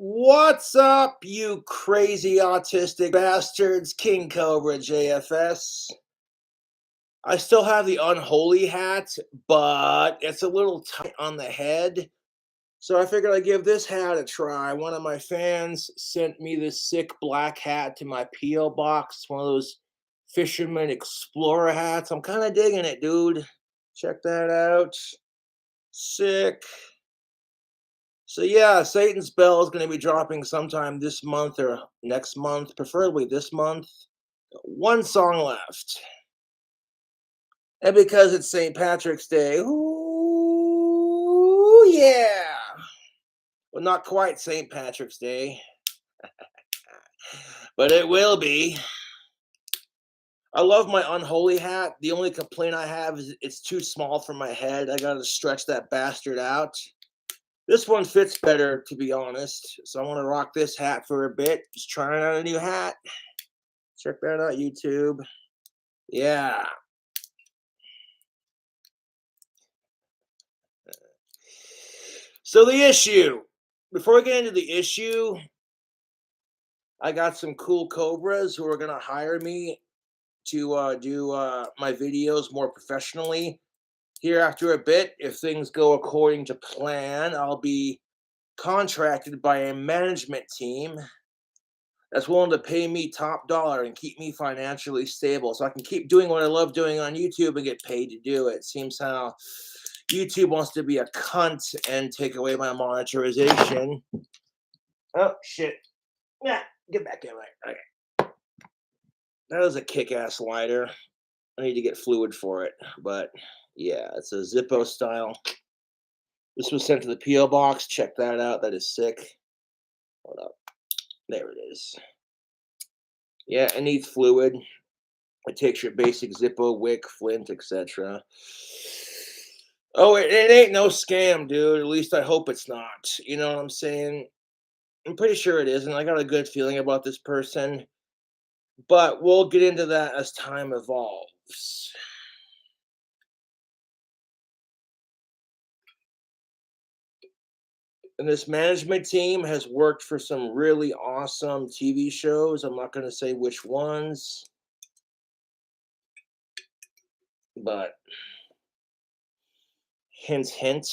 What's up, you crazy autistic bastards? King Cobra JFS. I still have the unholy hat, but it's a little tight on the head. So I figured I'd give this hat a try. One of my fans sent me this sick black hat to my P.O Box. It's one of those fisherman explorer hats. I'm kind of digging it, dude. Check that out. Sick. So yeah, Satan's Bell is going to be dropping sometime this month or next month, preferably this month. One song left. And because it's St. Patrick's Day, ooh yeah. Well, not quite St. Patrick's Day, but it will be. I love my unholy hat. The only complaint I have is it's too small for my head. I got to stretch that bastard out. This one fits better, to be honest. So I want to rock this hat for a bit. Just trying out a new hat. Check that out, YouTube. Yeah. So the issue. Before we get into the issue, I got some cool Cobras who are going to hire me to do my videos more professionally. Here after a bit, if things go according to plan, I'll be contracted by a management team that's willing to pay me top dollar and keep me financially stable so I can keep doing what I love doing on YouTube and get paid to do it. Seems how YouTube wants to be a cunt and take away my monetization. Oh, shit. Yeah, get back in there. Okay. That was a kick-ass lighter. I need to get fluid for it. But, yeah, it's a Zippo style. This was sent to the P.O Box. Check that out. That is sick. Hold up. There it is. Yeah, it needs fluid. It takes your basic Zippo, wick, flint, etc. Oh, it ain't no scam, dude. At least I hope it's not. You know what I'm saying? I'm pretty sure it isn't. I got a good feeling about this person. But we'll get into that as time evolves. And this management team has worked for some really awesome TV shows. I'm not going to say which ones, but hint, hint.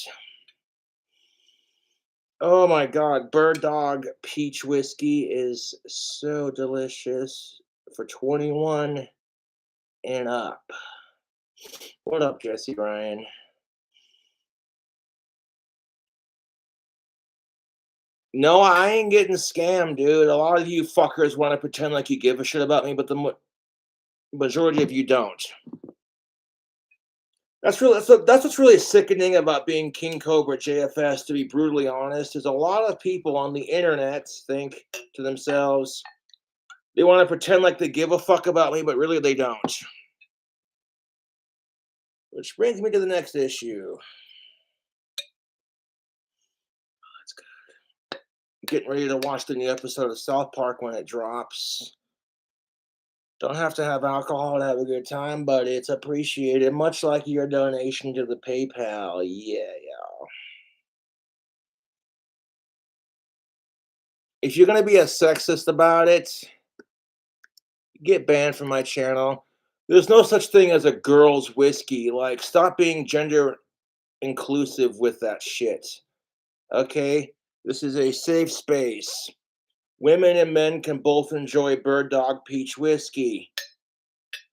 Oh my God, Bird Dog Peach Whiskey is so delicious for 21 and up. What up, Jesse Ryan? No, I ain't getting scammed, dude. A lot of you fuckers want to pretend like you give a shit about me, but the majority of you don't. That's what's really sickening about being King Cobra JFS. To be brutally honest, is a lot of people on the internet think to themselves they want to pretend like they give a fuck about me, but really they don't. Which brings me to the next issue. That's good. Getting ready to watch the new episode of South Park when it drops. Don't have to have alcohol to have a good time, but it's appreciated, much like your donation to the PayPal. Yeah. If you're gonna be a sexist about it, get banned from my channel. There's no such thing as a girl's whiskey. Like, stop being gender inclusive with that shit. Okay? This is a safe space. Women and men can both enjoy Bird Dog Peach Whiskey.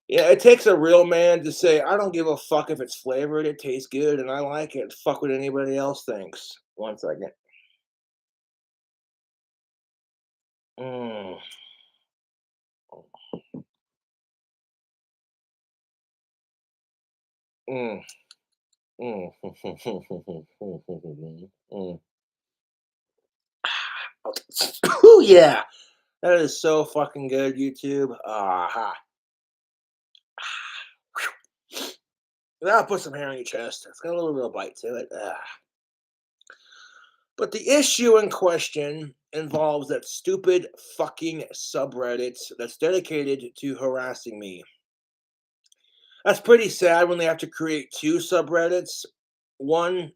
Yeah, it takes a real man to say, I don't give a fuck if it's flavored, it tastes good, and I like it. Fuck what anybody else thinks. One second. Mm. Mm. Mm. Mm. Oh, yeah. That is so fucking good, YouTube. Aha. That'll put some hair on your chest. It's got a little real bite to it. But the issue in question involves that stupid fucking subreddit that's dedicated to harassing me. That's pretty sad when they have to create two subreddits. One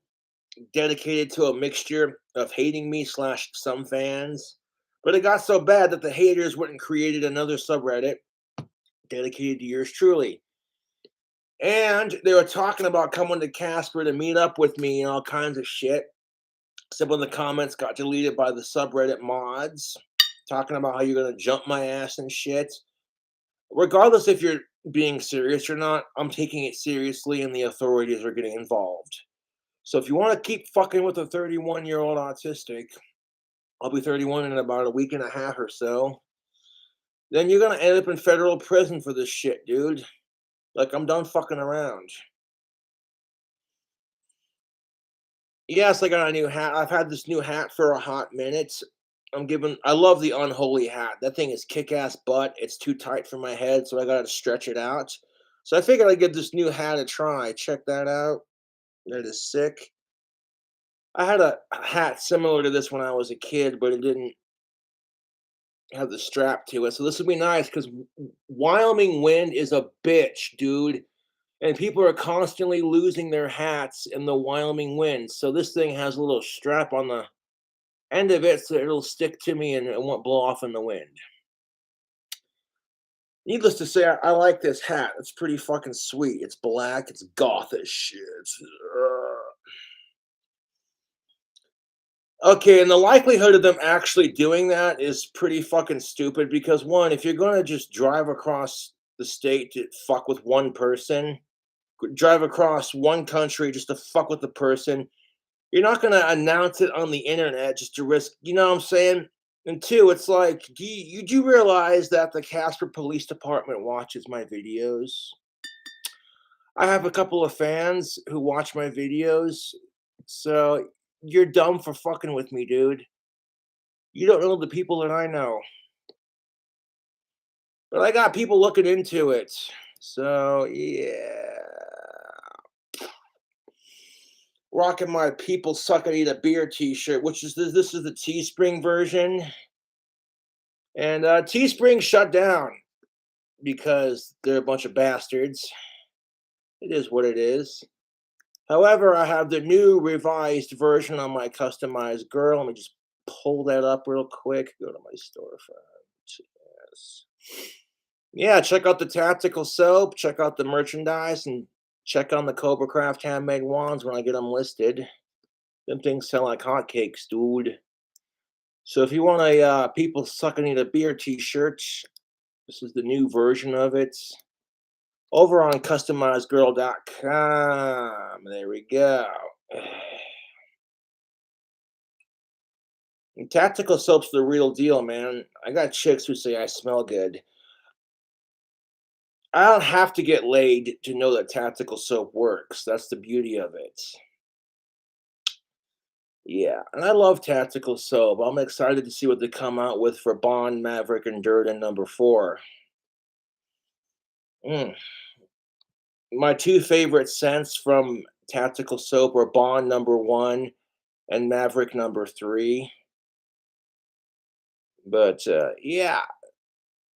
dedicated to a mixture of hating me / some fans. But it got so bad that the haters went and created another subreddit dedicated to yours truly. And they were talking about coming to Casper to meet up with me and all kinds of shit. Some of the comments got deleted by the subreddit mods, talking about how you're going to jump my ass and shit. Regardless if you're being serious or not, I'm taking it seriously and the authorities are getting involved. So if you want to keep fucking with a 31-year-old autistic, I'll be 31 in about a week and a half or so, then you're going to end up in federal prison for this shit, dude. Like, I'm done fucking around. Yes, I got a new hat. I've had this new hat for a hot minute. I love the unholy hat. That thing is kick-ass butt. It's too tight for my head, so I gotta stretch it out. So I figured I'd give this new hat a try. Check that out. That is sick. I had a hat similar to this when I was a kid, but it didn't have the strap to it. So this would be nice because Wyoming wind is a bitch, dude. And people are constantly losing their hats in the Wyoming wind. So this thing has a little strap on the end of it so it'll stick to me and it won't blow off in the wind. Needless to say, I like this hat. It's pretty fucking sweet. It's black. It's goth as shit. Okay, and the likelihood of them actually doing that is pretty fucking stupid because one, if you're gonna just drive across the state to fuck with one person, drive across one country just to fuck with the person, you're not gonna announce it on the internet just to risk, you know what I'm saying? And two, it's like, do you realize that the Casper Police Department watches my videos? I have a couple of fans who watch my videos, so you're dumb for fucking with me, dude. You don't know the people that I know. But I got people looking into it. So, yeah. Rocking my "People Suck and Eat a Beer" t-shirt, which is this is the Teespring version. And Teespring shut down because they're a bunch of bastards. It is what it is. However, I have the new revised version on my customized girl. Let me just pull that up real quick. Go to my storefront. Yes. Yeah, check out the tactical soap, check out the merchandise, and check on the Cobra Craft handmade wands when I get them listed. Them things sell like hotcakes, dude. So if you want a "People Sucking Eat a Beer" t-shirt, this is the new version of it. Over on customizedgirl.com. There we go. And tactical soap's the real deal, man. I got chicks who say I smell good. I don't have to get laid to know that tactical soap works. That's the beauty of it. Yeah, and I love tactical soap. I'm excited to see what they come out with for Bond, Maverick, and Durden number 4. Mm. My two favorite scents from tactical soap are Bond number 1 and Maverick number 3. But yeah,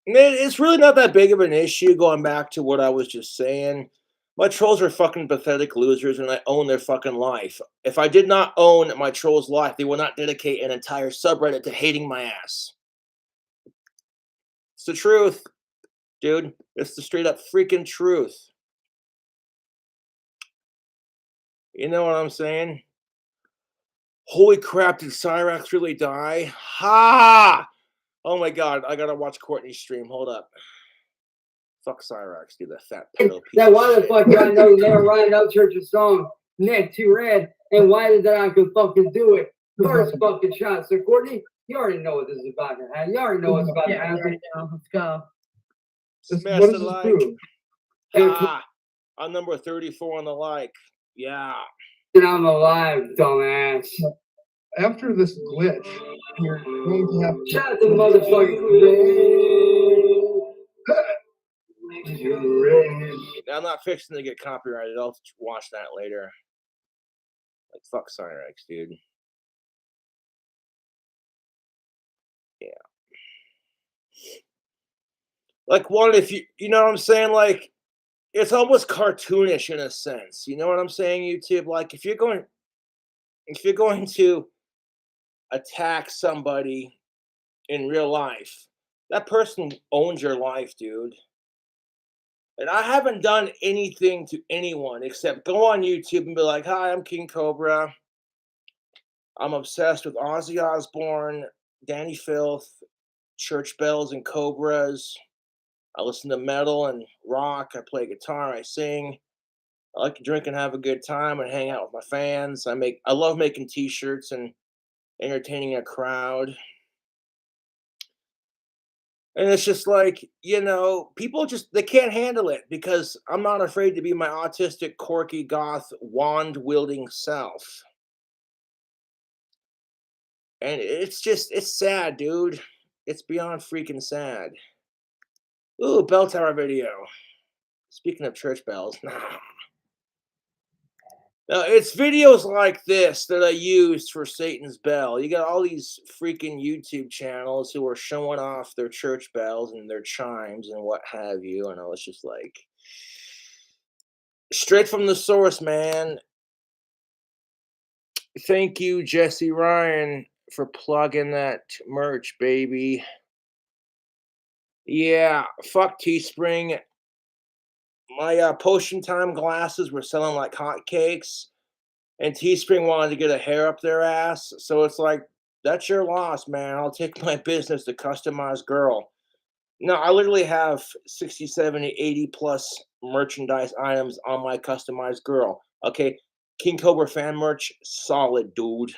it's really not that big of an issue. Going back to what I was just saying, my trolls are fucking pathetic losers, and I own their fucking life. If I did not own my troll's life, they would not dedicate an entire subreddit to hating my ass. It's the truth, dude. It's the straight up freaking truth. You know what I'm saying? Holy crap! Did Cyrax really die? Ha! Oh my god! I gotta watch Courtney's stream. Hold up. Fuck Cyrax, dude, that fat pedo piece. Now, why the fuck do I know never write out Church's song, Neck Too Red, and why did that I could fucking do it? First fucking shot. So, Courtney, you already know what this is about to happen. You already know what's about to happen. Let's go. Smash what the does this like. prove? Ah, I'm number 34 on the like. Yeah. And I'm alive, dumbass. After this glitch, you're going to have Shout out to the motherfucking I'm not fixing to get copyrighted. I'll watch that later. Like, fuck Cyrex, dude. Yeah. Like, one, if you know what I'm saying? Like, it's almost cartoonish in a sense. You know what I'm saying, YouTube? Like, if you're going, if you're going to attack somebody in real life, that person owns your life, dude. And I haven't done anything to anyone except go on YouTube and be like, "Hi, I'm King Cobra. I'm obsessed with Ozzy Osbourne, Danny Filth, church bells and cobras. I listen to metal and rock. I play guitar. I sing. I like to drink and have a good time and hang out with my fans. I love making t-shirts and entertaining a crowd." And it's just like, people just they can't handle it because I'm not afraid to be my autistic, quirky, goth, wand-wielding self. And it's sad, dude. It's beyond freaking sad. Ooh, bell tower video. Speaking of church bells. Now, it's videos like this that I used for Satan's Bell. You got all these freaking YouTube channels who are showing off their church bells and their chimes and what have you. And I was just like, straight from the source, man. Thank you, Jesse Ryan, for plugging that merch, baby. Yeah, fuck Teespring. My Potion Time glasses were selling like hotcakes, and Teespring wanted to get a hair up their ass. So it's like, that's your loss, man. I'll take my business to Customized Girl. No, I literally have 60, 70, 80 plus merchandise items on my Customized Girl. Okay, King Cobra fan merch, solid, dude.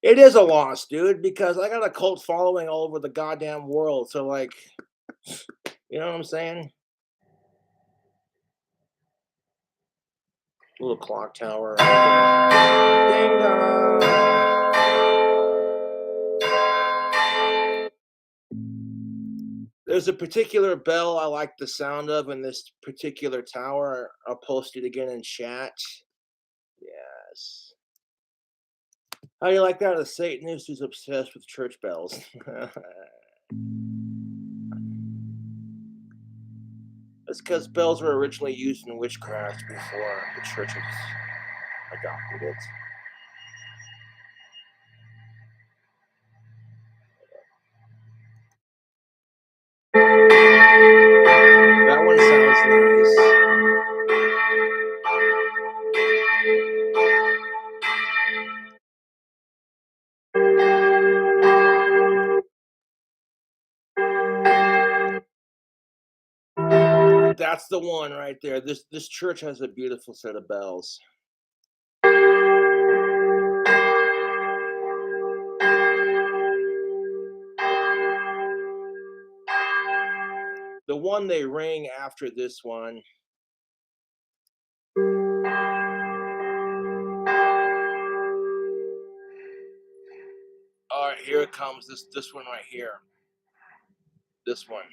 It is a loss, dude, because I got a cult following all over the goddamn world. So, like, you know what I'm saying? Little clock tower. Ding dong. There's a particular bell I like the sound of in this particular tower. I'll post it again in chat. Yes. How do you like that? A Satanist who's obsessed with church bells. That's because bells were originally used in witchcraft before the churches adopted it. That one sounds nice. That's the one right there. This church has a beautiful set of bells. The one they ring after this one. All right, here it comes. This one right here. This one.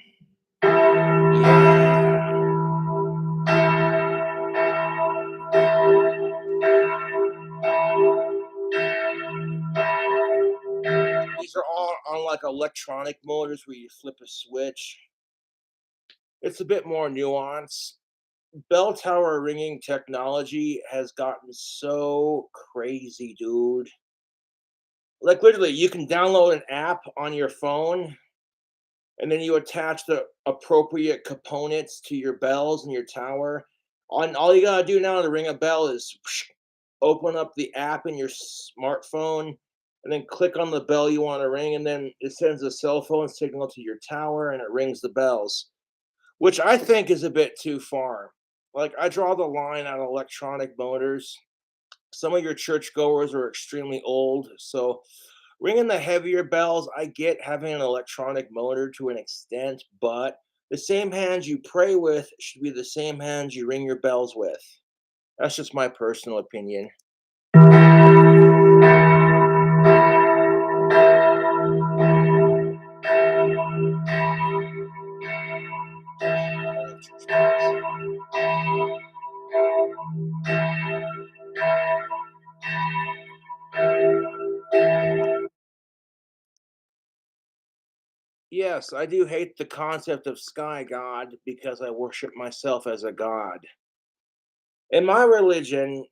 Yeah. These are all on like electronic motors where you flip a switch. It's a bit more nuanced. Bell tower ringing technology has gotten so crazy, dude. Like literally, you can download an app on your phone and then you attach the appropriate components to your bells and your tower. All you gotta do now to ring a bell is open up the app in your smartphone and then click on the bell you want to ring, and then it sends a cell phone signal to your tower and it rings the bells, which I think is a bit too far. Like, I draw the line on electronic motors. Some of your churchgoers are extremely old, so ringing the heavier bells, I get having an electronic motor to an extent, but the same hands you pray with should be the same hands you ring your bells with. That's just my personal opinion. Yes, I do hate the concept of sky god because I worship myself as a god. In my religion,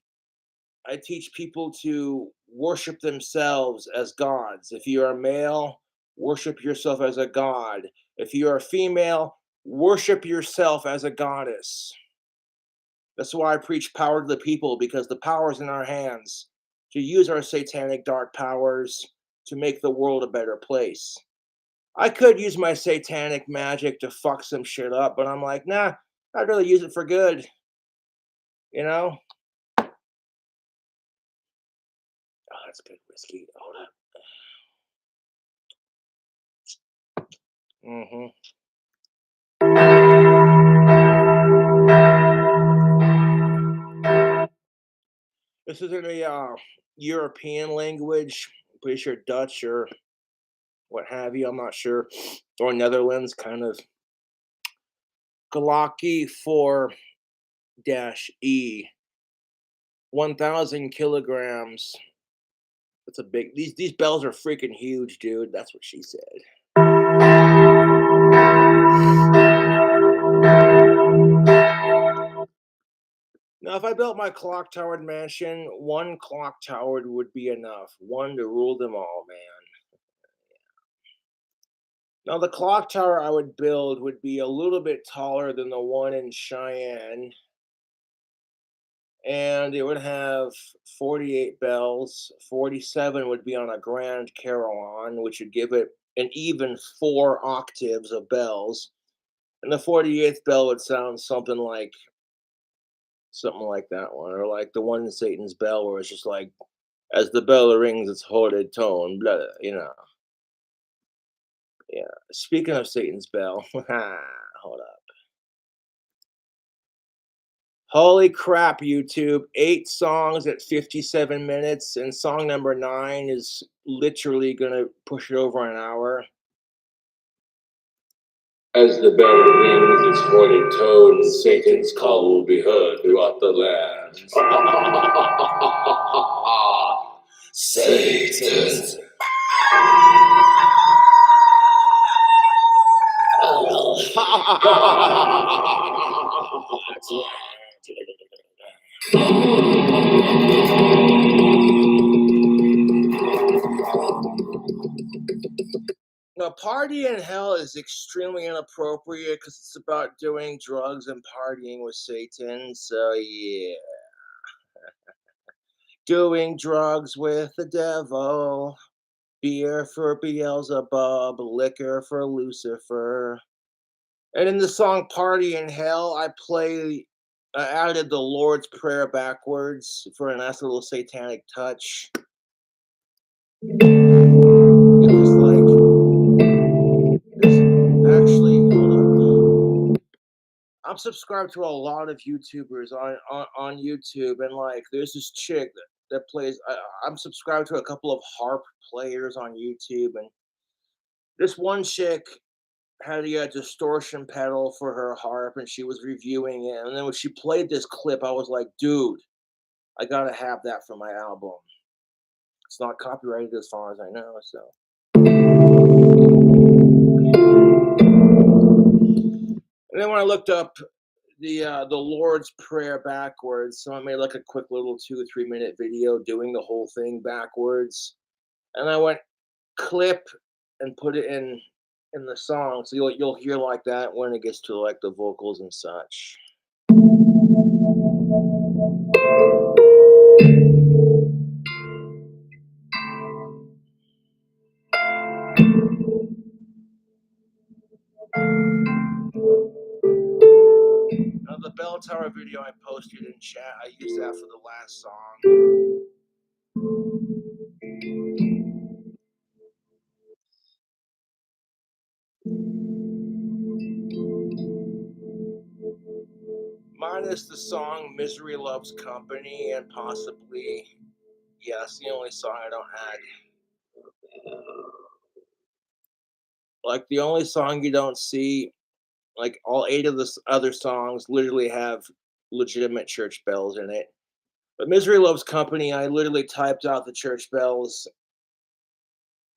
I teach people to worship themselves as gods. If you are male, worship yourself as a god. If you are female, worship yourself as a goddess. That's why I preach power to the people, because the power is in our hands to use our satanic dark powers to make the world a better place. I could use my satanic magic to fuck some shit up, but I'm like, nah, I'd rather use it for good. You know? Oh, that's good whiskey. Hold up. Mm-hmm. This is in a European language. I'm pretty sure Dutch or what have you. I'm not sure. Or Netherlands, kind of. Galaki 4-E. 1,000 kilograms. That's a big. These bells are freaking huge, dude. That's what she said. Now, if I built my clock towered mansion, one clock tower would be enough. One to rule them all, man. Now, the clock tower I would build would be a little bit taller than the one in Cheyenne, and it would have 48 bells. 47 would be on a grand carillon, which would give it an even 4 octaves of bells. And the 48th bell would sound something like that one, or like the one in Satan's Bell, where it's just like, as the bell rings its holy tone, blah, blah, you know. Yeah. Speaking of Satan's Bell, hold up. Holy crap, YouTube. 8 songs at 57 minutes, and song number 9 is literally going to push it over an hour. As the bell rings its holy tone, Satan's call will be heard throughout the land. Satan. Now, Party in Hell is extremely inappropriate because it's about doing drugs and partying with Satan. So, yeah. Doing drugs with the devil. Beer for Beelzebub. Liquor for Lucifer. And in the song Party in Hell, I added the Lord's Prayer backwards for a nice little satanic touch. It's like, actually, hold on. I'm subscribed to a lot of YouTubers on YouTube, and like, there's this chick that plays. I'm subscribed to a couple of harp players on YouTube, and this one chick had a distortion pedal for her harp, and she was reviewing it. And then when she played this clip, I was like, dude, I gotta have that for my album. It's not copyrighted as far as I know, so. And then when I looked up the Lord's Prayer backwards, so I made like a quick little 2 or 3 minute video doing the whole thing backwards, and I went clip and put it in the song, so you'll hear like that when it gets to like the vocals and such. Now, the bell tower video I posted in chat, I used that for the last song. Minus the song Misery Loves Company, and possibly, yeah, that's the only song I don't add. Like, the only song you don't see, like, all 8 of the other songs literally have legitimate church bells in it. But Misery Loves Company, I literally typed out the church bells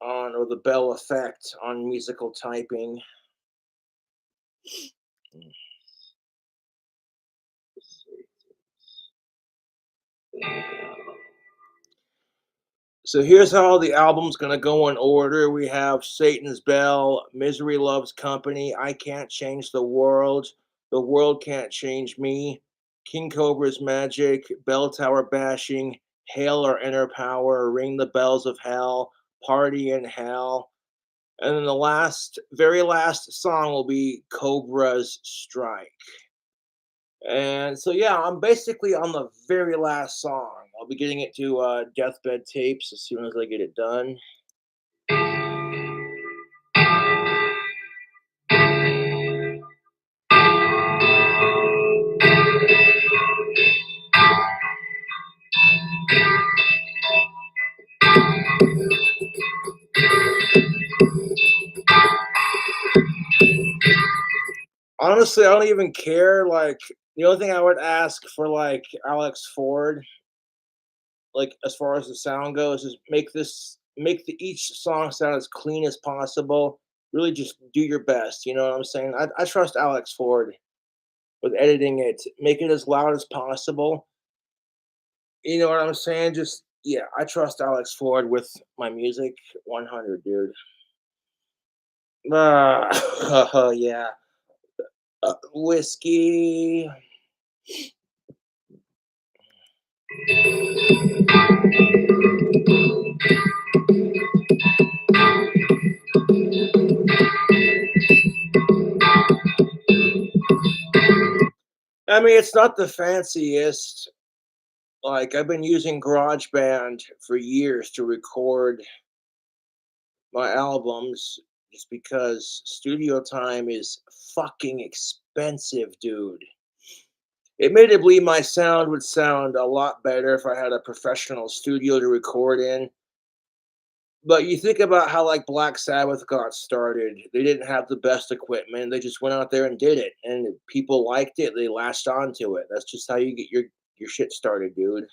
or the bell effect on musical typing. So here's how the album's gonna go in order. We have Satan's Bell, Misery Loves Company, I Can't Change the World Can't Change Me, King Cobra's Magic, Bell Tower Bashing, Hail Our Inner Power, Ring the Bells of Hell, Party in Hell. And then the very last song will be Cobra's Strike. And so, yeah, I'm basically on the very last song. I'll be getting it to Deathbed Tapes as soon as I get it done. Honestly, I don't even care. Like, the only thing I would ask for, like, Alex Ford, like, as far as the sound goes, is make each song sound as clean as possible. Really just do your best. You know what I'm saying? I trust Alex Ford with editing it. Make it as loud as possible. You know what I'm saying? Just, yeah, I trust Alex Ford with my music 100, dude. Yeah. Whiskey. I mean, it's not the fanciest. Like, I've been using GarageBand for years to record my albums just because studio time is fucking expensive, dude. Admittedly, my sound would sound a lot better if I had a professional studio to record in. But you think about how like Black Sabbath got started. They didn't have the best equipment. They just went out there and did it. And people liked it. They latched onto it. That's just how you get your shit started, dude.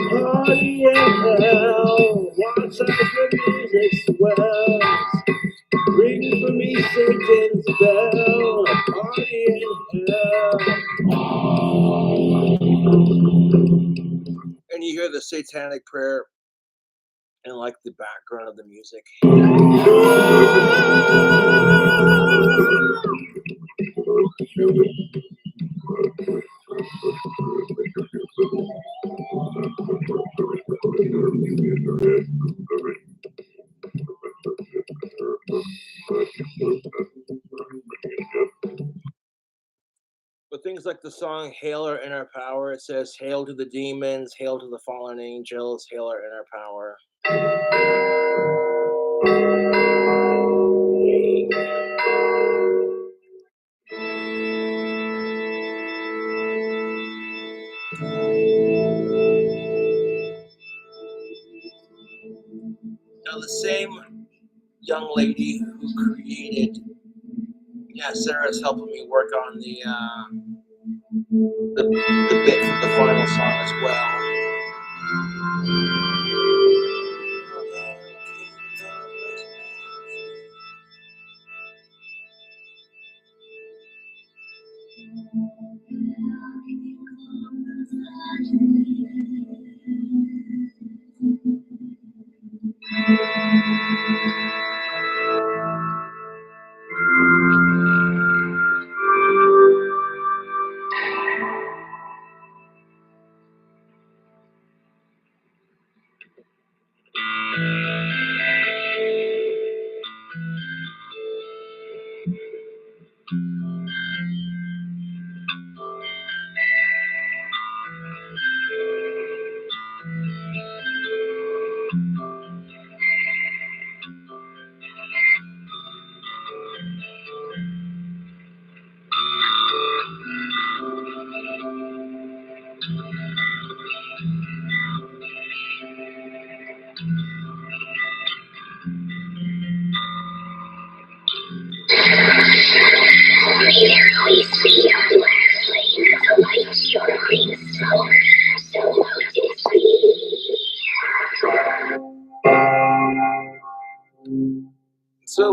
Party in hell, watch as the music swells. Ring for me Satan's bell, party in hell. And you hear the satanic prayer in like the background of the music. But things like the song Hail Our Inner Power, it says, Hail to the demons, hail to the fallen angels, hail our inner power. Now, the same young lady who created, yeah, Sarah's helping me work on the bit for the final song as well.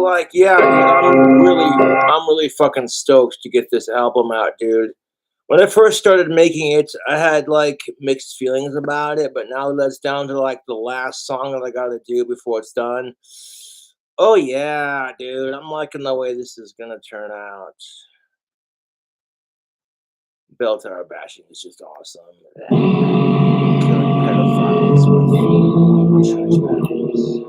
like, yeah, dude, I'm really fucking stoked to get this album out, dude. When I first started making it, I had like mixed feelings about it, but now that it's down to like the last song that I gotta do before it's done. Oh yeah, dude, I'm liking the way this is gonna turn out. Bell tower bashing is just awesome. Killing pedophiles with church bells.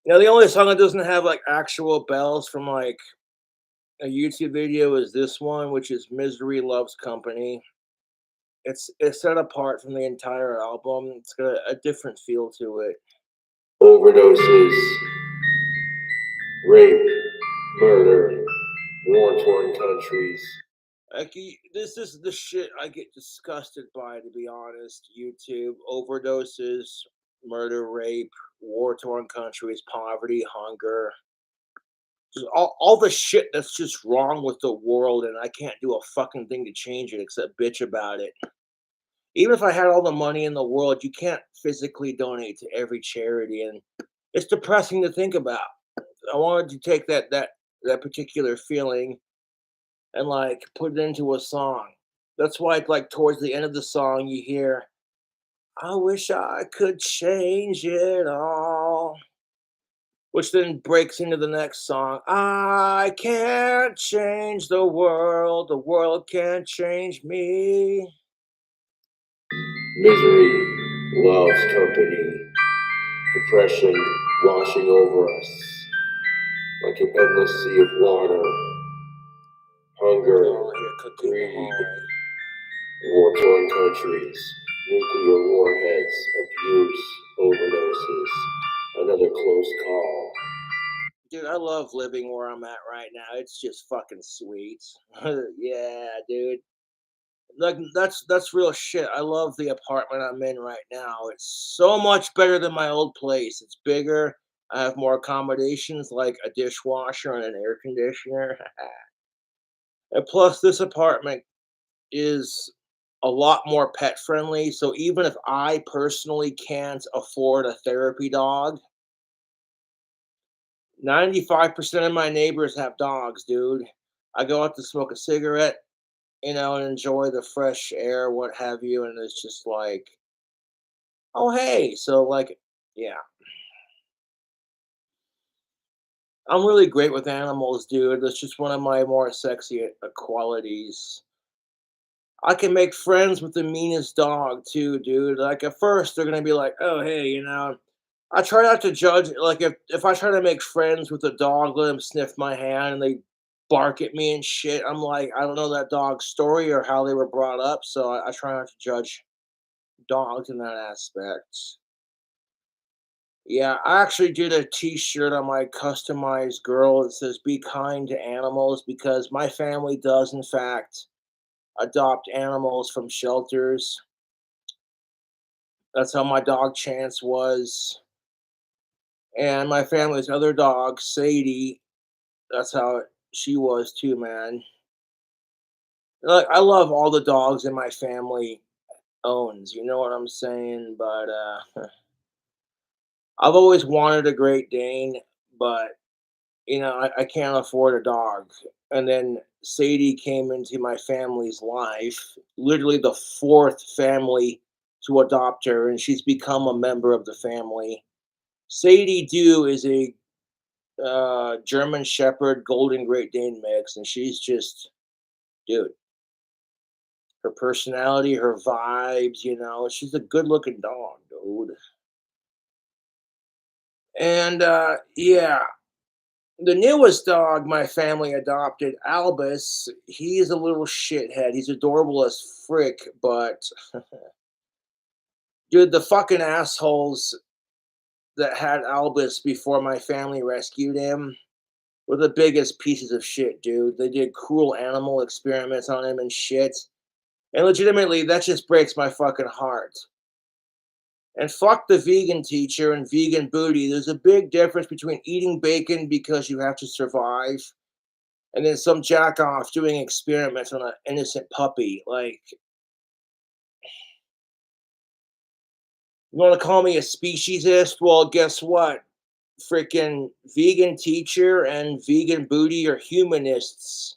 The only song that doesn't have like actual bells from like a YouTube video is this one, which is "Misery Loves Company." It's set apart from the entire album. It's got a different feel to it. Overdoses, rape, murder, war-torn countries. Like this is the shit I get disgusted by, to be honest. YouTube overdoses, murder, rape, war-torn countries, poverty, hunger. Just all the shit that's just wrong with the world, and I can't do a fucking thing to change it except bitch about it. Even if I had all the money in the world, you can't physically donate to every charity, and it's depressing to think about. I wanted to take that particular feeling and like put it into a song. That's why like towards the end of the song you hear, I wish I could change it all. Which then breaks into the next song. I can't change the world can't change me. Misery loves company, depression washing over us like an endless sea of water. Hunger, greed, war-torn countries, nuclear warheads, abuse, overdoses, another close call. Dude, I love living where I'm at right now. It's just fucking sweet. Yeah, dude. Like that's real shit. I love the apartment I'm in right now. It's so much better than my old place. It's bigger. I have more accommodations like a dishwasher and an air conditioner. And plus this apartment is a lot more pet friendly. So even if I personally can't afford a therapy dog, 95% of my neighbors have dogs, dude. I go out to smoke a cigarette, and enjoy the fresh air, what have you, and it's just like, oh hey, so like, yeah. I'm really great with animals, dude. That's just one of my more sexy qualities. I can make friends with the meanest dog too, dude. Like at first they're gonna be like, oh hey, I try not to judge. Like if I try to make friends with a dog, let them sniff my hand and they bark at me and shit. I'm like, I don't know that dog's story or how they were brought up, so I try not to judge dogs in that aspect. Yeah, I actually did a T-shirt on my customized girl that says "Be kind to animals" because my family does, in fact, adopt animals from shelters. That's how my dog Chance was, and my family's other dog Sadie. That's how she was too, man. Like I love all the dogs in my family owns. You know what I'm saying? But I've always wanted a Great Dane, but I can't afford a dog. And then Sadie came into my family's life, literally the fourth family to adopt her, and she's become a member of the family. Sadie Dew is a German Shepherd Golden Great Dane mix, and she's just, dude, her personality, her vibes, she's a good looking dog, dude. And yeah, the newest dog my family adopted, Albus, he's a little shithead. He's adorable as frick, but dude, the fucking assholes that had Albus before my family rescued him were the biggest pieces of shit, dude. They did cruel animal experiments on him and shit. And legitimately, that just breaks my fucking heart. And fuck the vegan teacher and vegan booty. There's a big difference between eating bacon because you have to survive and then some jack off doing experiments on an innocent puppy. Like, you want to call me a speciesist? Well, guess what? Freaking vegan teacher and vegan booty are humanists.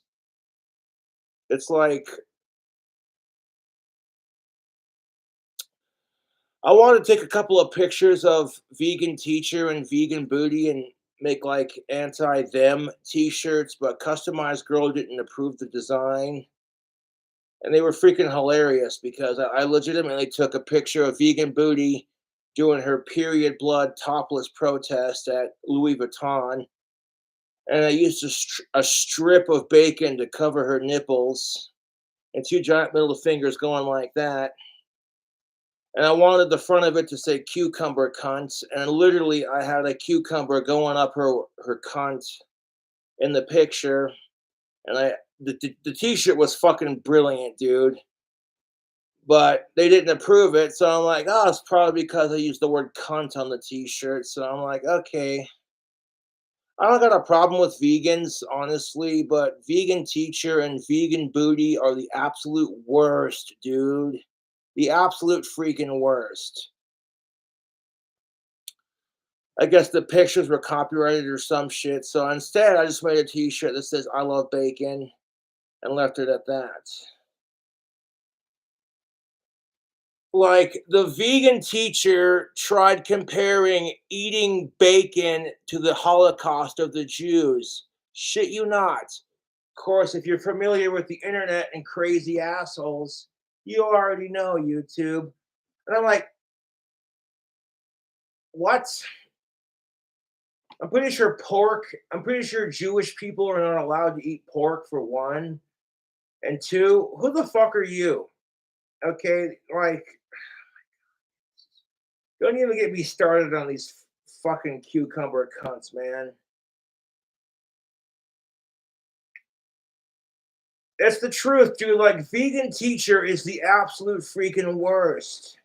It's like, I want to take a couple of pictures of vegan teacher and vegan booty and make like anti them t-shirts, but customized girl didn't approve the design. And they were freaking hilarious because I legitimately took a picture of vegan booty doing her period blood topless protest at Louis Vuitton. And I used a strip of bacon to cover her nipples and two giant middle fingers going like that. And I wanted the front of it to say cucumber cunt. And literally, I had a cucumber going up her cunt in the picture. And the t-shirt was fucking brilliant, dude. But they didn't approve it. So I'm like, oh, it's probably because I used the word cunt on the t-shirt. So I'm like, okay. I don't got a problem with vegans, honestly, but vegan teacher and vegan booty are the absolute worst, dude. The absolute freaking worst. I guess the pictures were copyrighted or some shit. So instead, I just made a t-shirt that says I love bacon and left it at that. Like, the vegan teacher tried comparing eating bacon to the Holocaust of the Jews. Shit you not. Of course, if you're familiar with the internet and crazy assholes, you already know YouTube. And I'm like, what? I'm pretty sure Jewish people are not allowed to eat pork, for one. And two, who the fuck are you? Okay, like, don't even get me started on these fucking cucumber cunts, man. It's the truth, dude. Like, vegan teacher is the absolute freaking worst.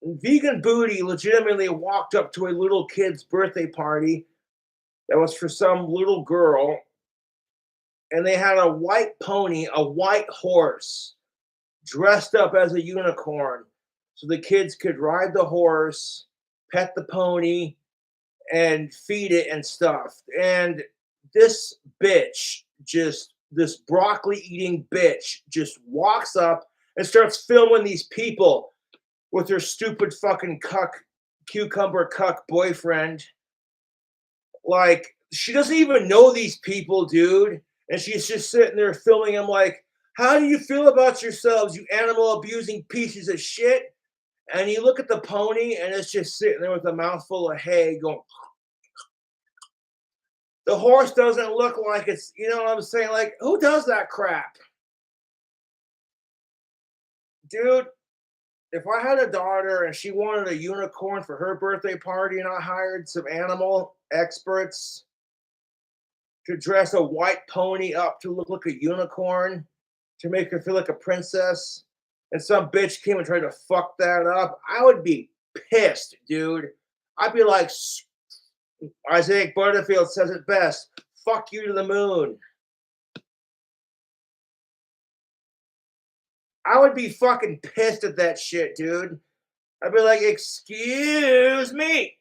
Vegan booty legitimately walked up to a little kid's birthday party that was for some little girl, and they had a white pony, a white horse, dressed up as a unicorn. So the kids could ride the horse, pet the pony, and feed it and stuff. And this bitch, this broccoli eating bitch, just walks up and starts filming these people with her stupid fucking cucumber cuck boyfriend. Like, she doesn't even know these people, dude. And she's just sitting there filming them like, how do you feel about yourselves, you animal abusing pieces of shit? And you look at the pony and it's just sitting there with a mouthful of hay going. The horse doesn't look like it's, you know what I'm saying? Like, who does that crap? Dude, if I had a daughter and she wanted a unicorn for her birthday party and I hired some animal experts to dress a white pony up to look like a unicorn to make her feel like a princess, and some bitch came and tried to fuck that up, I would be pissed, dude. I'd be like, Isaiah Butterfield says it best, fuck you to the moon. I would be fucking pissed at that shit, dude. I'd be like, excuse me.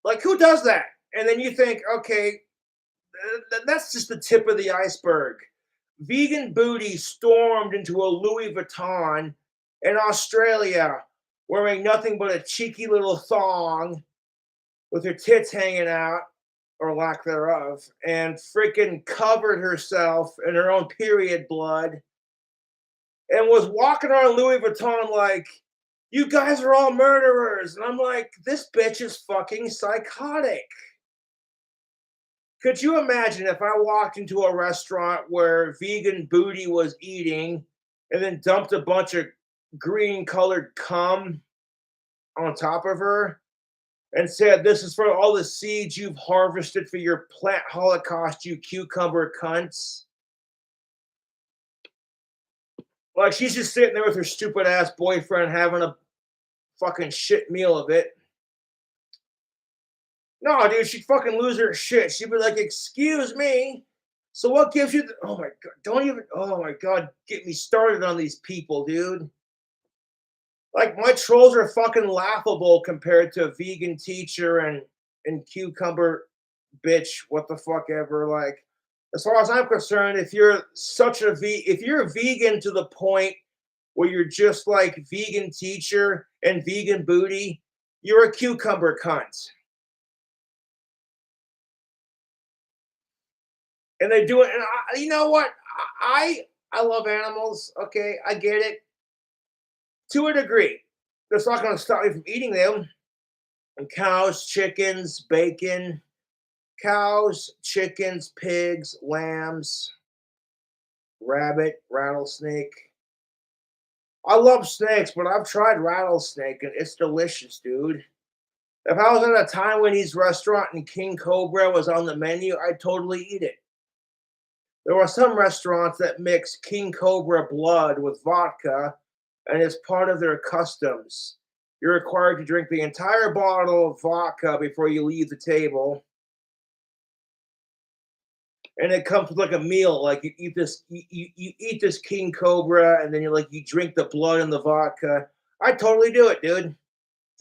Like, who does that? And then you think, okay, that's just the tip of the iceberg. Vegan booty stormed into a Louis Vuitton in Australia wearing nothing but a cheeky little thong with her tits hanging out, or lack thereof, and freaking covered herself in her own period blood and was walking around Louis Vuitton like, you guys are all murderers. And I'm like, this bitch is fucking psychotic. Could you imagine if I walked into a restaurant where vegan booty was eating and then dumped a bunch of green colored cum on top of her and said, this is for all the seeds you've harvested for your plant holocaust, you cucumber cunts? Like, she's just sitting there with her stupid ass boyfriend having a fucking shit meal of it. No, dude, she'd fucking lose her shit. She'd be like, "Excuse me. So what gives you the oh my god, don't even oh my god, get me started on these people, dude. Like my trolls are fucking laughable compared to a vegan teacher and cucumber bitch, what the fuck ever. Like, as far as I'm concerned, if you're if you're a vegan to the point where you're just like vegan teacher and vegan booty, you're a cucumber cunt. And they do it, and you know what? I love animals. Okay, I get it to a degree. That's not going to stop me from eating them. And cows, chickens, bacon, cows, chickens, pigs, lambs, rabbit, rattlesnake. I love snakes, but I've tried rattlesnake and it's delicious, dude. If I was at a Taiwanese restaurant and King Cobra was on the menu, I'd totally eat it. There are some restaurants that mix King Cobra blood with vodka, and it's part of their customs. You're required to drink the entire bottle of vodka before you leave the table. And it comes with like a meal, like you eat this, you eat this King Cobra, and then you drink the blood and the vodka. I totally do it, dude,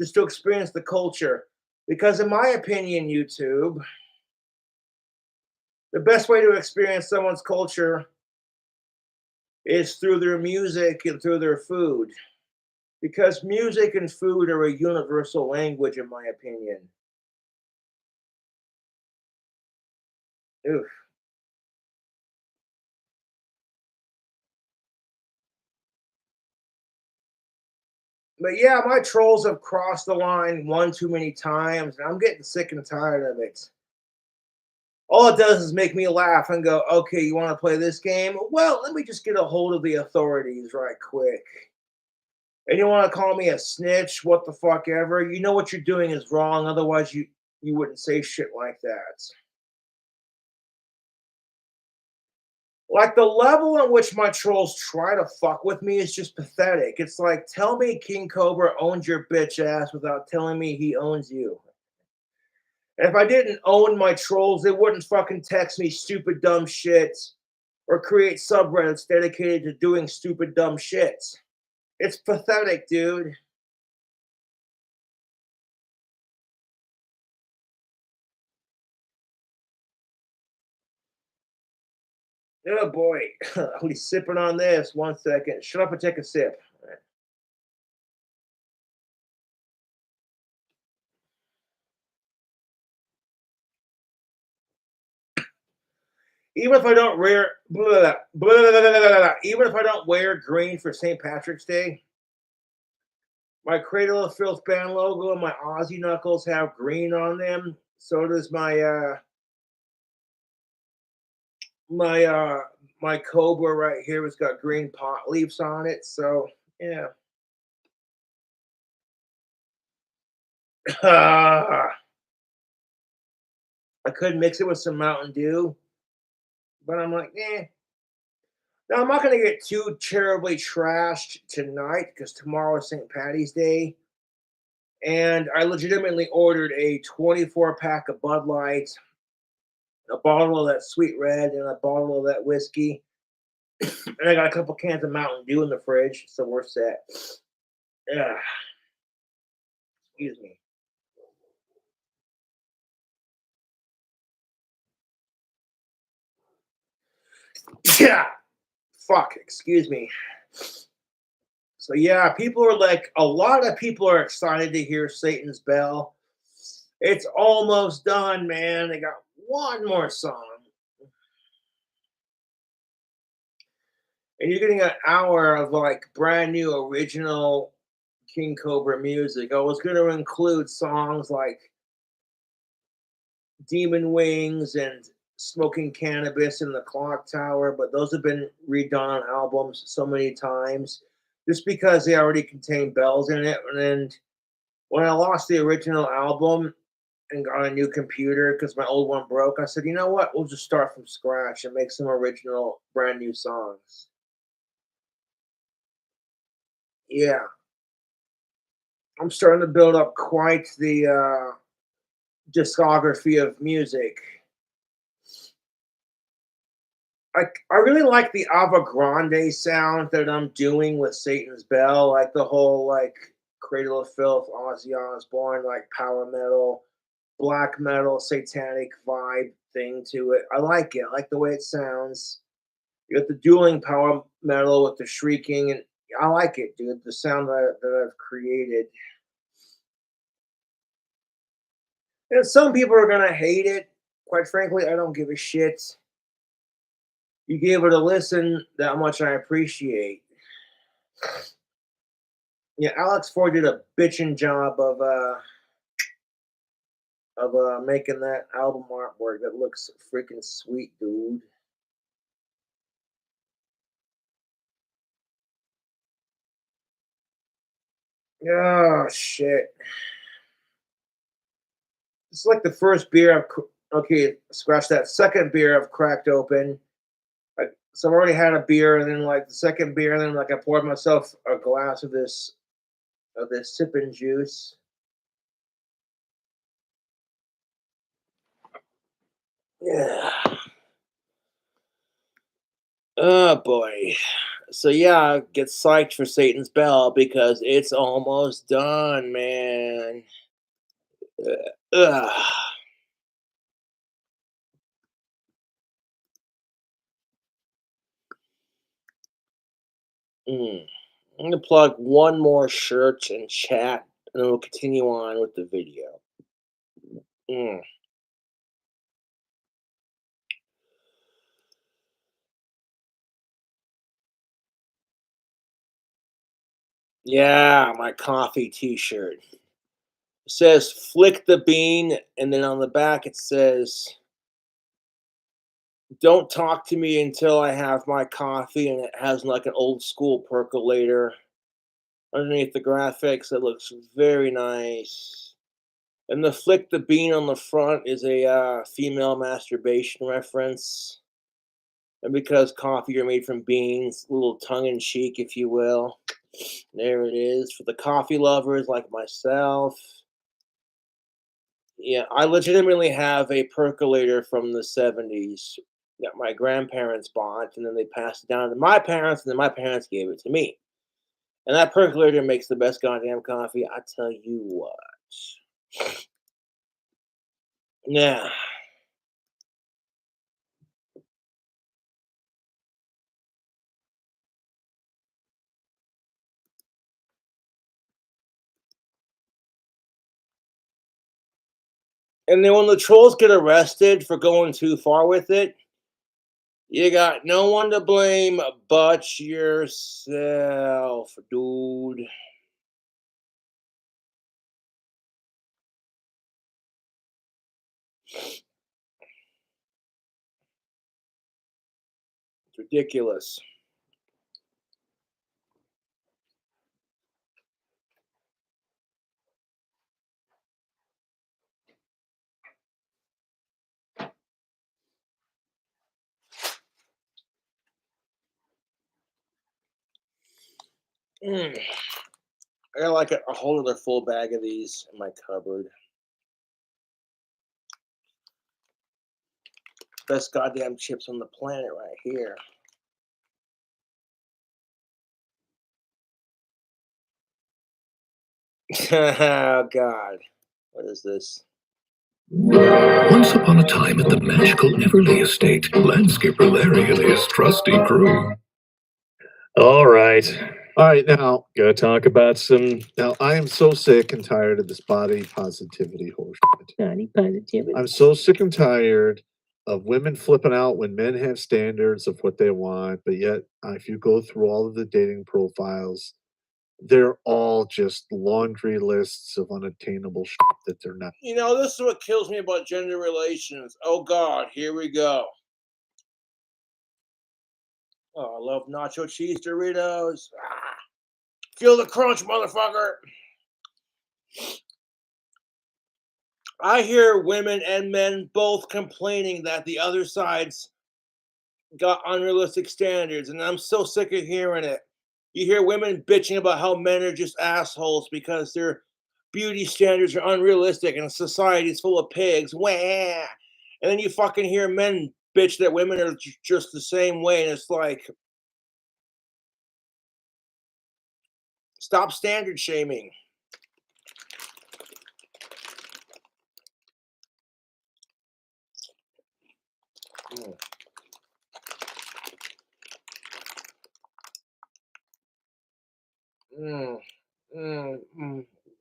just to experience the culture. Because in my opinion, YouTube, the best way to experience someone's culture is through their music and through their food. Because music and food are a universal language, in my opinion. Oof. But yeah, my trolls have crossed the line one too many times, and I'm getting sick and tired of it. All it does is make me laugh and go, okay, you want to play this game? Well, let me just get a hold of the authorities right quick. And you want to call me a snitch? What the fuck ever? You know what you're doing is wrong. Otherwise, you wouldn't say shit like that. Like the level at which my trolls try to fuck with me is just pathetic. It's like, tell me King Cobra owns your bitch ass without telling me he owns you. And if I didn't own my trolls, they wouldn't fucking text me stupid dumb shit or create subreddits dedicated to doing stupid dumb shit. It's pathetic, dude. Oh boy, I'll be sipping on this. 1 second. Shut up and take a sip. Even if I don't wear even if I don't wear green for St. Patrick's Day, my Cradle of Filth band logo and my Aussie knuckles have green on them. So does my my Cobra right here. It's got green pot leaves on it. So yeah. I could mix it with some Mountain Dew, but I'm like, eh. Now I'm not gonna get too terribly trashed tonight because tomorrow is St. Patty's Day. And I legitimately ordered a 24 pack of Bud Light, a bottle of that Sweet Red, and a bottle of that whiskey. And I got a couple cans of Mountain Dew in the fridge, so we're set. Yeah, excuse me. Yeah, fuck, excuse me. So yeah, people are like, a lot of people are excited to hear Satan's Bell. It's almost done, man. They got one more song. And you're getting an hour of like brand new original King Cobra music. I was going to include songs like Demon Wings and Smoking Cannabis in the Clock Tower, but those have been redone on albums so many times just because they already contain bells in it. And when I lost the original album and got a new computer because my old one broke, I said, you know what? We'll just start from scratch and make some original brand new songs. Yeah. I'm starting to build up quite the discography of music. I really like the Ava Grande sound that I'm doing with Satan's Bell, like the whole like Cradle of Filth, Ozzy Osbourne, like power metal, black metal, satanic vibe thing to it. I like it. I like the way it sounds. You got the dueling power metal with the shrieking, and I like it, dude. The sound that I've created. And some people are gonna hate it. Quite frankly, I don't give a shit. You gave it a listen, that much I appreciate. Yeah, Alex Ford did a bitchin' job of making that album artwork that looks freaking sweet, dude. Oh shit! It's like the first beer okay, scratch that. Second beer I've cracked open. So I've already had a beer, and then like the second beer, and then like I poured myself a glass of this sipping juice. Yeah. Oh boy. So yeah, get psyched for Satan's Bell because it's almost done, man. Ugh. Mm. I'm gonna plug one more shirt and chat, and then we'll continue on with the video. Mm. Yeah, my coffee T-shirt. It says "Flick the bean," and then on the back it says, "Don't talk to me until I have my coffee," and it has like an old school percolator underneath the graphics. It looks very nice. And the "Flick the bean" on the front is a female masturbation reference. And because coffee are made from beans, a little tongue in cheek, if you will. There it is for the coffee lovers like myself. Yeah, I legitimately have a percolator from the 70s that my grandparents bought, and then they passed it down to my parents, and then my parents gave it to me. And that percolator makes the best goddamn coffee, I tell you what. Yeah. And then when the trolls get arrested for going too far with it, you got no one to blame but yourself, dude. It's ridiculous. Mm. I got like a whole other full bag of these in my cupboard. Best goddamn chips on the planet right here. Oh God. What is this? Once upon a time at the magical Everly Estate, landscaper Larry and his trusty crew. All right. Now, gotta talk about some. Now, I am so sick and tired of this body positivity horseshit. Body positivity. I'm so sick and tired of women flipping out when men have standards of what they want, but yet, if you go through all of the dating profiles, they're all just laundry lists of unattainable shit that they're not. You know, this is what kills me about gender relations. Oh God, here we go. Oh, I love nacho cheese Doritos. Ah, feel the crunch, motherfucker. I hear women and men both complaining that the other side's got unrealistic standards, and I'm so sick of hearing it. You hear women bitching about how men are just assholes because they're beauty standards are unrealistic and society is full of pigs. Wah. And then you fucking hear men bitch that women are just the same way, and it's like, stop standard shaming.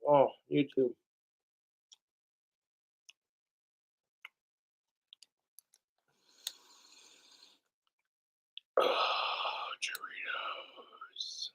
Oh, YouTube. Oh, Doritos.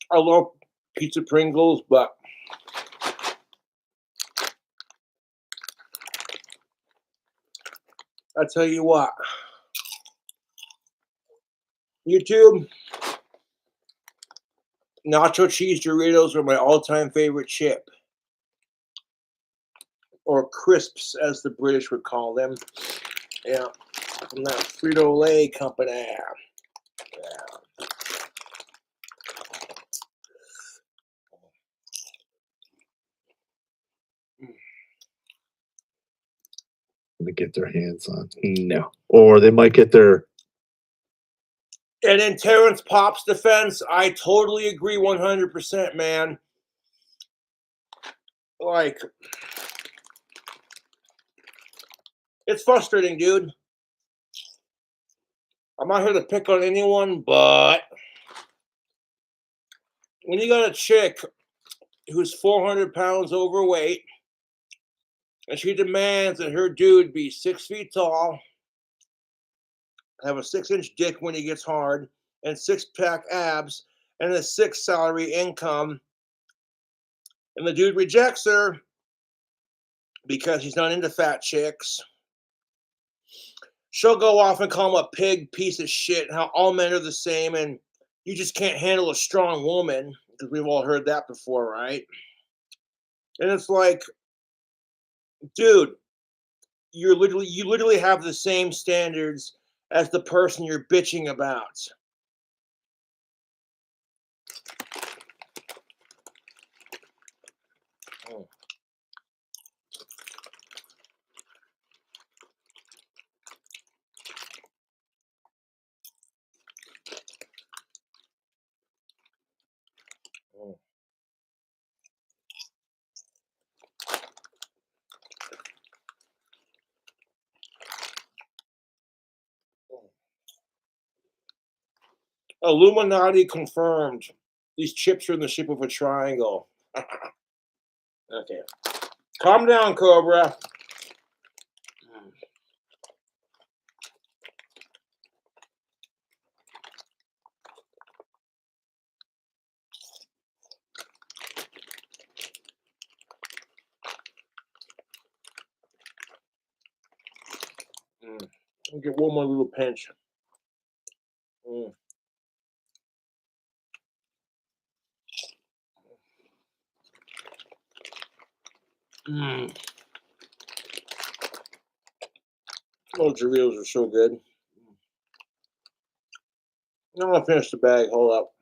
I love pizza Pringles, but I tell you what, YouTube, nacho cheese Doritos are my all-time favorite chip, or crisps as the British would call them. Yeah, from that Frito-Lay company. Yeah. To get their hands on. No. Or they might get their. And in Terrence Pop's defense, I totally agree 100%, man. Like, it's frustrating, dude. I'm not here to pick on anyone, but when you got a chick who's 400 pounds overweight, and she demands that her dude be 6 feet tall, have a 6-inch dick when he gets hard, and 6-pack abs, and a 6 salary income, and the dude rejects her because he's not into fat chicks, she'll go off and call him a pig piece of shit, how all men are the same, and you just can't handle a strong woman, because we've all heard that before, right? And it's like, dude, you literally have the same standards as the person you're bitching about. Oh. Oh. Illuminati confirmed. These chips are in the shape of a triangle. Okay. Calm down, Cobra. I'll get one more little pinch. Oh, Doritos are so good. I'm gonna finish the bag. Hold up.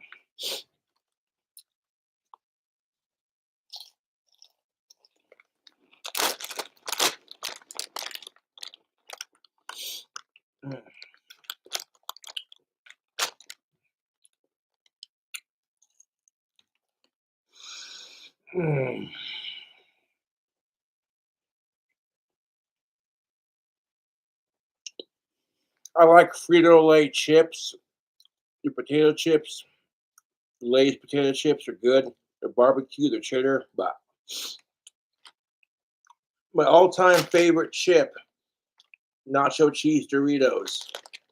I like Frito-Lay chips. The potato chips. Lay's potato chips are good. They're barbecue, they're cheddar, but my all-time favorite chip, nacho cheese Doritos.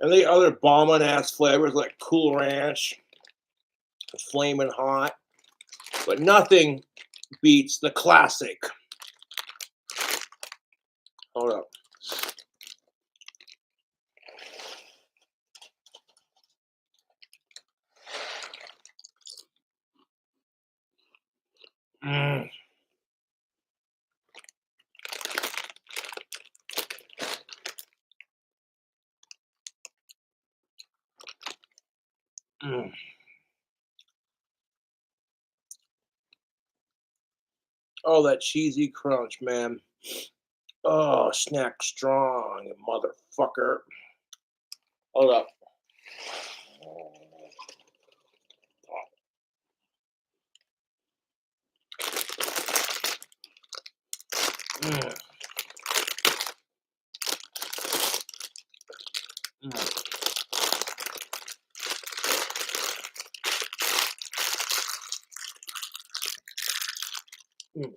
And the other bombing ass flavors like Cool Ranch, Flamin' Hot, but nothing beats the classic. Hold up. Mm. Oh, that cheesy crunch, man. Oh, snack strong, you motherfucker. Hold up. Mm. Mm. Mm.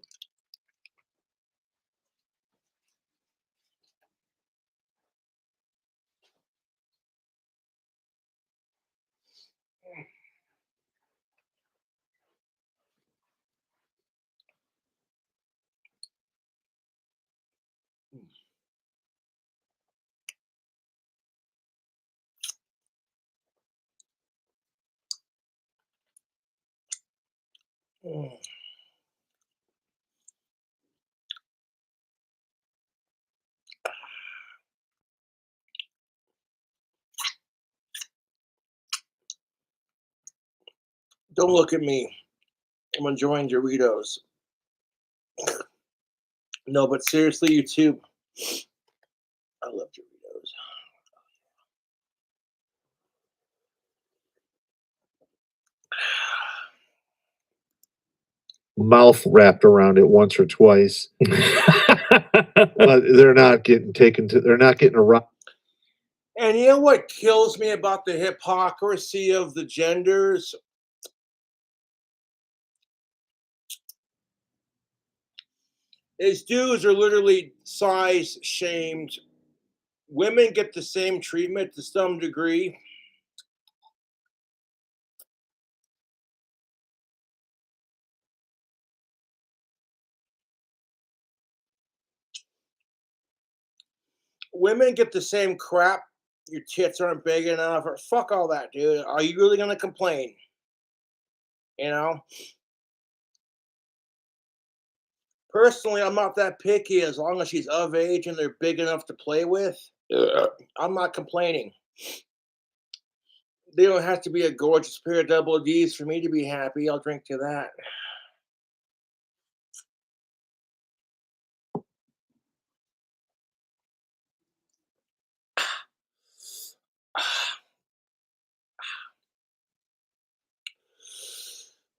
Mm. Don't look at me. I'm enjoying Doritos. No, but seriously, you too. I love Doritos. Mouth wrapped around it once or twice. But they're not getting taken to. They're not getting around. And you know what kills me about the hypocrisy of the genders? Is dudes are literally size shamed. Women get the same treatment to some degree. Women get the same crap. Your tits aren't big enough, or fuck all that, dude. Are you really gonna complain? You know? Personally, I'm not that picky as long as she's of age and they're big enough to play with. I'm not complaining. They don't have to be a gorgeous pair of double D's for me to be happy. I'll drink to that.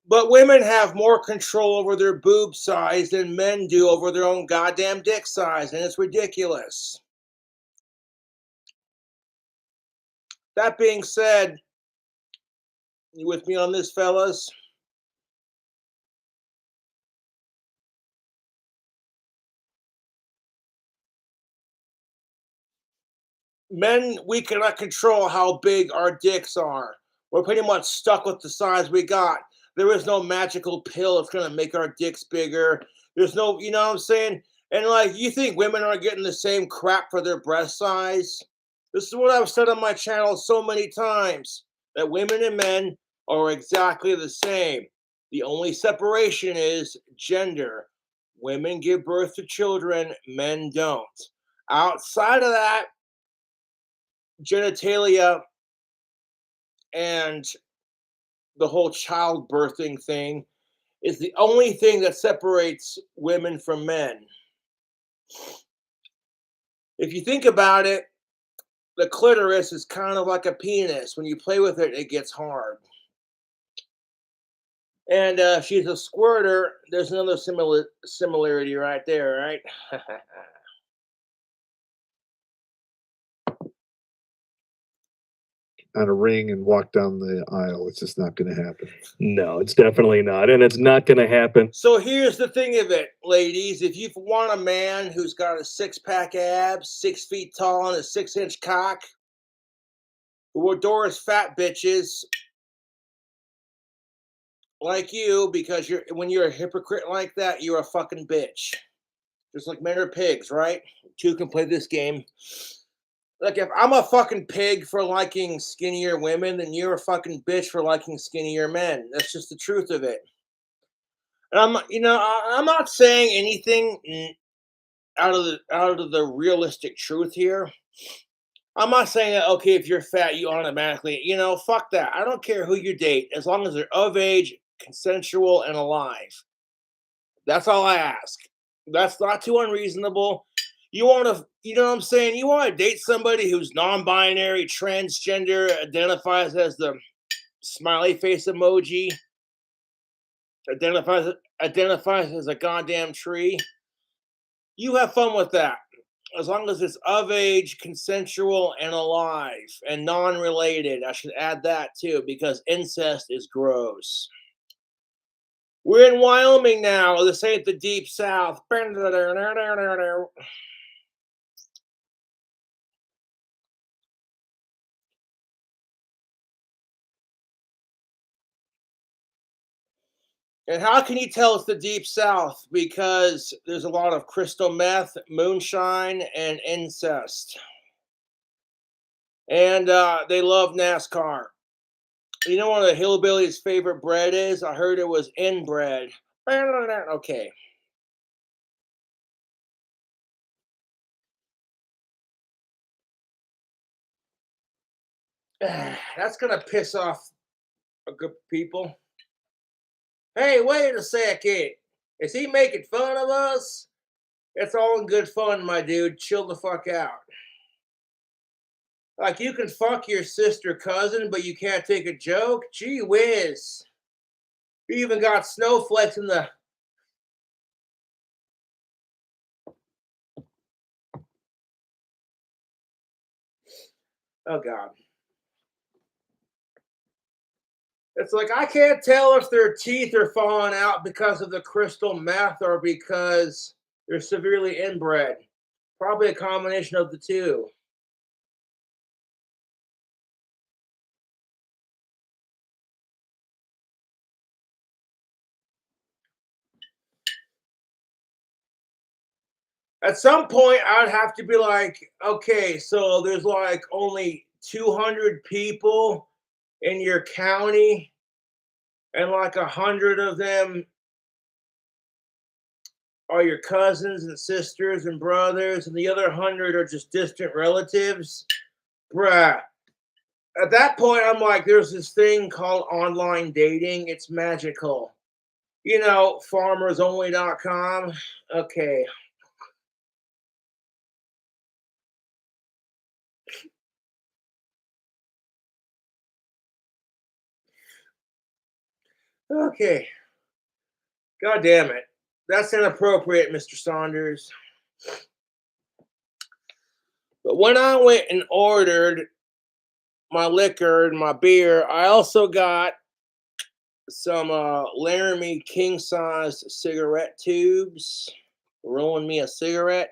But women have more control over their boob size than men do over their own goddamn dick size, and it's ridiculous. That being said, you with me on this, fellas? Men, we cannot control how big our dicks are. We're pretty much stuck with the size we got. There is no magical pill that's gonna make our dicks bigger. There's no, you know what I'm saying? And like, you think women are getting the same crap for their breast size? This is what I've said on my channel so many times, that women and men are exactly the same. The only separation is gender. Women give birth to children, men don't. Outside of that, genitalia and the whole childbirthing thing is the only thing that separates women from men. If you think about it, the clitoris is kind of like a penis. When you play with it, it gets hard. And she's a squirter. There's another similarity right there, right? On a ring and walk down the aisle. It's just not going to happen. No, it's definitely not. And it's not going to happen. So here's the thing of it, ladies. If you want a man who's got a six-pack abs, 6 feet tall, and a 6-inch cock, who adores fat bitches like you, because when you're a hypocrite like that, you're a fucking bitch. Just like men are pigs, right? Two can play this game. Like, if I'm a fucking pig for liking skinnier women, then you're a fucking bitch for liking skinnier men. That's just the truth of it. And I'm not saying anything out of the realistic truth here. I'm not saying that, okay, if you're fat, you automatically, fuck that. I don't care who you date, as long as they're of age, consensual, and alive. That's all I ask. That's not too unreasonable. You want to, you know what I'm saying? You want to date somebody who's non-binary, transgender, identifies as the smiley face emoji, identifies as a goddamn tree. You have fun with that. As long as it's of age, consensual, and alive, and non-related. I should add that too, because incest is gross. We're in Wyoming now. This ain't the deep south. And how can you tell it's the deep south? Because there's a lot of crystal meth, moonshine, and incest. And they love NASCAR. You know what one of the hillbillies' favorite bread is? I heard it was inbred. Okay. That's gonna piss off a good people. Hey, wait a second. Is he making fun of us? It's all in good fun, my dude. Chill the fuck out. Like, you can fuck your sister cousin, but you can't take a joke? Gee whiz. You even got snowflakes in the... Oh, God. It's like, I can't tell if their teeth are falling out because of the crystal meth or because they're severely inbred. Probably a combination of the two. At some point, I'd have to be like, okay, so there's like only 200 people in your county, and like 100 of them are your cousins and sisters and brothers, and the other 100 are just distant relatives. Bruh. At that point, I'm like, there's this thing called online dating. It's magical. Farmersonly.com. Okay. Okay. God damn it. That's inappropriate, Mr. Saunders. But when I went and ordered my liquor and my beer, I also got some Laramie king-size cigarette tubes. Rolling me a cigarette.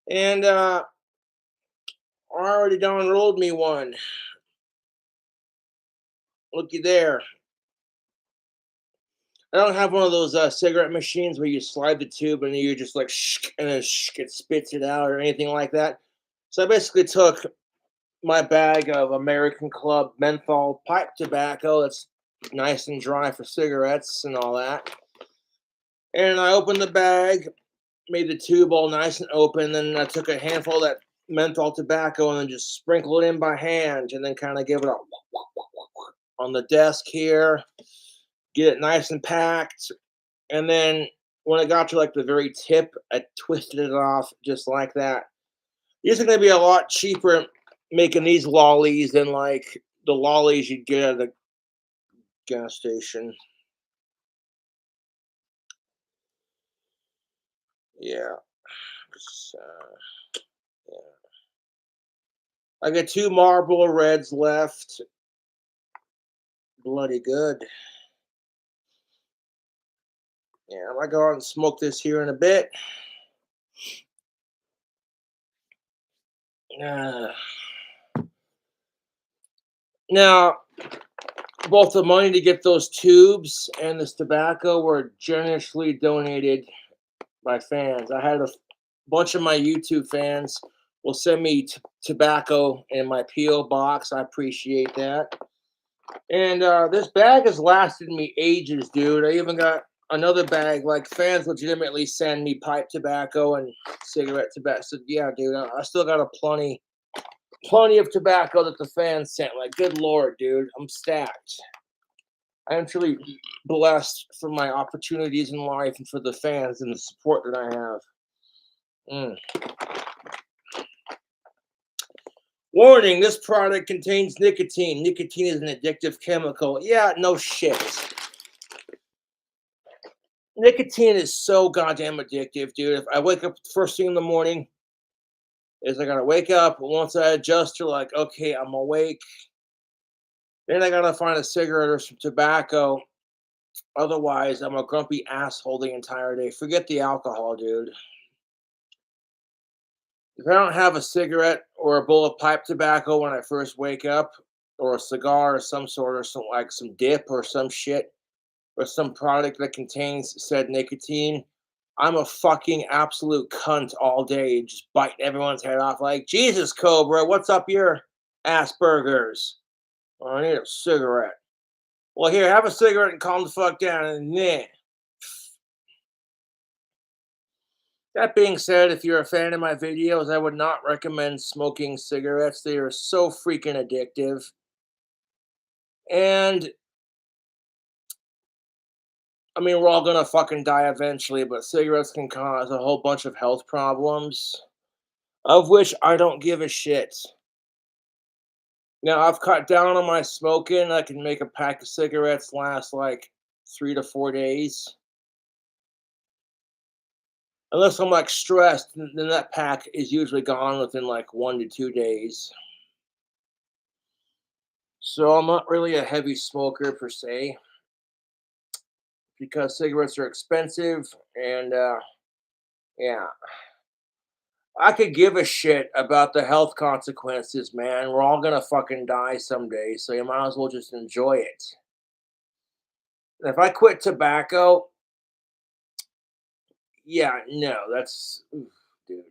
And I already done rolled me one. Looky there. I don't have one of those cigarette machines where you slide the tube and you just like shh, and then shh, it spits it out or anything like that. So I basically took my bag of American Club menthol pipe tobacco that's nice and dry for cigarettes and all that. And I opened the bag, made the tube all nice and open. Then I took a handful of that menthol tobacco and then just sprinkled it in by hand and then kind of give it a on the desk here. Get it nice and packed. And then when it got to like the very tip, I twisted it off just like that. These are going to be a lot cheaper making these lollies than like the lollies you'd get at the gas station. Yeah. Yeah. I got 2 Marlboro Reds left. Bloody good. Yeah, I might go out and smoke this here in a bit. Now, both the money to get those tubes and this tobacco were generously donated by fans. I had a bunch of my YouTube fans will send me tobacco in my P.O Box. I appreciate that. And this bag has lasted me ages, dude. I even got another bag. Like fans legitimately send me pipe tobacco and cigarette tobacco. So yeah, dude, I still got a plenty of tobacco that the fans sent. Like, good lord, dude, I'm stacked. I am truly blessed for my opportunities in life and for the fans and the support that I have. Warning, this product contains nicotine. Nicotine is an addictive chemical. Yeah, no shit. Nicotine is so goddamn addictive, dude. If I wake up first thing in the morning, is I gotta wake up. Once I adjust to like, okay, I'm awake. Then I gotta find a cigarette or some tobacco. Otherwise, I'm a grumpy asshole the entire day. Forget the alcohol, dude. If I don't have a cigarette or a bowl of pipe tobacco when I first wake up, or a cigar or some sort, or some dip or some shit, or some product that contains said nicotine, I'm a fucking absolute cunt all day, just biting everyone's head off like, Jesus, Cobra, what's up your Asperger's? Oh, I need a cigarette. Well, here, have a cigarette and calm the fuck down. And nah. That being said, if you're a fan of my videos, I would not recommend smoking cigarettes. They are so freaking addictive. And I mean, we're all gonna fucking die eventually, but cigarettes can cause a whole bunch of health problems, of which I don't give a shit. Now, I've cut down on my smoking. I can make a pack of cigarettes last like 3 to 4 days. Unless I'm like stressed, then that pack is usually gone within like 1 to 2 days. So I'm not really a heavy smoker per se because cigarettes are expensive and yeah. I could give a shit about the health consequences, man. We're all gonna fucking die someday, so you might as well just enjoy it. And if I quit tobacco, yeah, no, that's oof, dude.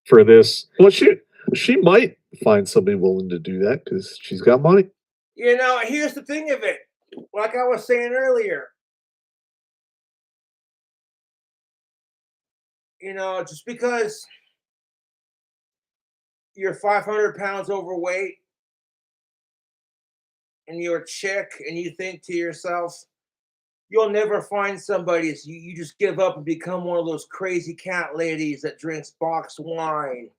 For this. Well, she might find somebody willing to do that because she's got money. You know, here's the thing of it. Like I was saying earlier, you know, just because you're 500 pounds overweight and you're a chick and you think to yourself, you'll never find somebody, so you just give up and become one of those crazy cat ladies that drinks boxed wine.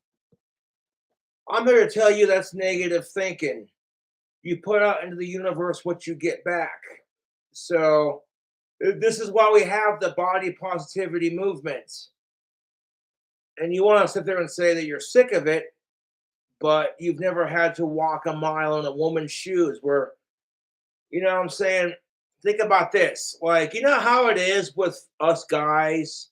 I'm here to tell you that's negative thinking. You put out into the universe what you get back. So, this is why we have the body positivity movement. And you want to sit there and say that you're sick of it, but you've never had to walk a mile in a woman's shoes where, you know what I'm saying? Think about this. Like, you know how it is with us guys?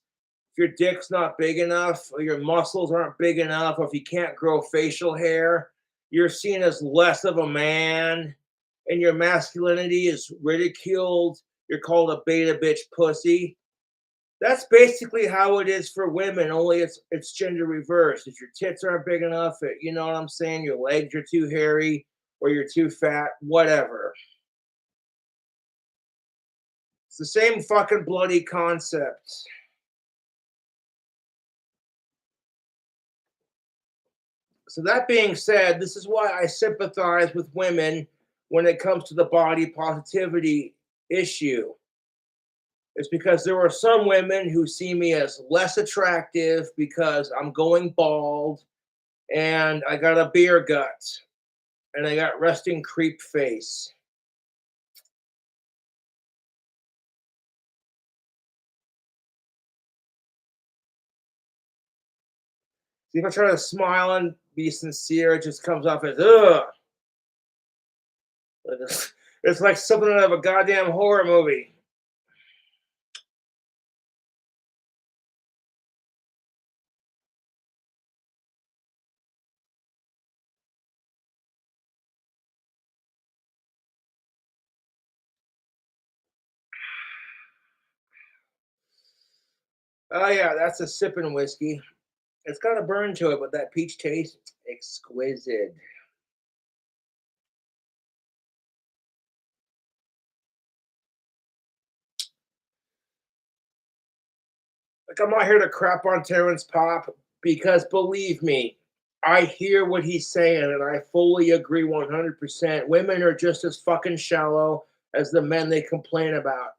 If your dick's not big enough, or your muscles aren't big enough, or if you can't grow facial hair, you're seen as less of a man, and your masculinity is ridiculed. You're called a beta bitch pussy. That's basically how it is for women, only it's gender reversed. If your tits aren't big enough, you know what I'm saying? Your legs are too hairy, or you're too fat, whatever. It's the same fucking bloody concept. So that being said, this is why I sympathize with women when it comes to the body positivity issue. It's because there are some women who see me as less attractive because I'm going bald and I got a beer gut and I got resting creep face. See, if I try to smile and be sincere, it just comes off as ugh. It's like something out of a goddamn horror movie. Oh yeah, that's a sipping whiskey. It's got a burn to it, but that peach taste, exquisite. Like, I'm not here to crap on Terrence Pop because believe me, I hear what he's saying and I fully agree 100%. Women are just as fucking shallow as the men they complain about.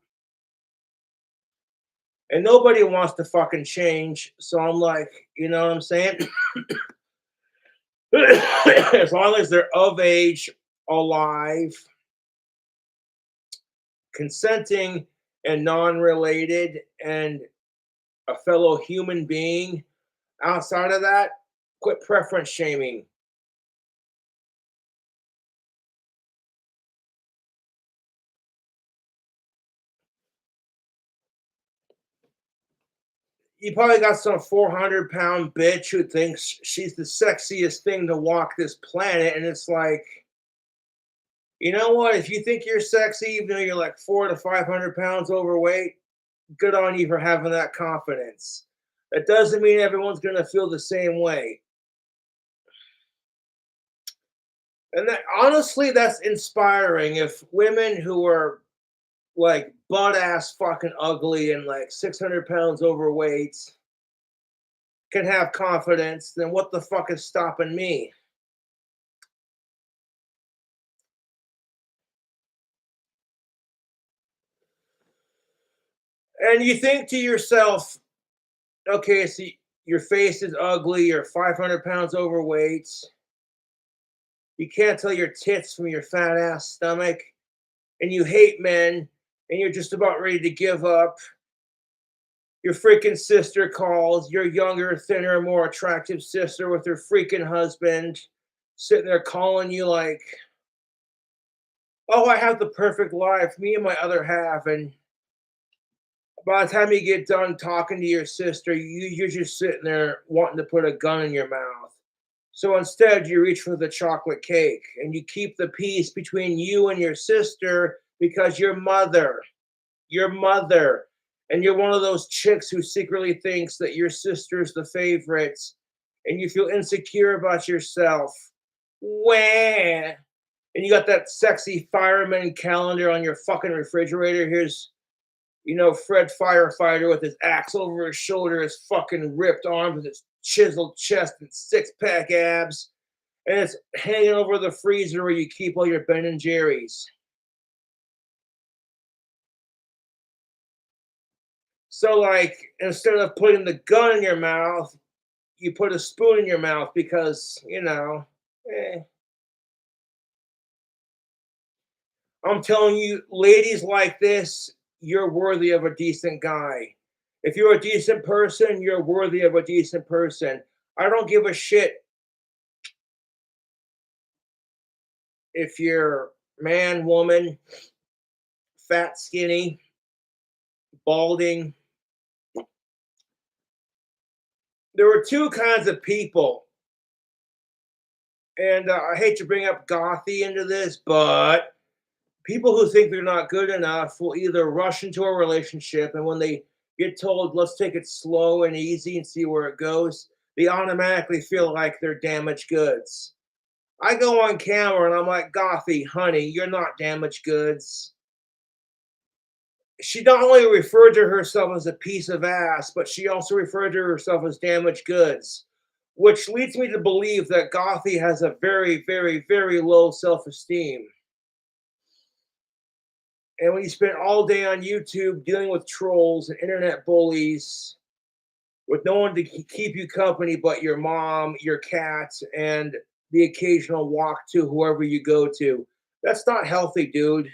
And nobody wants to fucking change. So I'm like, you know what I'm saying? As long as they're of age, alive, consenting, and non related, and a fellow human being, outside of that, quit preference shaming. You probably got some 400-pound bitch who thinks she's the sexiest thing to walk this planet. And it's like, you know what? If you think you're sexy, even though you're like 400 to 500 pounds overweight, good on you for having that confidence. That doesn't mean everyone's going to feel the same way. And that, honestly, that's inspiring. If women who are like butt ass fucking ugly and like 600 pounds overweight can have confidence, then what the fuck is stopping me? And you think to yourself, okay, so your face is ugly, you're 500 pounds overweight, you can't tell your tits from your fat ass stomach, and you hate men, and you're just about ready to give up. Your freaking sister calls, your younger, thinner, more attractive sister with her freaking husband sitting there calling you like, oh, I have the perfect life, me and my other half. And by the time you get done talking to your sister, you're just sitting there wanting to put a gun in your mouth. So instead, you reach for the chocolate cake and you keep the peace between you and your sister because your mother, and you're one of those chicks who secretly thinks that your sister's the favorite and you feel insecure about yourself. Wah! And you got that sexy fireman calendar on your fucking refrigerator. Here's, Fred Firefighter with his axe over his shoulder, his fucking ripped arms with his chiseled chest and six-pack abs. And it's hanging over the freezer where you keep all your Ben and Jerry's. So, like, instead of putting the gun in your mouth, you put a spoon in your mouth because, eh. I'm telling you, ladies like this, you're worthy of a decent guy. If you're a decent person, you're worthy of a decent person. I don't give a shit if you're man, woman, fat, skinny, balding. There were two kinds of people, and I hate to bring up gothy into this, but people who think they're not good enough will either rush into a relationship, and when they get told, let's take it slow and easy and see where it goes, they automatically feel like they're damaged goods. I go on camera and I'm like, Gothy, honey, you're not damaged goods. She not only referred to herself as a piece of ass, but she also referred to herself as damaged goods, which leads me to believe that Gothy has a very, very, very low self esteem. And when you spend all day on YouTube dealing with trolls and internet bullies with no one to keep you company but your mom, your cats, and the occasional walk to whoever you go to, that's not healthy, dude.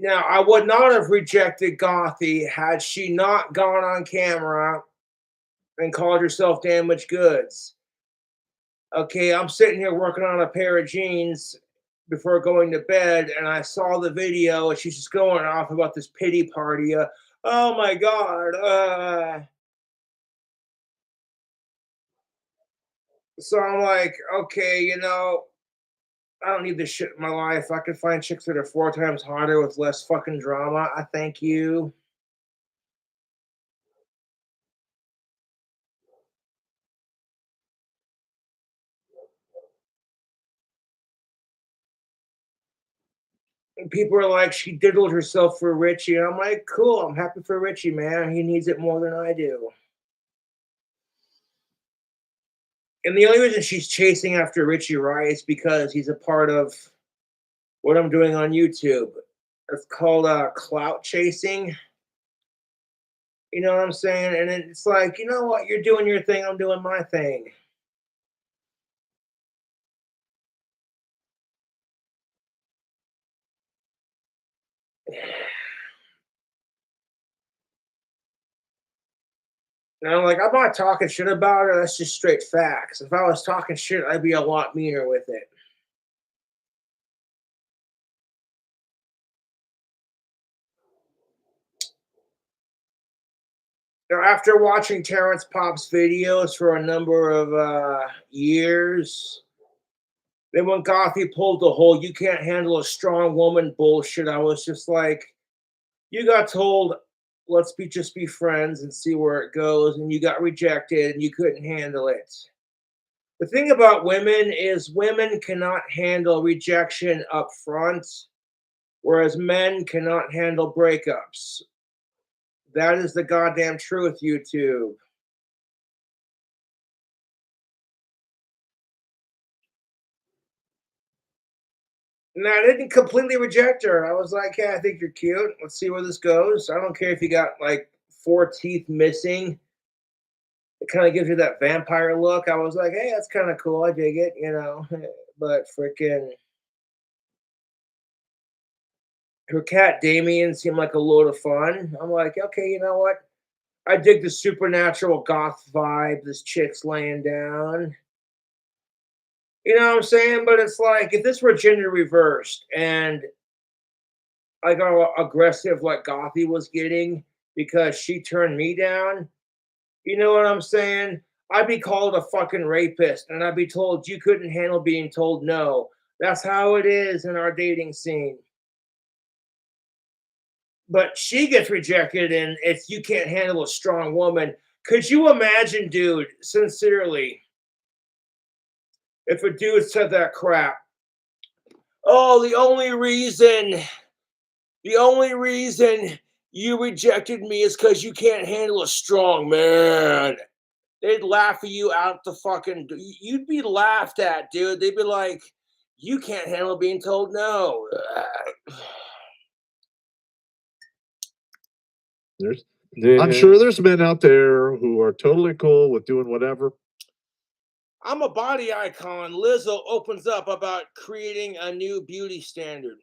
Now, I would not have rejected Gothy had she not gone on camera and called herself damaged goods. Okay, I'm sitting here working on a pair of jeans before going to bed, and I saw the video, and she's just going off about this pity party. Oh my God. So I'm like, okay, I don't need this shit in my life. I can find chicks that are 4 times hotter with less fucking drama. I thank you. And people are like, she diddled herself for Richie. And I'm like, cool, I'm happy for Richie, man. He needs it more than I do. And the only reason she's chasing after Richie Wright is because he's a part of what I'm doing on YouTube. It's called clout chasing. You know what I'm saying? And it's like, you know what? You're doing your thing. I'm doing my thing. And I'm like, I'm not talking shit about her. That's just straight facts. If I was talking shit, I'd be a lot meaner with it. Now, after watching Terrence Pop's videos for a number of years, then when Gothy pulled the whole "you can't handle a strong woman" bullshit, I was just like, you got told, let's just be friends and see where it goes, and you got rejected and you couldn't handle it. The thing about women is women cannot handle rejection up front, whereas men cannot handle breakups. That is the goddamn truth, YouTube. And I didn't completely reject her. I was like, yeah, I think you're cute. Let's see where this goes. I don't care if you got like 4 teeth missing. It kind of gives you that vampire look. I was like, hey, that's kind of cool. I dig it, you know. But freaking her cat Damien seemed like a load of fun. I'm like, okay, you know what? I dig the supernatural goth vibe. This chick's laying down. You know what I'm saying? But it's like if this were gender reversed and I got aggressive like Gothy was getting because she turned me down, you know what I'm saying? I'd be called a fucking rapist and I'd be told you couldn't handle being told no. That's how it is in our dating scene. But she gets rejected and it's you can't handle a strong woman. Could you imagine, dude, sincerely, if a dude said that crap? Oh, the only reason you rejected me is because you can't handle a strong man. They'd laugh at you out the fucking. You'd be laughed at, dude. They'd be like, you can't handle being told no. I'm sure there's men out there who are totally cool with doing whatever. I'm a body icon. Lizzo opens up about creating a new beauty standard.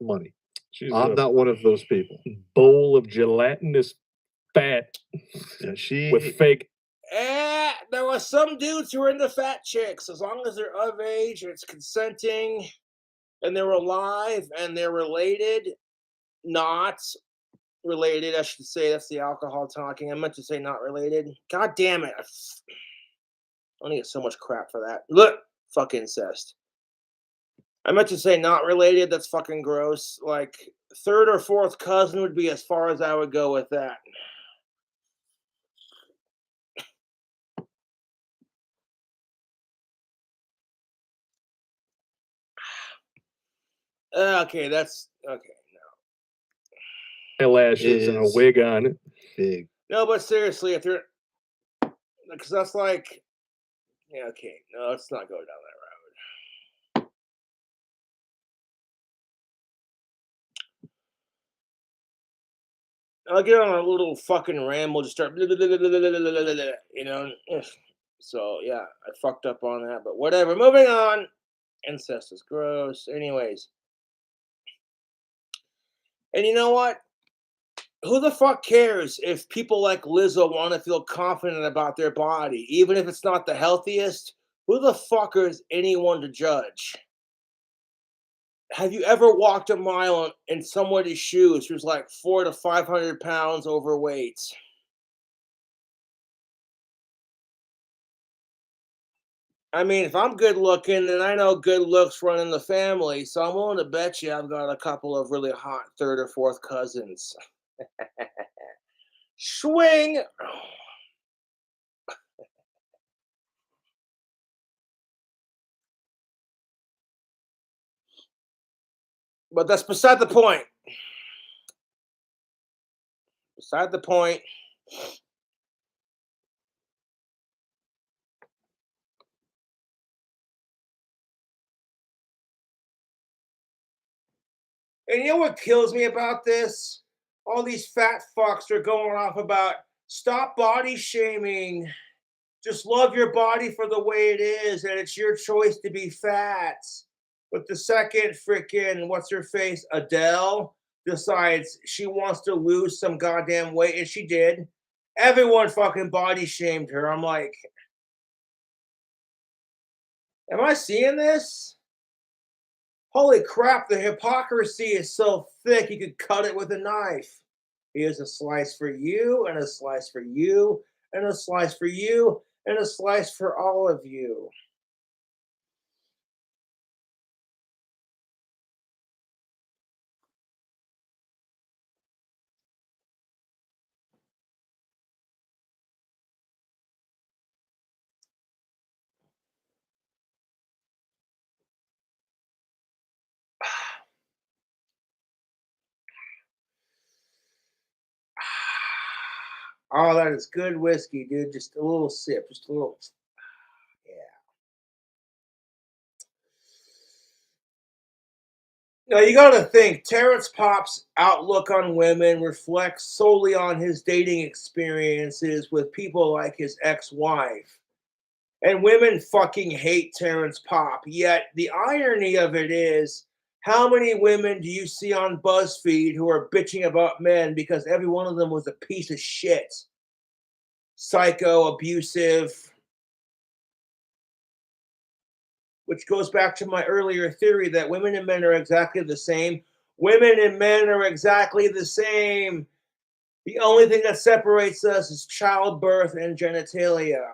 Money. She's I'm a not one of those people. bowl of gelatinous fat Yeah, with fake. There were some dudes who were into fat chicks, as long as they're of age and it's consenting and they're alive and they're related, not related, I should say. That's the alcohol talking. I meant to say not related. God damn it. I only get so much crap for that. Look, fuck incest. I meant to say not related. That's fucking gross. Like, third or fourth cousin would be as far as I would go with that. Okay, that's okay. Eyelashes and a Is wig on. big. No, but seriously, if you're, because that's like, yeah, okay, no, let's not go down that road. I'll get on a little fucking ramble, just start, you know. So yeah, I fucked up on that, but whatever. Moving on. Incest is gross. Anyways, and you know what? Who the fuck cares if people like Lizzo want to feel confident about their body, even if it's not the healthiest? Who the fuck is anyone to judge? Have you ever walked a mile in somebody's shoes who's like 400 to 500 pounds overweight? I mean, if I'm good looking, then I know good looks run in the family, so I'm willing to bet you I've got a couple of really hot third or fourth cousins. Swing! But that's beside the point. Beside the point. And you know what kills me about this? All these fat fucks are going off about stop body shaming. Just love your body for the way it is, and it's your choice to be fat. But the second freaking, what's her face, Adele, decides she wants to lose some goddamn weight, and she did. Everyone fucking body shamed her. I'm like, am I seeing this? Holy crap, the hypocrisy is so thick you could cut it with a knife. Here's a slice for you, and a slice for you, and a slice for you, and a slice for all of you. Oh, that is good whiskey, dude. Just a little sip, just a little. Yeah. Now you got to think, Terrence Popp's outlook on women reflects solely on his dating experiences with people like his ex-wife. And women fucking hate Terrence Popp. Yet the irony of it is, how many women do you see on BuzzFeed who are bitching about men because every one of them was a piece of shit? Psycho, abusive. Which goes back to my earlier theory that women and men are exactly the same. Women and men are exactly the same. The only thing that separates us is childbirth and genitalia.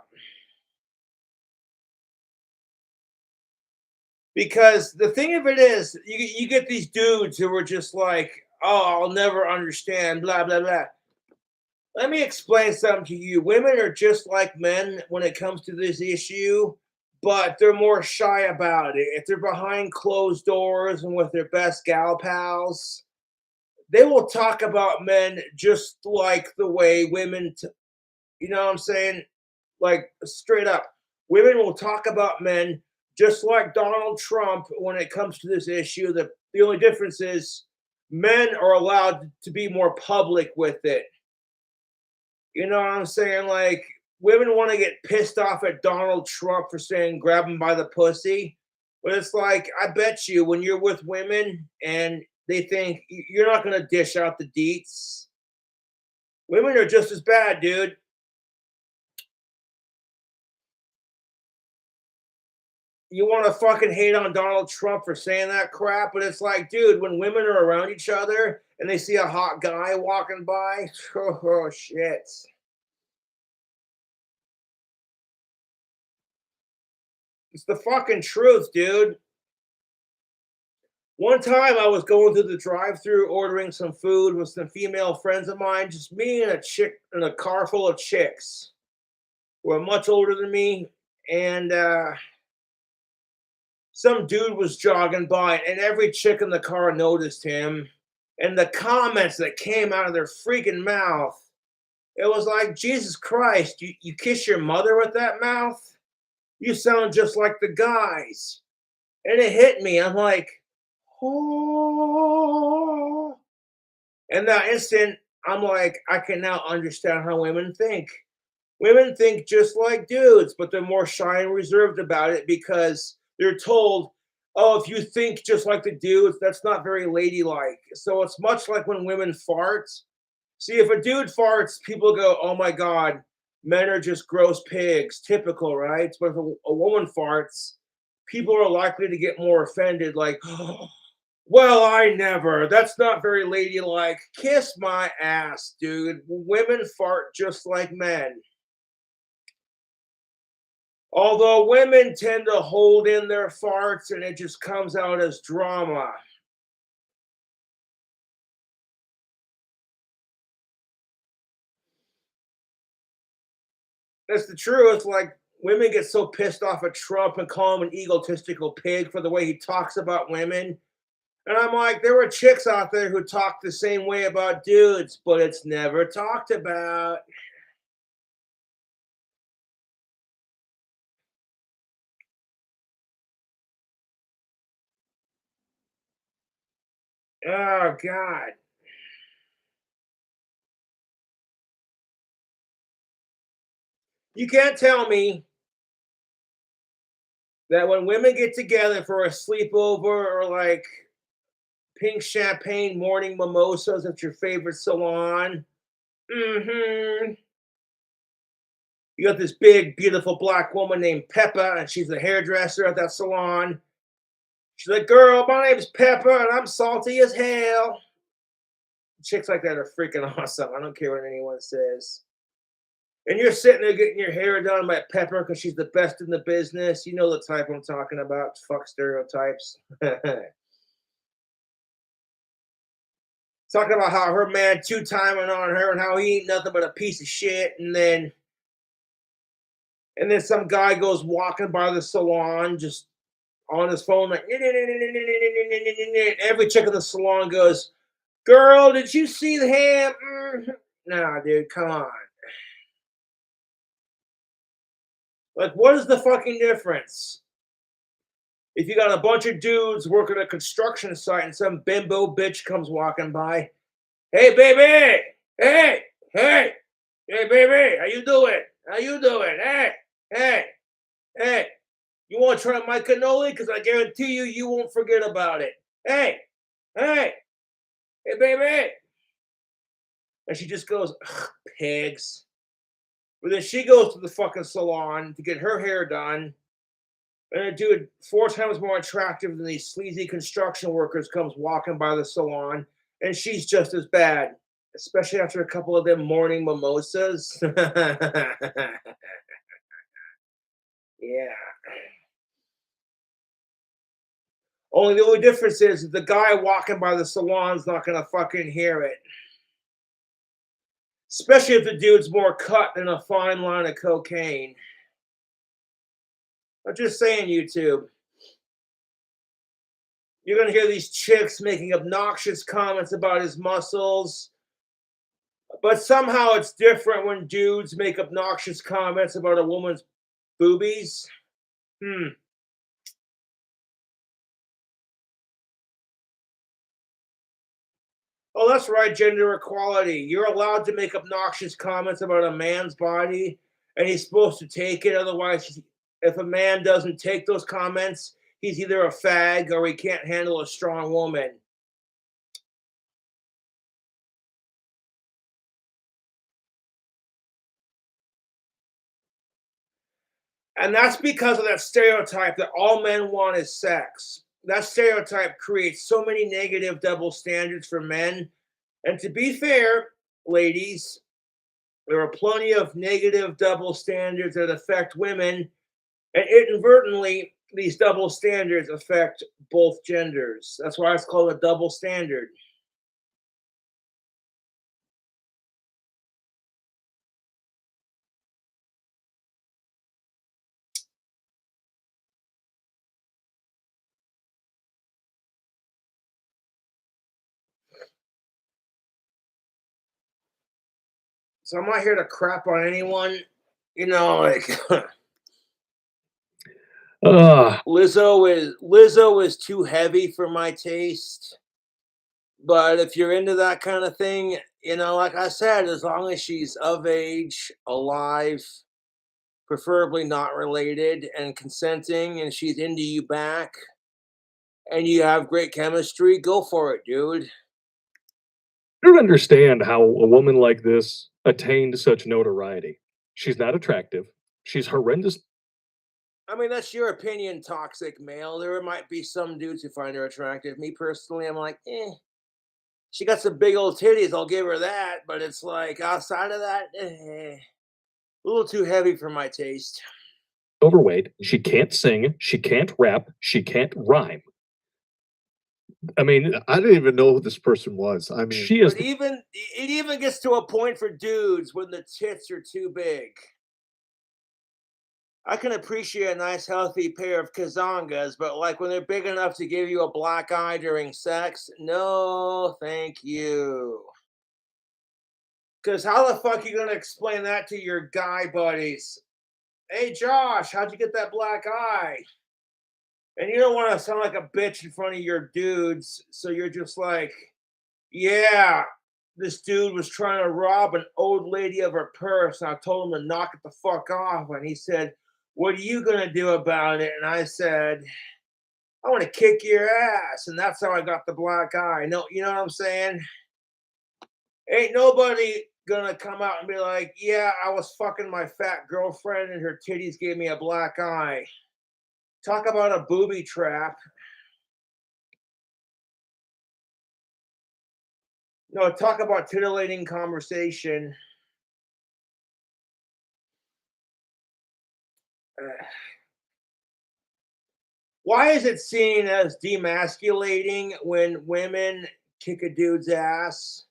Because the thing of it is, you get these dudes who are just like, oh, I'll never understand, blah, blah, blah. Let me explain something to you. Women are just like men when it comes to this issue, but they're more shy about it. If they're behind closed doors and with their best gal pals, they will talk about men just like the way women, you know what I'm saying? Like straight up, women will talk about men just like Donald Trump when it comes to this issue. The only difference is men are allowed to be more public with it. You know what I'm saying? Like, women want to get pissed off at Donald Trump for saying grab him by the pussy. But it's like, I bet you when you're with women and they think you're not going to dish out the deets, women are just as bad, dude. You want to fucking hate on Donald Trump for saying that crap, but it's like, dude, when women are around each other and they see a hot guy walking by, oh shit. It's the fucking truth, dude. One time I was going through the drive-through ordering some food with some female friends of mine, just me and a chick in a car full of chicks who are much older than me, and some dude was jogging by, and every chick in the car noticed him. And the comments that came out of their freaking mouth, it was like, Jesus Christ, you kiss your mother with that mouth? You sound just like the guys. And it hit me. I'm like, oh. And that instant, I'm like, I can now understand how women think. Women think just like dudes, but they're more shy and reserved about it because they're told, oh, if you think just like the dudes, that's not very ladylike. So it's much like when women fart. See, if a dude farts, people go, oh my God, men are just gross pigs. Typical, right? But if a woman farts, people are likely to get more offended, like, oh, well, I never. That's not very ladylike. Kiss my ass, dude. Women fart just like men. Although women tend to hold in their farts and it just comes out as drama. That's the truth. Like, women get so pissed off at Trump and call him an egotistical pig for the way he talks about women. And I'm like, there were chicks out there who talk the same way about dudes, but it's never talked about. Oh, God. You can't tell me that when women get together for a sleepover or like pink champagne morning mimosas at your favorite salon, you got this big, beautiful black woman named Peppa, and she's the hairdresser at that salon. She's like, girl, my name's Peppa, and I'm salty as hell. Chicks like that are freaking awesome. I don't care what anyone says. And you're sitting there getting your hair done by Pepper because she's the best in the business. You know the type I'm talking about. Fuck stereotypes. Talking about how her man two-timing on her and how he ain't nothing but a piece of shit. And then some guy goes walking by the salon just on his phone like, every chick in the salon goes, girl, did you see the ham? Nah, dude, come on. Like, what is the fucking difference? If you got a bunch of dudes working at a construction site and some bimbo bitch comes walking by, hey, baby, hey, baby, how you doing? Hey, you want to try my cannoli? Because I guarantee you won't forget about it. Hey, baby. And she just goes, pigs. But then she goes to the fucking salon to get her hair done. And a dude 4 times more attractive than these sleazy construction workers comes walking by the salon. And she's just as bad, especially after a couple of them morning mimosas. Yeah. Only the only difference is the guy walking by the salon's not going to fucking hear it. Especially if the dude's more cut than a fine line of cocaine. I'm just saying, YouTube. You're going to hear these chicks making obnoxious comments about his muscles. But somehow it's different when dudes make obnoxious comments about a woman's boobies. Oh, that's right, gender equality. You're allowed to make obnoxious comments about a man's body, and he's supposed to take it. Otherwise, if a man doesn't take those comments, he's either a fag or he can't handle a strong woman. And that's because of that stereotype that all men want is sex. That stereotype creates so many negative double standards for men. And to be fair, ladies, there are plenty of negative double standards that affect women. And inadvertently, these double standards affect both genders. That's why it's called a double standard. So I'm not here to crap on anyone. You know, like Lizzo is too heavy for my taste. But if you're into that kind of thing, you know, like I said, as long as she's of age, alive, preferably not related, and consenting, and she's into you back, and you have great chemistry, go for it, dude. I don't understand how a woman like this attained such notoriety. She's not attractive. She's horrendous. I mean, that's your opinion, toxic male. There might be some dudes who find her attractive. Me personally, I'm like, she got some big old titties, I'll give her that. But it's like, outside of that, a little too heavy for my taste. Overweight. She can't sing. She can't rap. She can't rhyme. I mean, I didn't even know who this person was. I mean, she is. But it even gets to a point for dudes when the tits are too big. I can appreciate a nice, healthy pair of kazangas, but like when they're big enough to give you a black eye during sex, no, thank you. Because how the fuck you gonna explain that to your guy buddies? Hey, Josh, how'd you get that black eye? And you don't want to sound like a bitch in front of your dudes, so you're just like, yeah, this dude was trying to rob an old lady of her purse, and I told him to knock it the fuck off. And he said, what are you gonna do about it? And I said, I want to kick your ass. And that's how I got the black eye. No, you know what I'm saying? Ain't nobody gonna come out and be like, yeah, I was fucking my fat girlfriend and her titties gave me a black eye. Talk about a booby trap. No, talk about titillating conversation. Why is it seen as demasculating when women kick a dude's ass?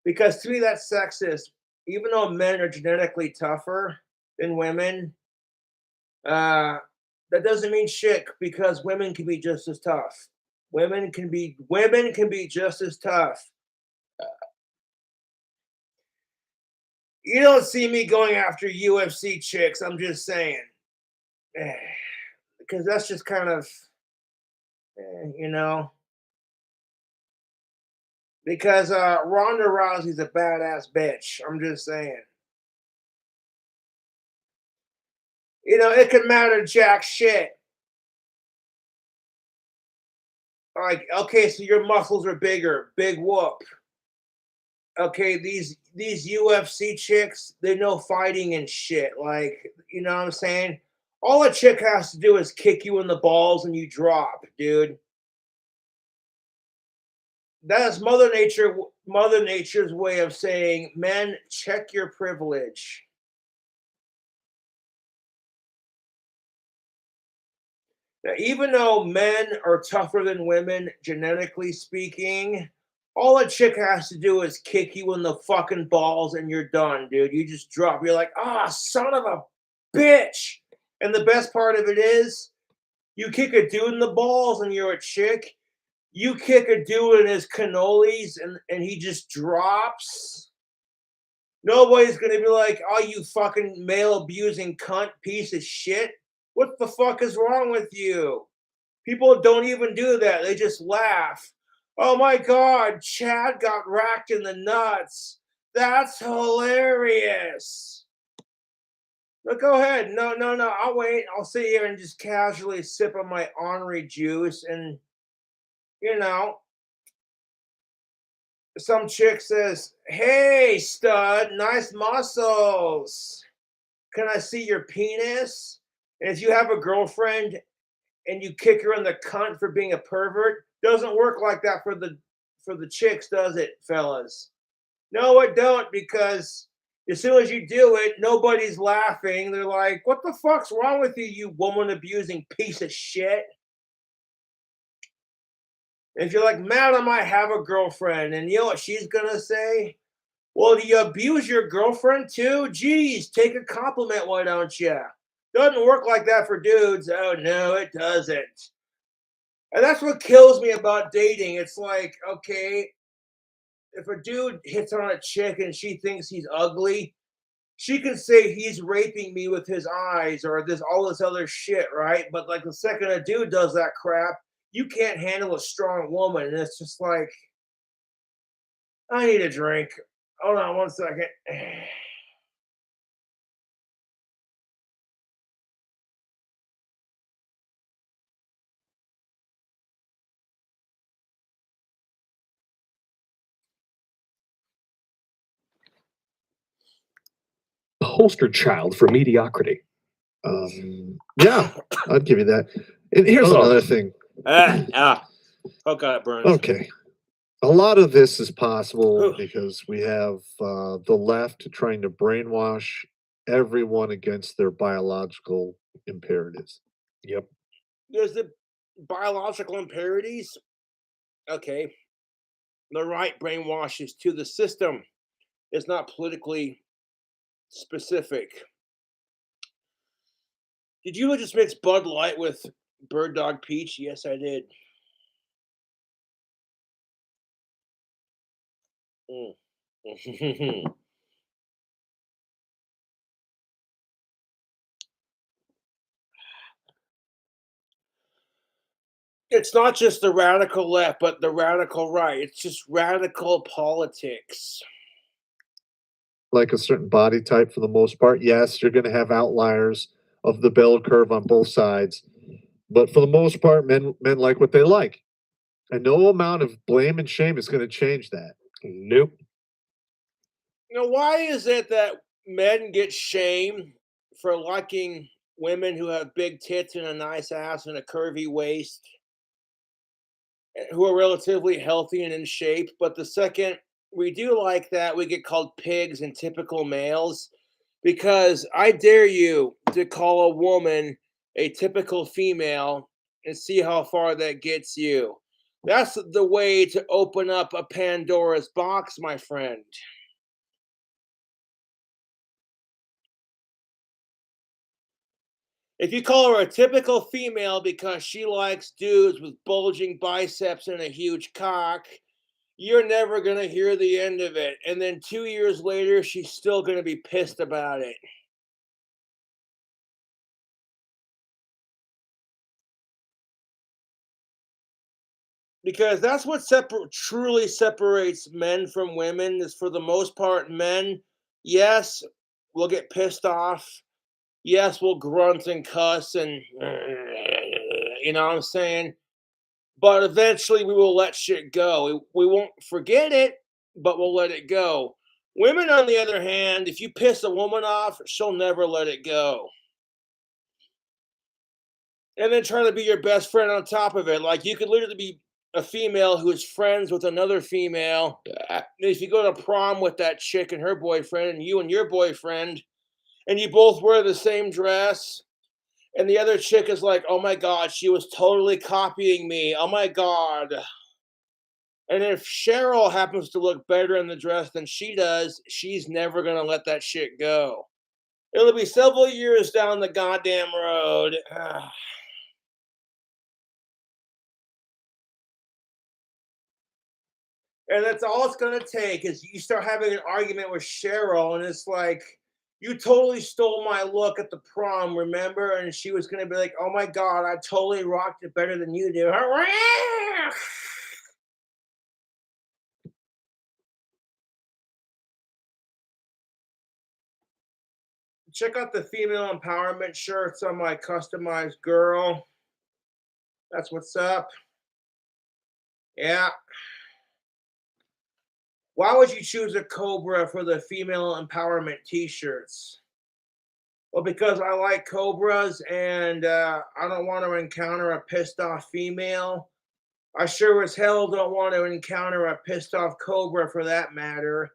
Because to me, that's sexist. Even though men are genetically tougher than women, that doesn't mean shit because women can be just as tough. Women can be just as tough. You don't see me going after UFC chicks. I'm just saying, because that's just kind of, you know. Because Ronda Rousey's a badass bitch. I'm just saying. You know, it can matter jack shit. Like, okay, so your muscles are bigger. Big whoop. Okay, these UFC chicks, they know fighting and shit. Like, you know what I'm saying? All a chick has to do is kick you in the balls and you drop, dude. That is Mother Nature's way of saying, men, check your privilege. Now, even though men are tougher than women, genetically speaking, all a chick has to do is kick you in the fucking balls and you're done, dude. You just drop. You're like, ah, son of a bitch. And the best part of it is, you kick a dude in the balls and you're a chick. You kick a dude in his cannolis and he just drops. Nobody's going to be like, oh, you fucking male abusing cunt piece of shit. What the fuck is wrong with you? People don't even do that. They just laugh. Oh my God, Chad got racked in the nuts. That's hilarious. But go ahead. No. I'll wait. I'll sit here and just casually sip on my ornery juice. And, you know, some chick says, hey, stud, nice muscles. Can I see your penis? And if you have a girlfriend and you kick her in the cunt for being a pervert, doesn't work like that for the chicks, does it, fellas? No, it don't, because as soon as you do it, nobody's laughing. They're like, what the fuck's wrong with you, you woman abusing piece of shit? And if you're like, madam, I have a girlfriend, and you know what she's gonna say? Well, do you abuse your girlfriend too? Geez, take a compliment, why don't you? Doesn't work like that for dudes. Oh, no, it doesn't. And that's what kills me about dating. It's like, okay, if a dude hits on a chick and she thinks he's ugly, she can say he's raping me with his eyes or all this other shit, right? But like the second a dude does that crap, you can't handle a strong woman. And it's just like, I need a drink. Hold on one second. The holster child for mediocrity. Yeah, I'd give you that. And here's another thing. Oh God, it burns. Okay. A lot of this is possible because we have the left trying to brainwash everyone against their biological imperatives. Yep. There's the biological imperatives. Okay. The right brainwashes to the system. It's not politically specific. Did you just mix Bud Light with Bird Dog Peach? Yes, I did. Mm. It's not just the radical left, but the radical right. It's just radical politics. Like a certain body type for the most part. Yes, you're going to have outliers of the bell curve on both sides, but for the most part, men like what they like, and no amount of blame and shame is going to change that. Nope. Why is it that men get shamed for liking women who have big tits and a nice ass and a curvy waist, who are relatively healthy and in shape, but the second we do like that, we get called pigs and typical males? Because I dare you to call a woman a typical female and see how far that gets you. That's the way to open up a Pandora's box, my friend. If you call her a typical female because she likes dudes with bulging biceps and a huge cock, you're never going to hear the end of it. And then 2 years later, she's still going to be pissed about it. Because that's what truly separates men from women is, for the most part, men, yes, will get pissed off. Yes, we'll grunt and cuss and, you know what I'm saying? But eventually we will let shit go. We won't forget it, but we'll let it go. Women, on the other hand, if you piss a woman off, she'll never let it go. And then try to be your best friend on top of it. Like, you could literally be a female who is friends with another female. If you go to prom with that chick and her boyfriend, and you and your boyfriend, and you both wear the same dress, and the other chick is like, oh my God, she was totally copying me. Oh my God. And if Cheryl happens to look better in the dress than she does, she's never going to let that shit go. It'll be several years down the goddamn road. And that's all it's going to take is you start having an argument with Cheryl, and it's like, you totally stole my look at the prom, remember? And she was going to be like, oh my God, I totally rocked it better than you do. Check out the female empowerment shirts on my customized girl. That's what's up. Yeah. Why would you choose a Cobra for the female empowerment t-shirts? Well, because I like Cobras and I don't want to encounter a pissed off female. I sure as hell don't want to encounter a pissed off Cobra for that matter.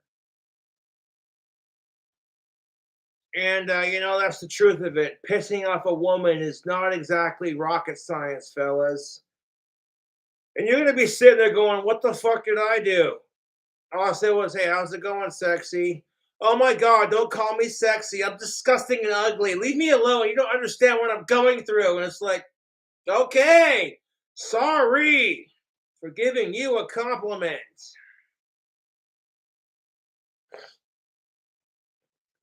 And, that's the truth of it. Pissing off a woman is not exactly rocket science, fellas. And you're going to be sitting there going, what the fuck did I do? All I said was, hey, how's it going, sexy? Oh my God, don't call me sexy. I'm disgusting and ugly. Leave me alone. You don't understand what I'm going through. And it's like, okay, sorry for giving you a compliment.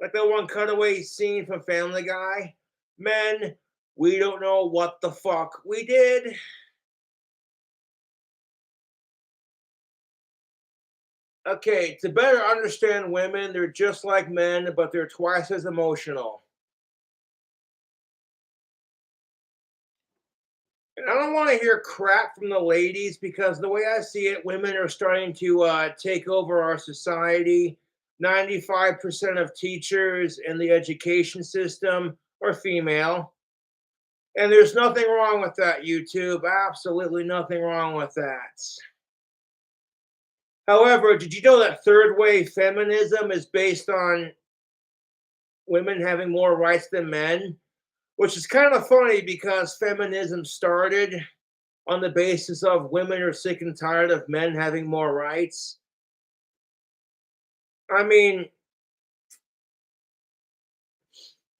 Like that one cutaway scene from Family Guy. Men, we don't know what the fuck we did. Okay, to better understand women, they're just like men, but they're twice as emotional. And I don't want to hear crap from the ladies because the way I see it, women are starting to take over our society. 95% of teachers in the education system are female. And there's nothing wrong with that, YouTube. Absolutely nothing wrong with that. However, did you know that third wave feminism is based on women having more rights than men? Which is kind of funny because feminism started on the basis of women are sick and tired of men having more rights. I mean,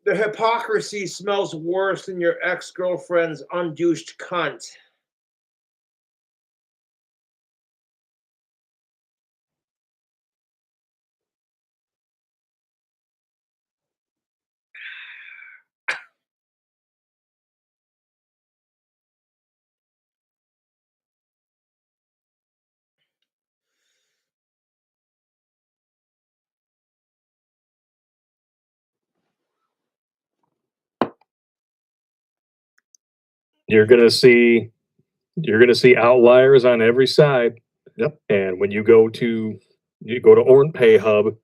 The hypocrisy smells worse than your ex-girlfriend's undouched cunt. You're gonna see outliers on every side. Yep. And when you go to Orange Pay Hub,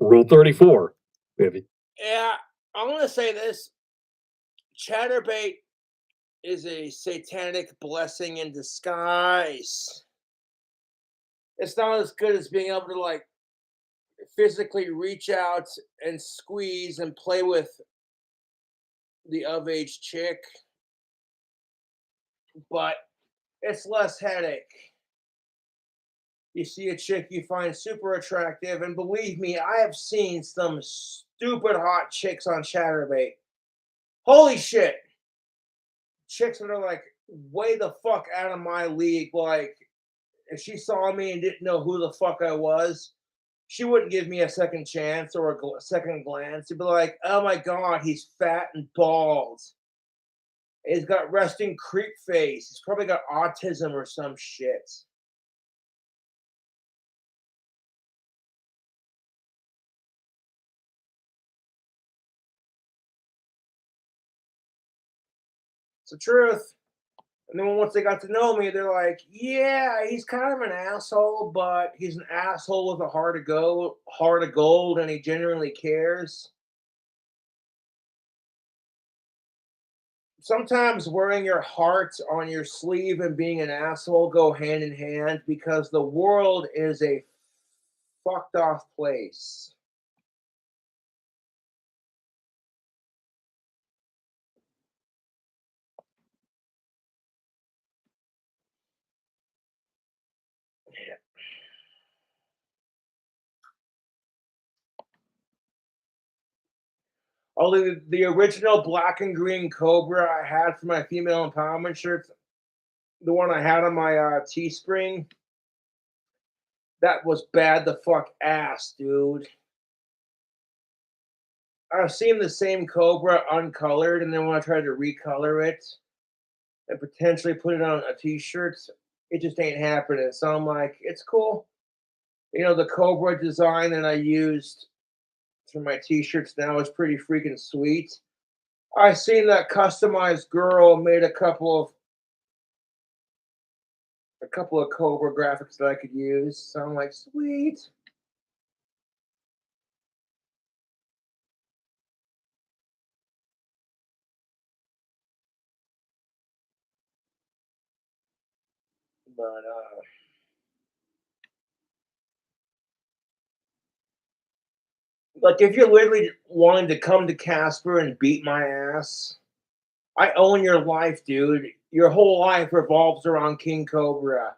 Rule 34. Yeah, I'm gonna say this. Chatterbait is a satanic blessing in disguise. It's not as good as being able to like physically reach out and squeeze and play with the of age chick, but it's less headache. You see a chick you find super attractive, and believe me, I have seen some stupid hot chicks on Chatterbait. Holy shit! Chicks that are like way the fuck out of my league. Like, if she saw me and didn't know who the fuck I was, she wouldn't give me a second chance or a second glance. She'd be like, oh my god, he's fat and bald. He's got resting creep face. He's probably got autism or some shit. It's the truth. And then once they got to know me, they're like, yeah, he's kind of an asshole, but he's an asshole with a heart of gold, and he genuinely cares. Sometimes wearing your heart on your sleeve and being an asshole go hand in hand because the world is a fucked off place. Only the original black and green Cobra I had for my female empowerment shirts, the one I had on my Teespring, that was bad the fuck ass, dude. I've seen the same Cobra uncolored, and then when I tried to recolor it and potentially put it on a t-shirt, it just ain't happening. So I'm like, it's cool. You know, the Cobra design that I used for my t-shirts now is pretty freaking sweet. I seen that customized girl made a couple of Cobra graphics that I could use. So I'm like, sweet. But like if you're literally wanting to come to Casper and beat my ass, I own your life, dude. Your whole life revolves around King Cobra.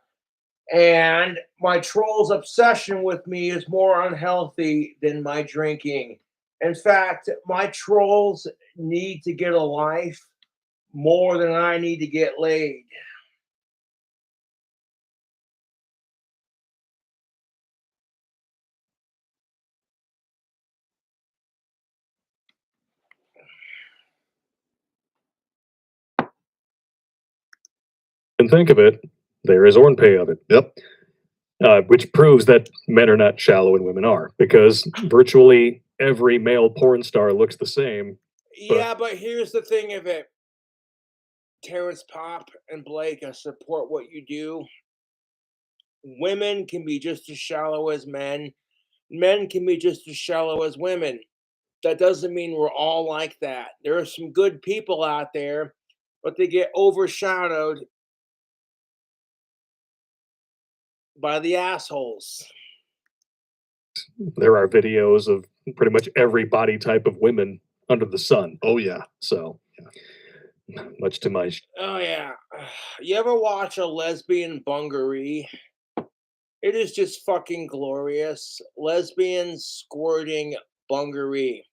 And my troll's obsession with me is more unhealthy than my drinking. In fact, my trolls need to get a life more than I need to get laid. And think of it, there is Orange Pay of it. Yep. Which proves that men are not shallow and women are, because virtually every male porn star looks the same. Yeah, but here's the thing of it. Terrence Pop and Blake, I support what you do. Women can be just as shallow as men. Men can be just as shallow as women. That doesn't mean we're all like that. There are some good people out there, but they get overshadowed by the assholes. There are videos of pretty much every body type of women under the sun. Oh yeah. So, much to my Oh yeah. You ever watch a lesbian bungaree? It is just fucking glorious. Lesbians squirting bungaree.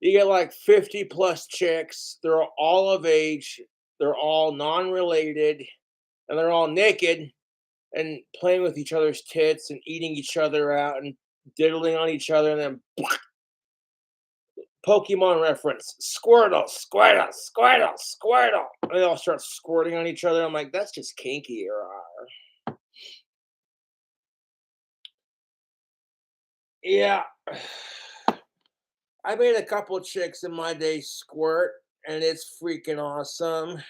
You get like 50 plus chicks. They're all of age. They're all non-related, and they're all naked and playing with each other's tits and eating each other out and diddling on each other, and then Pokemon reference, Squirtle, Squirtle, Squirtle, Squirtle. And they all start squirting on each other. I'm like, that's just kinky. Yeah. I made a couple chicks in my day squirt, and it's freaking awesome.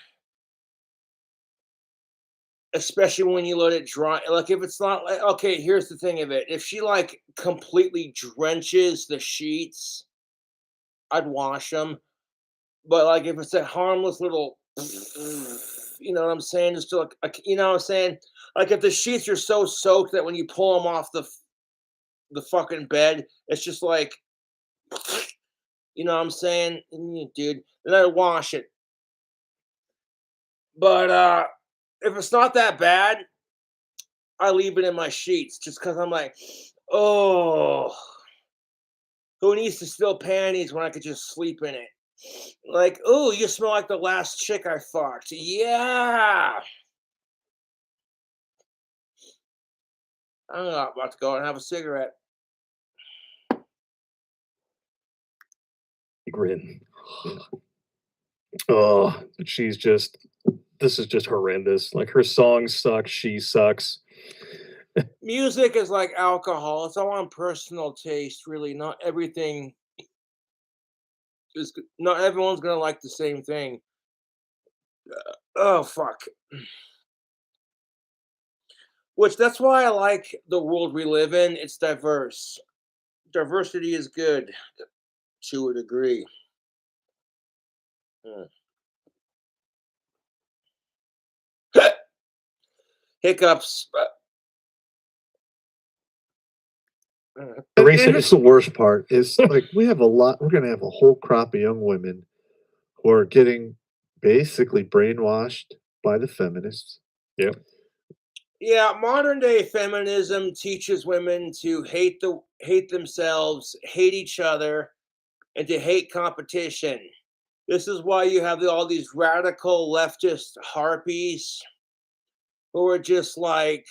Especially when you let it dry. Like, if it's not like, okay, here's the thing of it. If she like completely drenches the sheets, I'd wash them. But like, if it's a harmless little, you know what I'm saying? Just to like, you know what I'm saying? Like, if the sheets are so soaked that when you pull them off the fucking bed, it's just like, you know what I'm saying, dude? Then I wash it. But if it's not that bad, I leave it in my sheets just because I'm like, oh, who needs to steal panties when I could just sleep in it? Like, oh, you smell like the last chick I fucked. Yeah. I'm not about to go and have a cigarette. Grin. Oh, she's just. This is just horrendous. Like, her songs suck. She sucks. Music is like alcohol. It's all on personal taste, really. Not everything is. Not everyone's gonna like the same thing. Oh fuck. Which that's why I like the world we live in. It's diverse. Diversity is good to a degree. Mm. Hiccups. And Teresa here's the worst part is like we have a lot. We're going to have a whole crop of young women who are getting basically brainwashed by the feminists. Yep. Yeah, modern day feminism teaches women to hate themselves, hate each other, and to hate competition. This is why you have all these radical leftist harpies who are just like,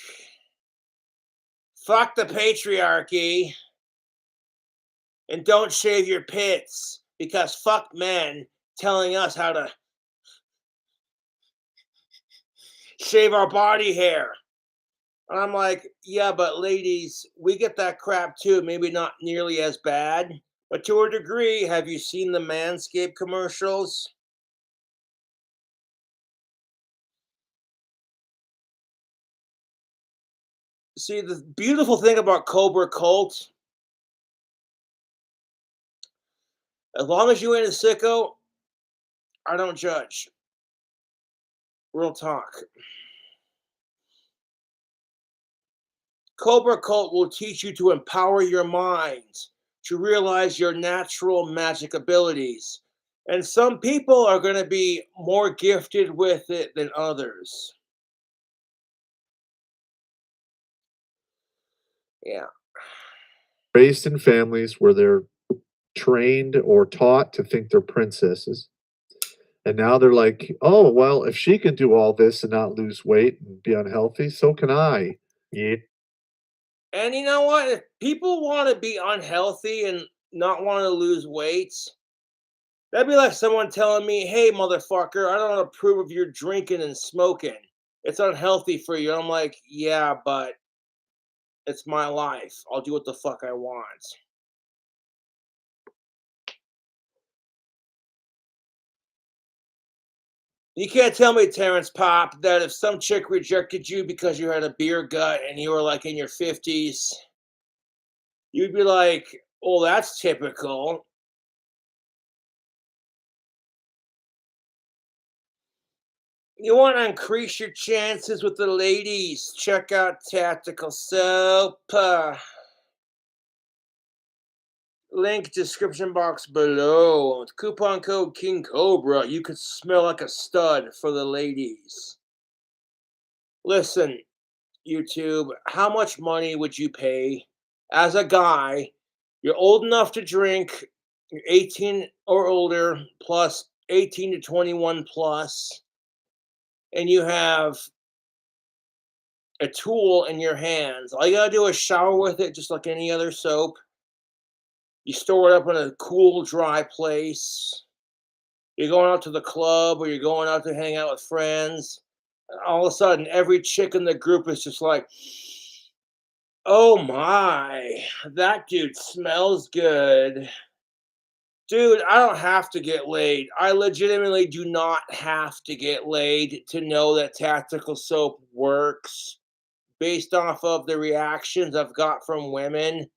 fuck the patriarchy and don't shave your pits because fuck men telling us how to shave our body hair. And I'm like, yeah, but ladies, we get that crap too. Maybe not nearly as bad, but to a degree. Have you seen the Manscaped commercials? See, the beautiful thing about Cobra Cult, as long as you ain't a sicko, I don't judge. Real talk. Cobra Cult will teach you to empower your mind, to realize your natural magic abilities. And some people are going to be more gifted with it than others. Yeah. Raised in families where they're trained or taught to think they're princesses. And now they're like, oh, well, if she can do all this and not lose weight and be unhealthy, so can I. Yeah. And you know what? If people want to be unhealthy and not want to lose weight, that'd be like someone telling me, hey, motherfucker, I don't approve of your drinking and smoking. It's unhealthy for you. I'm like, yeah, but it's my life. I'll do what the fuck I want. You can't tell me, Terrence Pop, that if some chick rejected you because you had a beer gut and you were like in your 50s, you'd be like, oh, that's typical. You want to increase your chances with the ladies? Check out Tactical Soap. Link description box below. With coupon code King Cobra, you could smell like a stud for the ladies. Listen, YouTube, how much money would you pay as a guy? You're old enough to drink, you're 18 or older, plus 18 to 21 plus, and you have a tool in your hands. All you gotta do is shower with it just like any other soap. You store it up in a cool, dry place. You're going out to the club or you're going out to hang out with friends. All of a sudden, every chick in the group is just like, oh my, that dude smells good. Dude, I don't have to get laid. I legitimately do not have to get laid to know that tactical soap works based off of the reactions I've got from women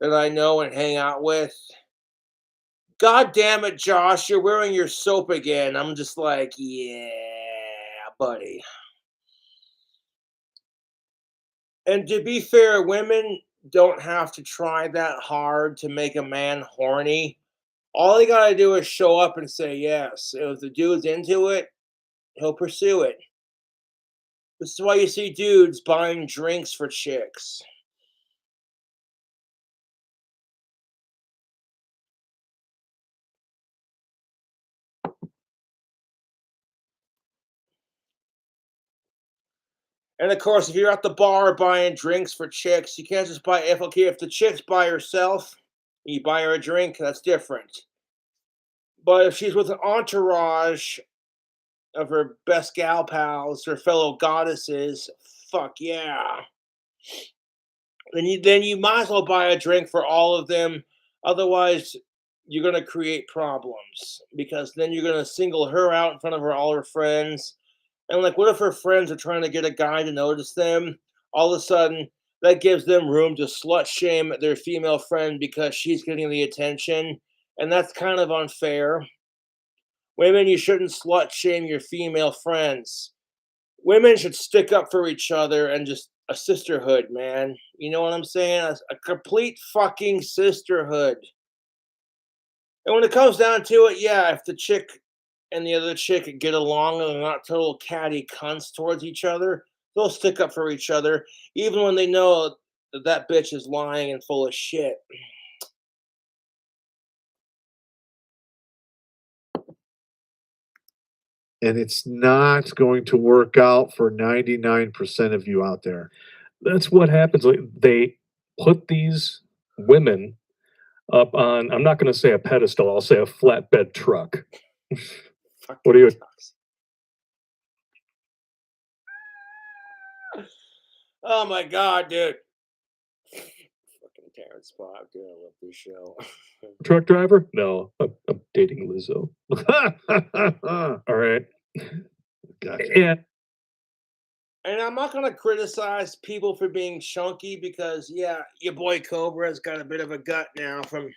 that I know and hang out with. God damn it, Josh, you're wearing your soap again. I'm just like, yeah, buddy. And to be fair, women don't have to try that hard to make a man horny. All they gotta do is show up and say yes. If the dude's into it, he'll pursue it. This is why you see dudes buying drinks for chicks. And of course, if you're at the bar buying drinks for chicks, you can't just buy if the chick's by herself, you buy her a drink, that's different. But if she's with an entourage of her best gal pals, her fellow goddesses, fuck yeah. Then you might as well buy a drink for all of them. Otherwise, you're gonna create problems because then you're gonna single her out in front of all her friends. And like, what if her friends are trying to get a guy to notice them? All of a sudden, that gives them room to slut shame their female friend because she's getting the attention. And that's kind of unfair. Women, you shouldn't slut shame your female friends. Women should stick up for each other and just a sisterhood, man. You know what I'm saying? A complete fucking sisterhood. And when it comes down to it, yeah, if the chick and the other chick get along and they're not total catty cunts towards each other, they'll stick up for each other, even when they know that that bitch is lying and full of shit. And it's not going to work out for 99% of you out there. That's what happens. Like, they put these women up on, I'm not going to say a pedestal, I'll say a flatbed truck. What do you? Oh my god, dude. Fucking Terrence Spot, dude. I love this show. Truck driver? No, I'm dating Lizzo. All right. Gotcha. And I'm not gonna criticize people for being chunky because yeah, your boy Cobra's got a bit of a gut now from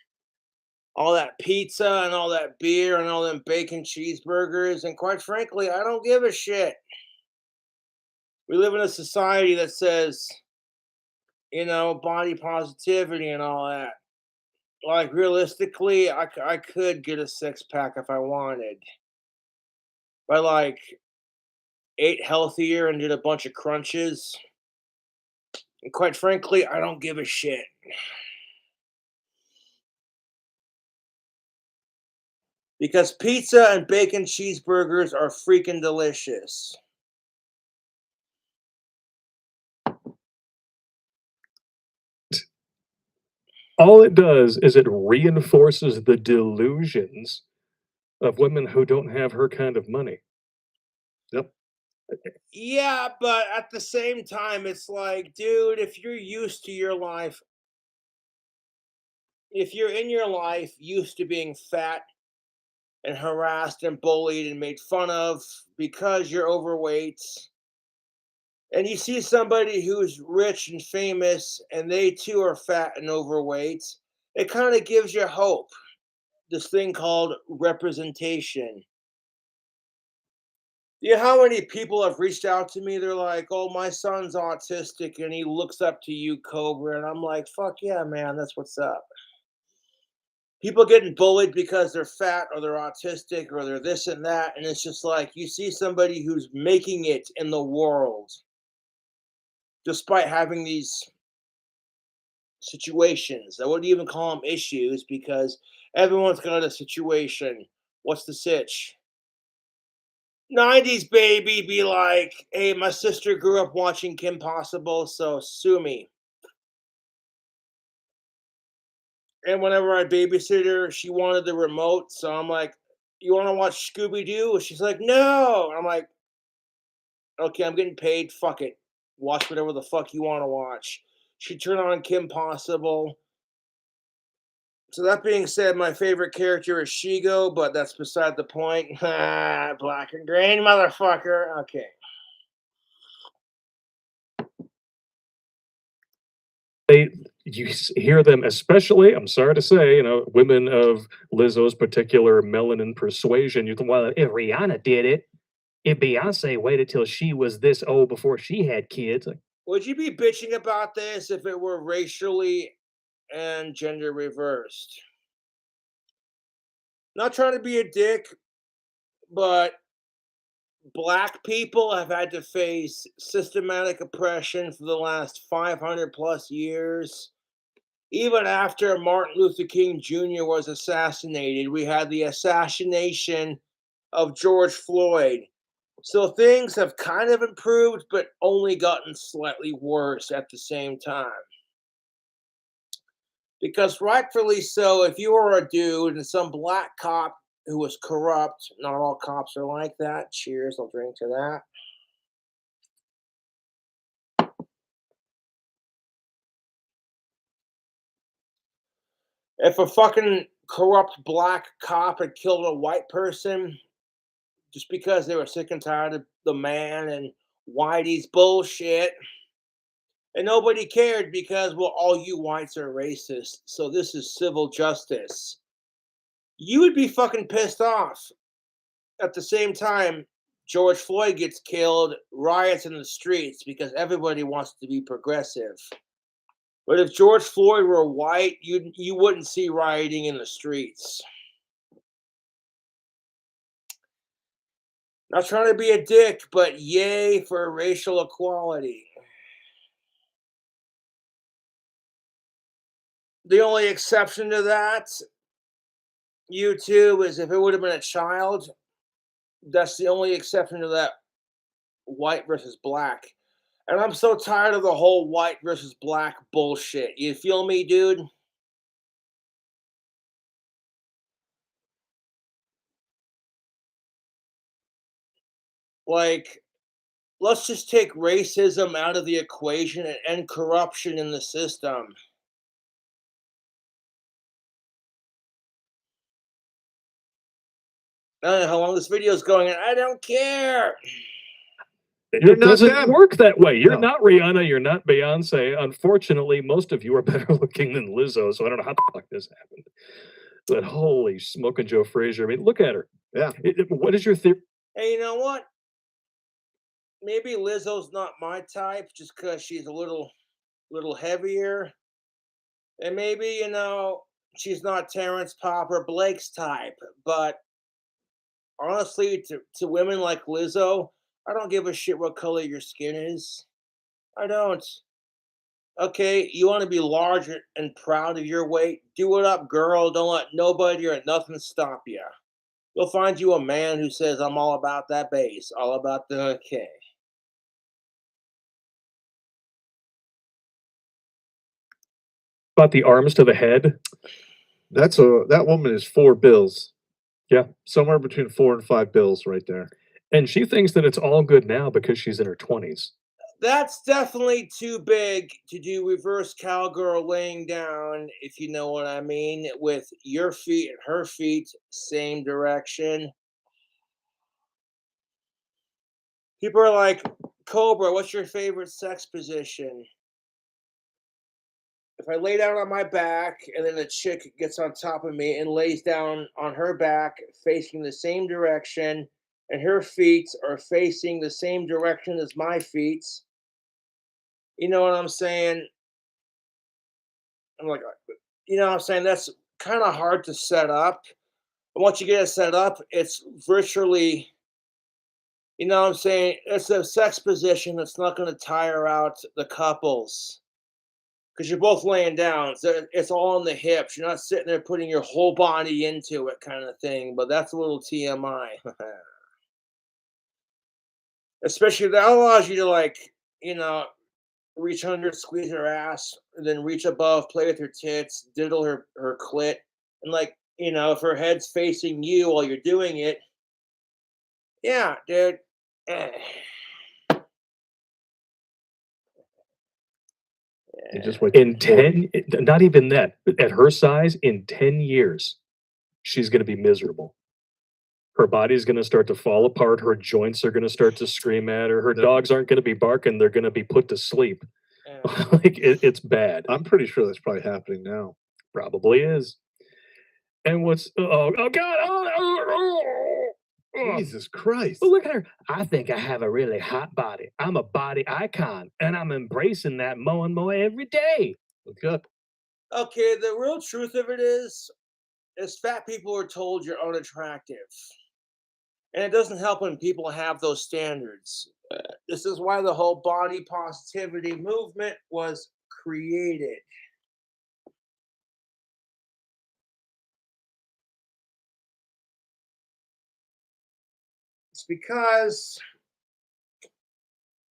all that pizza and all that beer and all them bacon cheeseburgers. And quite frankly, I don't give a shit. We live in a society that says, body positivity and all that. Like realistically, I could get a six pack if I wanted. If I like ate healthier and did a bunch of crunches. And quite frankly, I don't give a shit. Because pizza and bacon cheeseburgers are freaking delicious. All it does is it reinforces the delusions of women who don't have her kind of money. Yep. Yeah, but at the same time, it's like, dude, if you're used to your life, if you're in your life used to being fat and harassed and bullied and made fun of because you're overweight, and you see somebody who's rich and famous and they too are fat and overweight, it kind of gives you hope. This thing called representation. You know how many people have reached out to me? They're like, oh, my son's autistic and he looks up to you, Cobra. And I'm like, fuck yeah, man, that's what's up. People getting bullied because they're fat or they're autistic or they're this and that. And it's just like you see somebody who's making it in the world despite having these situations. I wouldn't even call them issues because everyone's got a situation. What's the sitch? 90s baby be like, hey, my sister grew up watching Kim Possible, so sue me. And whenever I babysit her, she wanted the remote, so I'm like, you want to watch Scooby-Doo? She's like, no. I'm like, okay, I'm getting paid. Fuck it. Watch whatever the fuck you want to watch. She turned on Kim Possible. So that being said, my favorite character is Shigo, but that's beside the point. Black and green motherfucker. Okay. You hear them, especially, I'm sorry to say, you know, women of Lizzo's particular melanin persuasion. You think, well, if Rihanna did it, if Beyonce waited till she was this old before she had kids, like, Would you be bitching about this if it were racially and gender reversed? Not trying to be a dick, but Black people have had to face systematic oppression for the last 500 plus years. Even after Martin Luther King Jr. was assassinated, we had the assassination of George Floyd. So things have kind of improved, but only gotten slightly worse at the same time. Because rightfully so, if you were a dude and some black cop who was corrupt, not all cops are like that. Cheers, I'll drink to that. If a fucking corrupt black cop had killed a white person just because they were sick and tired of the man and Whitey's bullshit, and nobody cared because, well, all you whites are racist, so this is civil justice, you would be fucking pissed off. At the same time, George Floyd gets killed, riots in the streets because everybody wants to be progressive. But if George Floyd were white, you wouldn't see rioting in the streets. Not trying to be a dick, but yay for racial equality. The only exception to that, YouTube, is if it would have been a child. That's the only exception to that white versus black. And I'm so tired of the whole white versus black bullshit. You feel me, dude? Like, let's just take racism out of the equation and end corruption in the system. I don't know how long this video is going, and I don't care. You're it not doesn't them. work that way. You're No. not Rihanna. You're not Beyonce. Unfortunately, most of you are better looking than Lizzo. So I don't know how the fuck this happened. But holy smoking Joe Frazier. I mean, look at her. Yeah. What is your theory? Hey, you know what? Maybe Lizzo's not my type just because she's a little heavier. And maybe, she's not Terrence Pop or Blake's type. But honestly, to women like Lizzo, I don't give a shit what color your skin is. I don't. Okay, you want to be large and proud of your weight? Do it up, girl. Don't let nobody or nothing stop you. You'll find you a man who says, I'm all about that bass, all about the okay. About the arms to the head? That woman is 4 bills. Yeah. Somewhere between 4 and 5 bills right there. And she thinks that it's all good now because she's in her 20s. That's definitely too big to do reverse cowgirl laying down, if you know what I mean, with your feet and her feet, same direction. People are like, Cobra, what's your favorite sex position? If I lay down on my back and then a chick gets on top of me and lays down on her back facing the same direction and her feet are facing the same direction as my feet, you know what I'm saying? I'm like, you know what I'm saying? That's kind of hard to set up. And once you get it set up, it's virtually, you know what I'm saying? It's a sex position that's not going to tire out the couples. because you're both laying down. So it's all on the hips. You're not sitting there putting your whole body into it, kind of thing. But that's a little TMI. Especially that allows you to, like, you know, reach under, squeeze her ass, and then reach above, play with her tits, diddle her clit, and, like, you know, if her head's facing you while you're doing it, yeah, dude. Eh. You just wait In till 10, not even that, at her size, in 10 years, she's going to be miserable. Her body's going to start to fall apart. Her joints are going to start to scream at her. Her Yep. dogs aren't going to be barking. They're going to be put to sleep. Eh. Like, it's bad. I'm pretty sure that's probably happening now. Probably is. And what's, oh God. Oh. Jesus Christ. But look at her. I think I have a really hot body. I'm a body icon, and I'm embracing that more and more every day. Look up. Okay, the real truth of it is fat people are told you're unattractive. And it doesn't help when people have those standards. This is why the whole body positivity movement was created. It's because,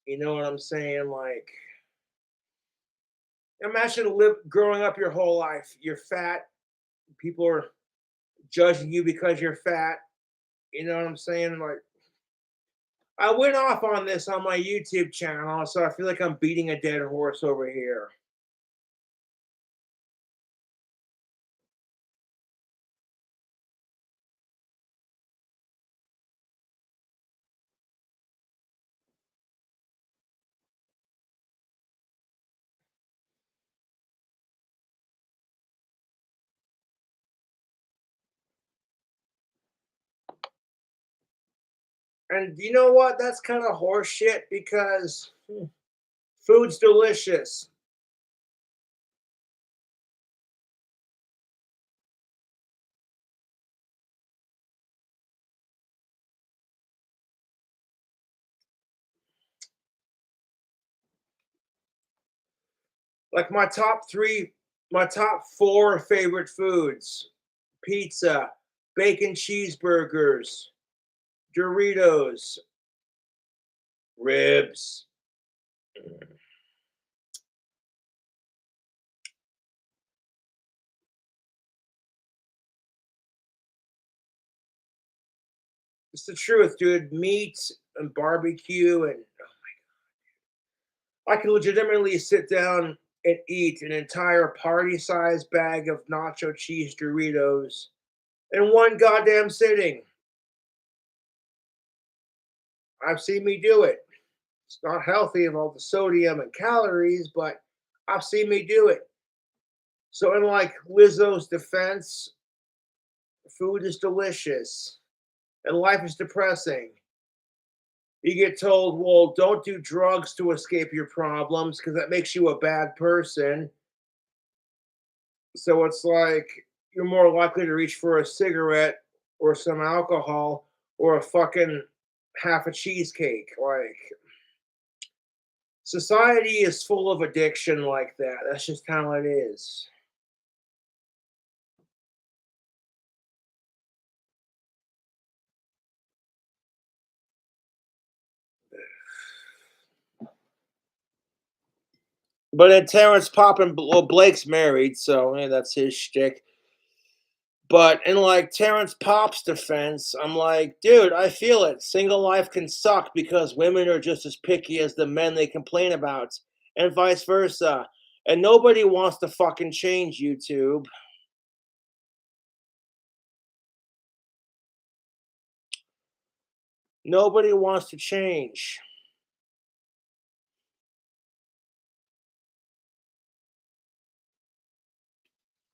you know what I'm saying? Like, imagine growing up your whole life. You're fat. People are judging you because you're fat. You know what I'm saying? Like, I went off on this on my YouTube channel, so I feel like I'm beating a dead horse over here. And you know what? That's kind of horseshit because food's delicious. Like my top four favorite foods: pizza, bacon cheeseburgers, Doritos, ribs. It's the truth, dude. Meat and barbecue, and I can legitimately sit down and eat an entire party-sized bag of nacho cheese Doritos in one goddamn sitting. I've seen me do it. It's not healthy of all the sodium and calories, but I've seen me do it. So, in like Lizzo's defense, food is delicious and life is depressing. You get told, well, don't do drugs to escape your problems because that makes you a bad person. So it's like you're more likely to reach for a cigarette or some alcohol or a fucking half a cheesecake. Like, society is full of addiction like that. That's just how it is. But then Terrence Poppin, well, Blake's married, so yeah, that's his shtick. But in like Terrence Pop's defense, I'm like, dude, I feel it. Single life can suck because women are just as picky as the men they complain about, and vice versa. And nobody wants to fucking change, YouTube. Nobody wants to change.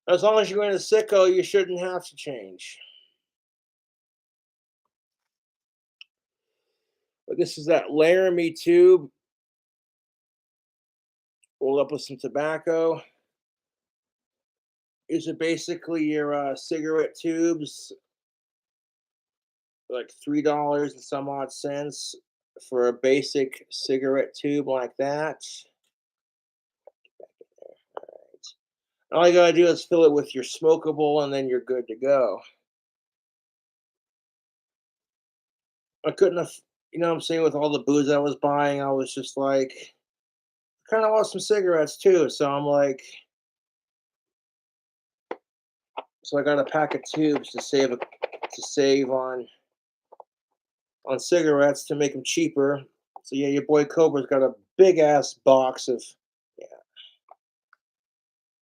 As long as you're in a sicko, you shouldn't have to change. But this is that Laramie tube rolled up with some tobacco. These are basically your cigarette tubes, like $3 and some odd cents for a basic cigarette tube like that. All you gotta do is fill it with your smokable, and then you're good to go. I couldn't have, you know what I'm saying, with all the booze I was buying, I was just like, kind of want some cigarettes too. So I'm like, so I got a pack of tubes to save on cigarettes to make them cheaper. So yeah, your boy Cobra's got a big ass box of. Yeah,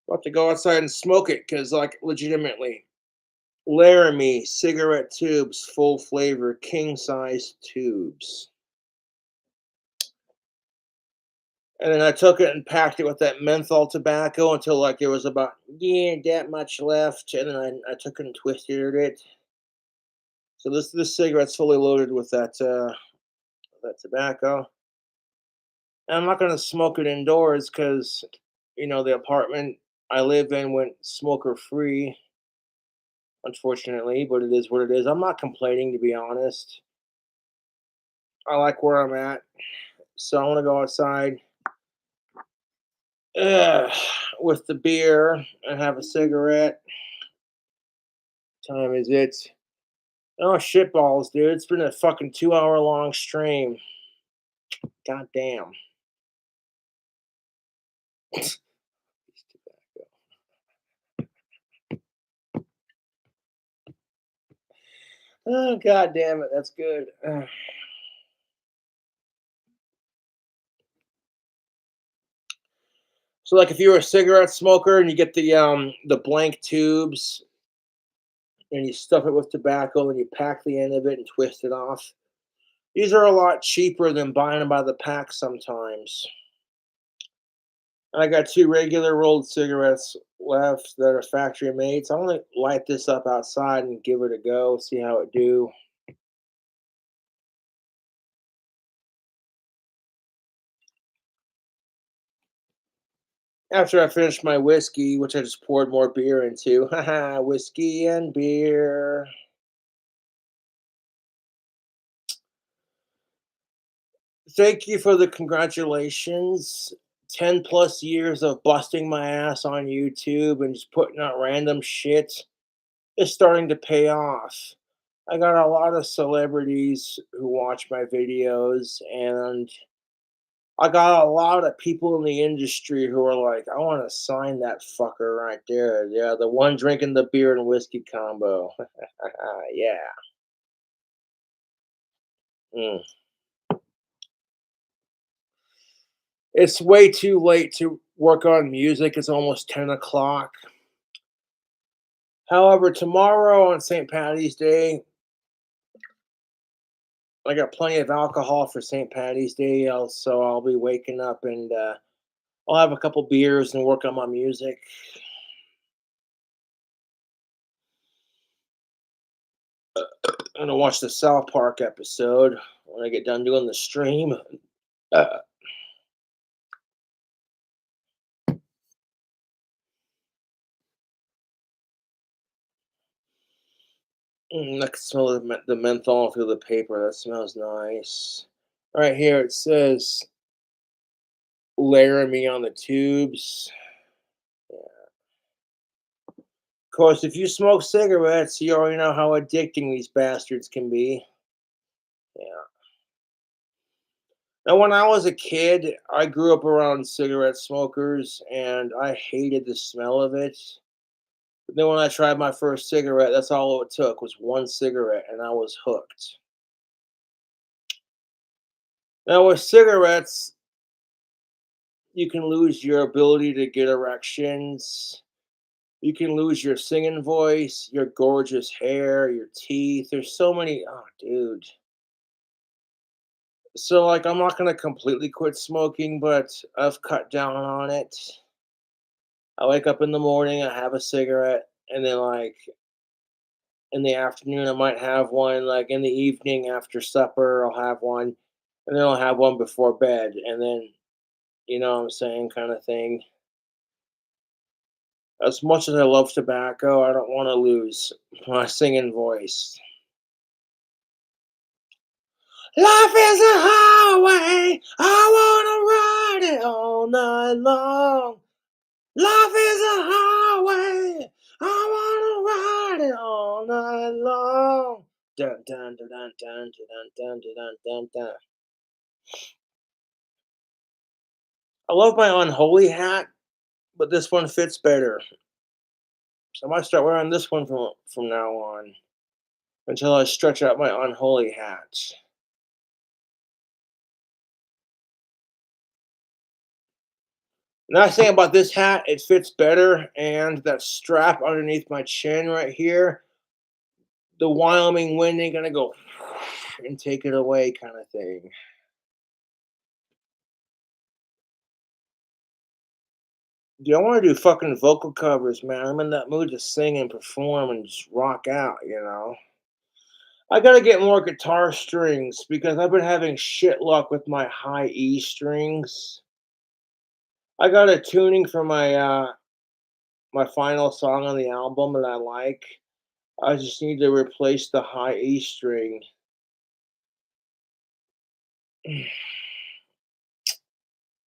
about to go outside and smoke it because, like, legitimately, Laramie cigarette tubes, full flavor, king size tubes. And then I took it and packed it with that menthol tobacco until like there was about that much left, and then I took it and twisted it. So this cigarette's fully loaded with that tobacco. And I'm not gonna smoke it indoors because the apartment I live in went smoker free, unfortunately. But it is what it is. I'm not complaining, to be honest. I like where I'm at, so I want to go outside uh, with the beer and have a cigarette. Time is it? Oh shit balls, dude! It's been a fucking 2 hour long stream. God damn. Oh god damn it, that's good. So like if you're a cigarette smoker and you get the blank tubes and you stuff it with tobacco and you pack the end of it and twist it off. These are a lot cheaper than buying them by the pack sometimes. I got two regular rolled cigarettes left that are factory made. So I'm gonna light this up outside and give it a go, see how it do. After I finish my whiskey, which I just poured more beer into. Haha, whiskey and beer. Thank you for the congratulations. 10 plus years of busting my ass on YouTube and just putting out random shit is starting to pay off. I got a lot of celebrities who watch my videos, and I got a lot of people in the industry who are like, I want to sign that fucker right there. Yeah, the one drinking the beer and whiskey combo. Yeah. Mm. It's way too late to work on music. It's almost 10 o'clock. However, tomorrow on St. Patty's Day, I got plenty of alcohol for St. Patty's Day, so I'll be waking up and I'll have a couple beers and work on my music. I'm gonna watch the South Park episode when I get done doing the stream. Uh, I can smell the menthol through the paper. That smells nice. Right here it says Laramie on the tubes. Of course, if you smoke cigarettes, you already know how addicting these bastards can be. Yeah. Now, when I was a kid, I grew up around cigarette smokers, and I hated the smell of it. But then when I tried my first cigarette, that's all it took was one cigarette, and I was hooked. Now, with cigarettes, you can lose your ability to get erections. You can lose your singing voice, your gorgeous hair, your teeth. There's so many. Oh, dude. So, like, I'm not gonna completely quit smoking, but I've cut down on it. I wake up in the morning, I have a cigarette, and then, like, in the afternoon, I might have one. Like, in the evening after supper, I'll have one, and then I'll have one before bed, and then, you know what I'm saying, kind of thing. As much as I love tobacco, I don't want to lose my singing voice. Life is a highway, I wanna ride it all night long. Life is a highway. I wanna ride it all night long. Dun dun dun dun dun dun dun dun dun dun. I love my unholy hat, but this one fits better. So I might start wearing this one from now on until I stretch out my unholy hats. Nice thing about this hat, it fits better, and that strap underneath my chin right here, the Wyoming wind ain't gonna go and take it away, kind of thing. Dude, I want to do fucking vocal covers, man. I'm in that mood to sing and perform and just rock out, you know. I gotta get more guitar strings because I've been having shit luck with my high E strings. I got a tuning for my final song on the album that I like. I just need to replace the high E string.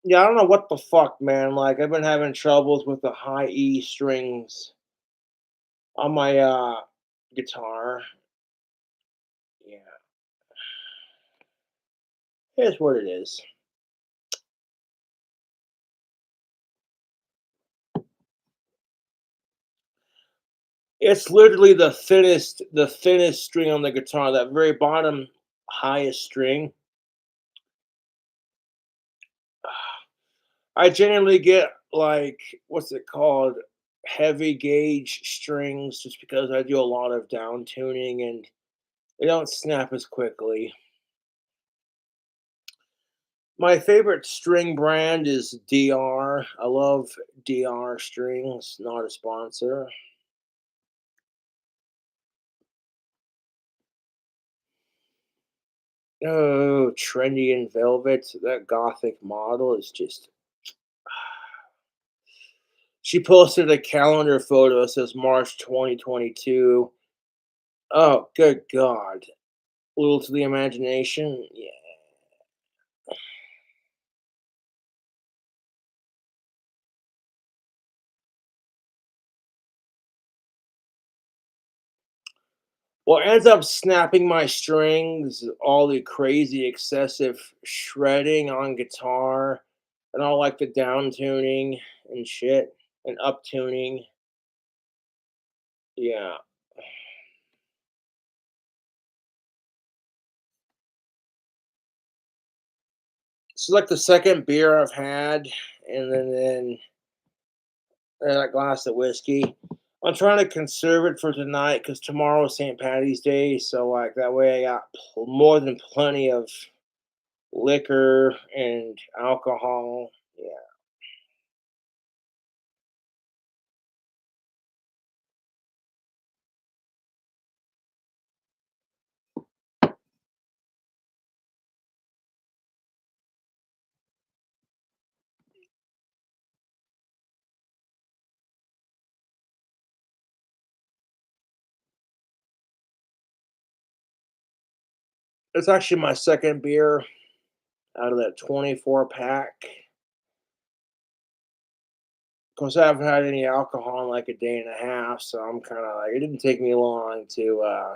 Yeah, I don't know what the fuck, man. Like I've been having troubles with the high E strings on my guitar. Yeah, here's what it is. It's literally the thinnest string on the guitar, that very bottom highest string. I generally get like what's it called? Heavy gauge strings just because I do a lot of down tuning and they don't snap as quickly. My favorite string brand is DR. I love DR strings, not a sponsor. Oh, trendy and velvet. That gothic model is just. She posted a calendar photo that says March 2022. Oh, good God. Little to the imagination. Yeah. What ends up snapping my strings, all the crazy excessive shredding on guitar, and all like the down tuning and shit, and up tuning. Yeah. It's like the second beer I've had, and then a glass of whiskey. I'm trying to conserve it for tonight because tomorrow is St. Patty's Day, so like that way I got more than plenty of liquor and alcohol. Yeah. It's actually my second beer out of that 24 pack. Of course, I haven't had any alcohol in like a day and a half, so I'm kind of like, it didn't take me long to,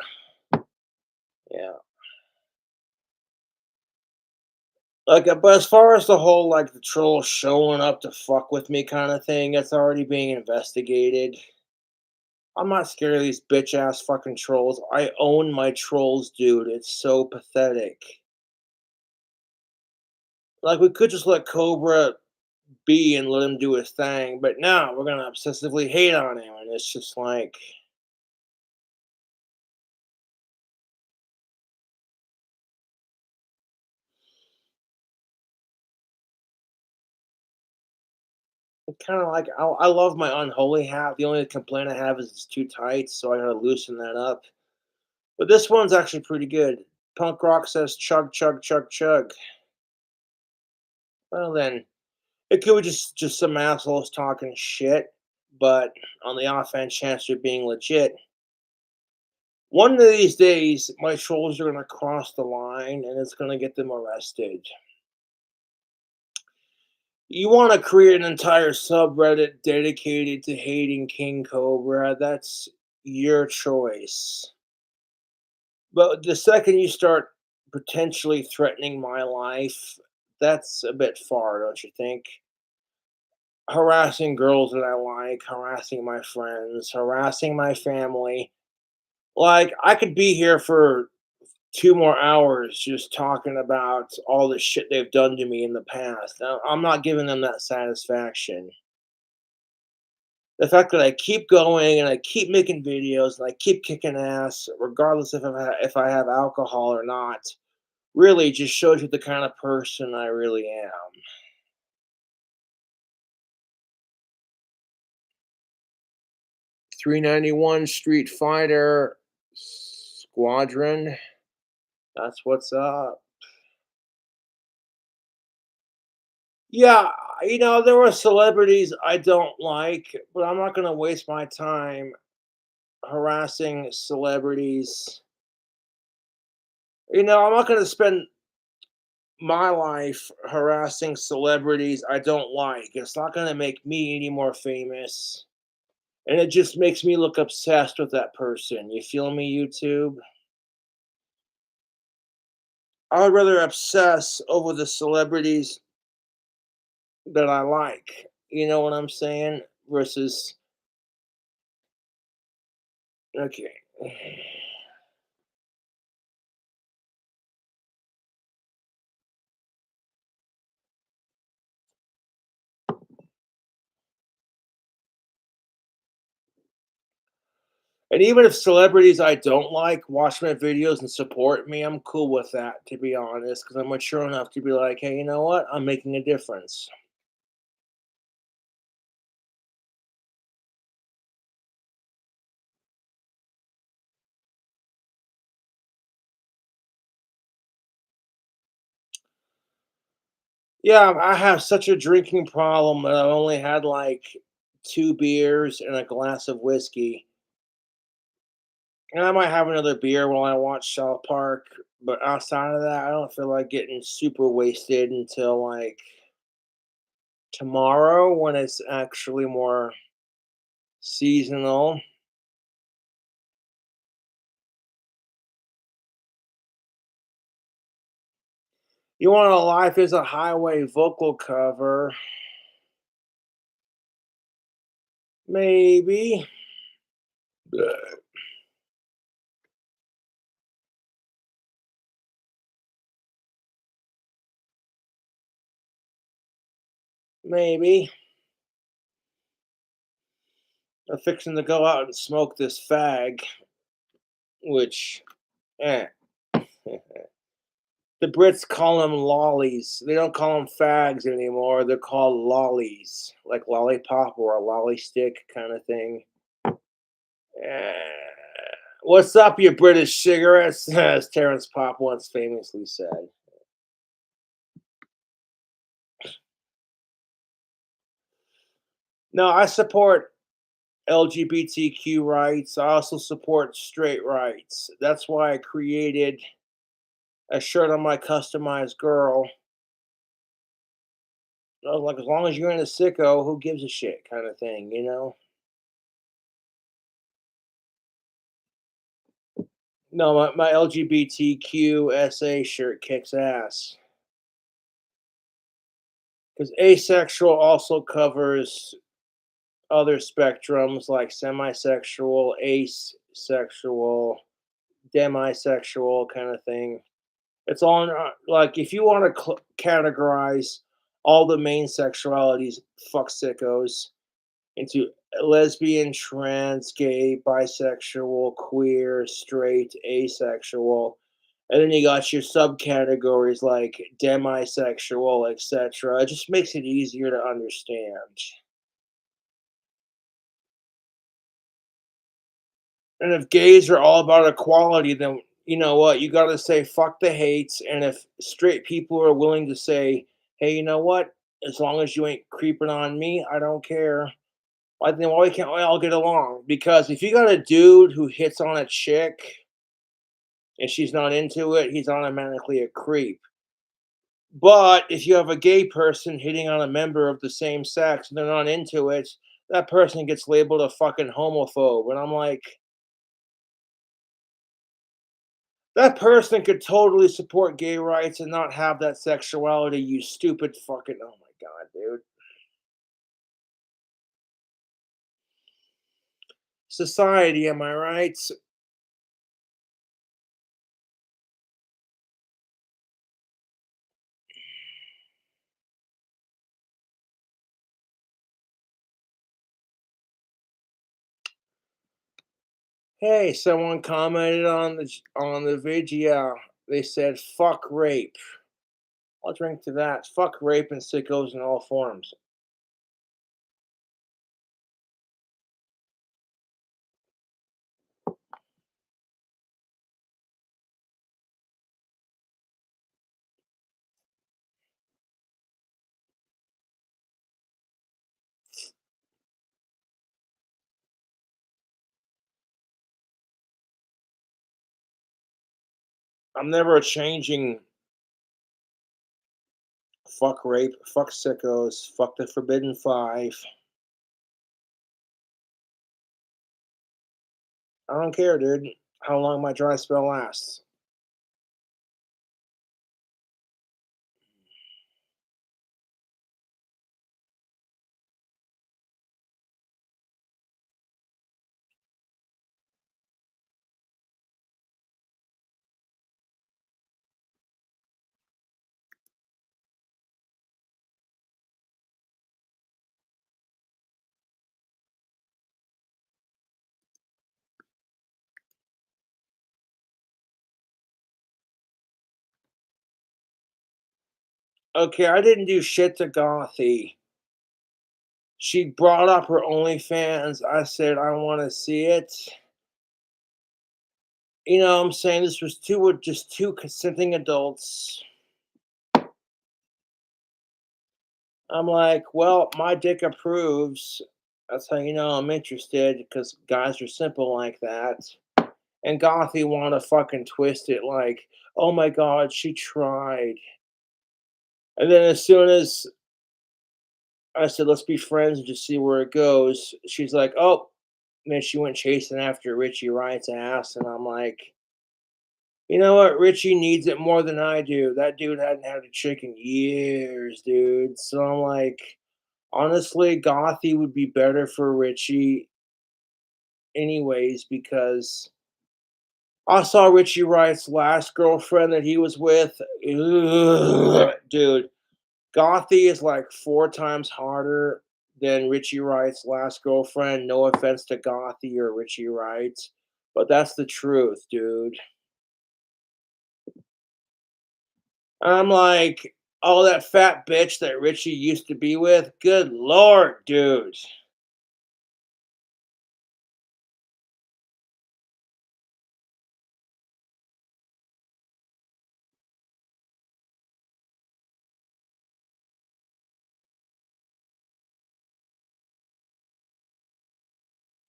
yeah. Like, but as far as the whole like the troll showing up to fuck with me kind of thing, it's already being investigated. I'm not scared of these bitch ass fucking trolls. I own my trolls, dude. It's so pathetic. Like, we could just let Cobra be and let him do his thing, but no, we're gonna obsessively hate on him, and it's just like, kind of like I love my unholy hat. The only complaint I have is it's too tight, so I gotta loosen that up. But this one's actually pretty good. Punk rock says chug chug chug chug. Well then, it could be just some assholes talking shit, but on the offhand chance they're being legit. One of these days, my trolls are gonna cross the line, and it's gonna get them arrested. You want to create an entire subreddit dedicated to hating King Cobra, that's your choice. But the second you start potentially threatening my life, that's a bit far, don't you think? Harassing girls that I like, harassing my friends, harassing my family. Like, I could be here for 2 more hours just talking about all the shit they've done to me in the past. I'm not giving them that satisfaction. The fact that I keep going and I keep making videos and I keep kicking ass, regardless if I have alcohol or not, really just shows you the kind of person I really am. 391 Street Fighter Squadron. That's what's up. Yeah, there were celebrities I don't like, but I'm not going to waste my time harassing celebrities. I'm not going to spend my life harassing celebrities I don't like. It's not going to make me any more famous. And it just makes me look obsessed with that person. You feel me, YouTube? I would rather obsess over the celebrities that I like. You know what I'm saying? Versus, okay. And even if celebrities I don't like watch my videos and support me, I'm cool with that, to be honest, because I'm mature enough to be like, hey, you know what? I'm making a difference. Yeah, I have such a drinking problem that I've only had like 2 beers and a glass of whiskey. And I might have another beer while I watch South Park, but outside of that, I don't feel like getting super wasted until like tomorrow when it's actually more seasonal. You want a Life is a Highway vocal cover? Maybe. Maybe. I'm fixing to go out and smoke this fag, which, eh. The Brits call them lollies. They don't call them fags anymore. They're called lollies, like lollipop or a lolly stick kind of thing. Eh, what's up, you British cigarettes? As Terrence Popp once famously said. No, I support LGBTQ rights. I also support straight rights. That's why I created a shirt on my customized girl. I was like, as long as you're in a sicko, who gives a shit kind of thing. No, my LGBTQ SA shirt kicks ass. Because asexual also covers other spectrums like semisexual, asexual, demisexual kind of thing. It's all like if you want to categorize all the main sexualities, fuck sickos, into lesbian, trans, gay, bisexual, queer, straight, asexual, and then you got your subcategories like demisexual, etc. It just makes it easier to understand. And if gays are all about equality, then you know what? You got to say fuck the hates. And if straight people are willing to say, hey, you know what? As long as you ain't creeping on me, I don't care. I think why can't we all get along? Because if you got a dude who hits on a chick and she's not into it, he's automatically a creep. But if you have a gay person hitting on a member of the same sex and they're not into it, that person gets labeled a fucking homophobe. And I'm like, that person could totally support gay rights and not have that sexuality, you stupid fucking. Oh my God, dude. Society, am I right? Hey, someone commented on the video. They said, "Fuck rape." I'll drink to that. Fuck rape and sickos in all forms. I'm never changing. Fuck rape. Fuck sickos. Fuck the Forbidden Five. I don't care, dude. How long my dry spell lasts. Okay, I didn't do shit to Gothy. She brought up her OnlyFans. I said I want to see it. You know, I'm saying this was just two consenting adults. I'm like, well, my dick approves. That's how you know I'm interested because guys are simple like that. And Gothy want to fucking twist it like, oh my God, she tried. And then as soon as I said, let's be friends and just see where it goes, she's like, oh, and then she went chasing after Richie Wright's ass. And I'm like, you know what? Richie needs it more than I do. That dude hadn't had a chick in years, dude. So I'm like, honestly, Gothy would be better for Richie anyways because I saw Richie Wright's last girlfriend that he was with. Ugh, dude, Gothy is like 4 times harder than Richie Wright's last girlfriend. No offense to Gothy or Richie Wright, but that's the truth, dude. I'm like, oh, that fat bitch that Richie used to be with. Good Lord, dude.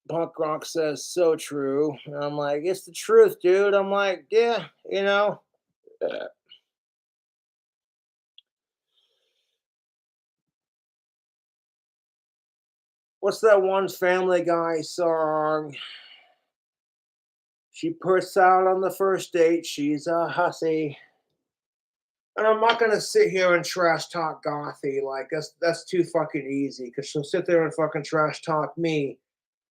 Punk Rock says so true. And I'm like, it's the truth, dude. I'm like, yeah, you know. uh, What's that one Family Guy song? She puts out on the first date. She's a hussy. And I'm not gonna sit here and trash talk Gothy. Like that's too fucking easy. Because she'll sit there and fucking trash talk me.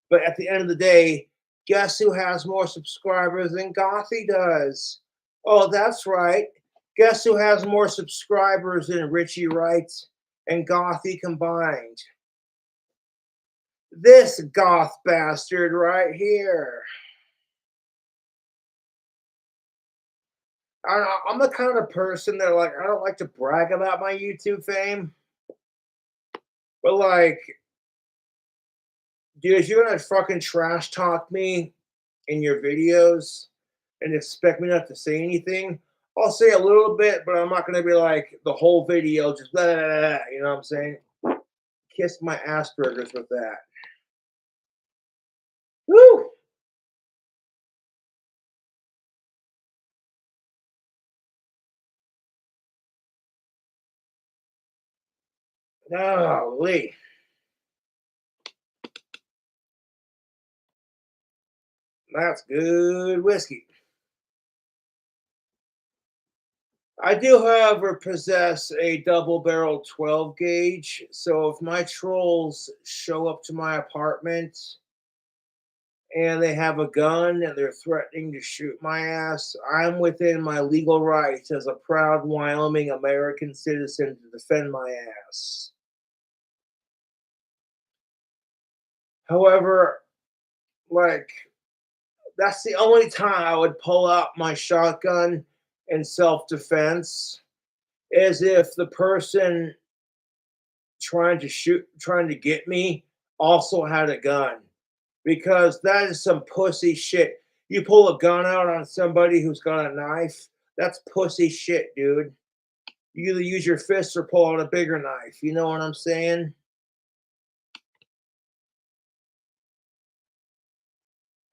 But at the end of the day, guess who has more subscribers than Gothy does? Oh, that's right. Guess who has more subscribers than Richie Wright and Gothy combined? This goth bastard right here. I'm the kind of person that like I don't like to brag about my YouTube fame, but like, dude, if you're gonna fucking trash talk me in your videos and expect me not to say anything, I'll say a little bit, but I'm not gonna be like the whole video just blah, blah, blah, blah, you know what I'm saying? Kiss my Asperger's with that. Woo! Golly. That's good whiskey. I do, however, possess a double barrel 12 gauge. So if my trolls show up to my apartment and they have a gun and they're threatening to shoot my ass, I'm within my legal rights as a proud Wyoming American citizen to defend my ass. However, like, that's the only time I would pull out my shotgun in self defense, is if the person trying to get me also had a gun, because that is some pussy shit. You pull a gun out on somebody who's got a knife, that's pussy shit, dude. You either use your fists or pull out a bigger knife. You know what I'm saying?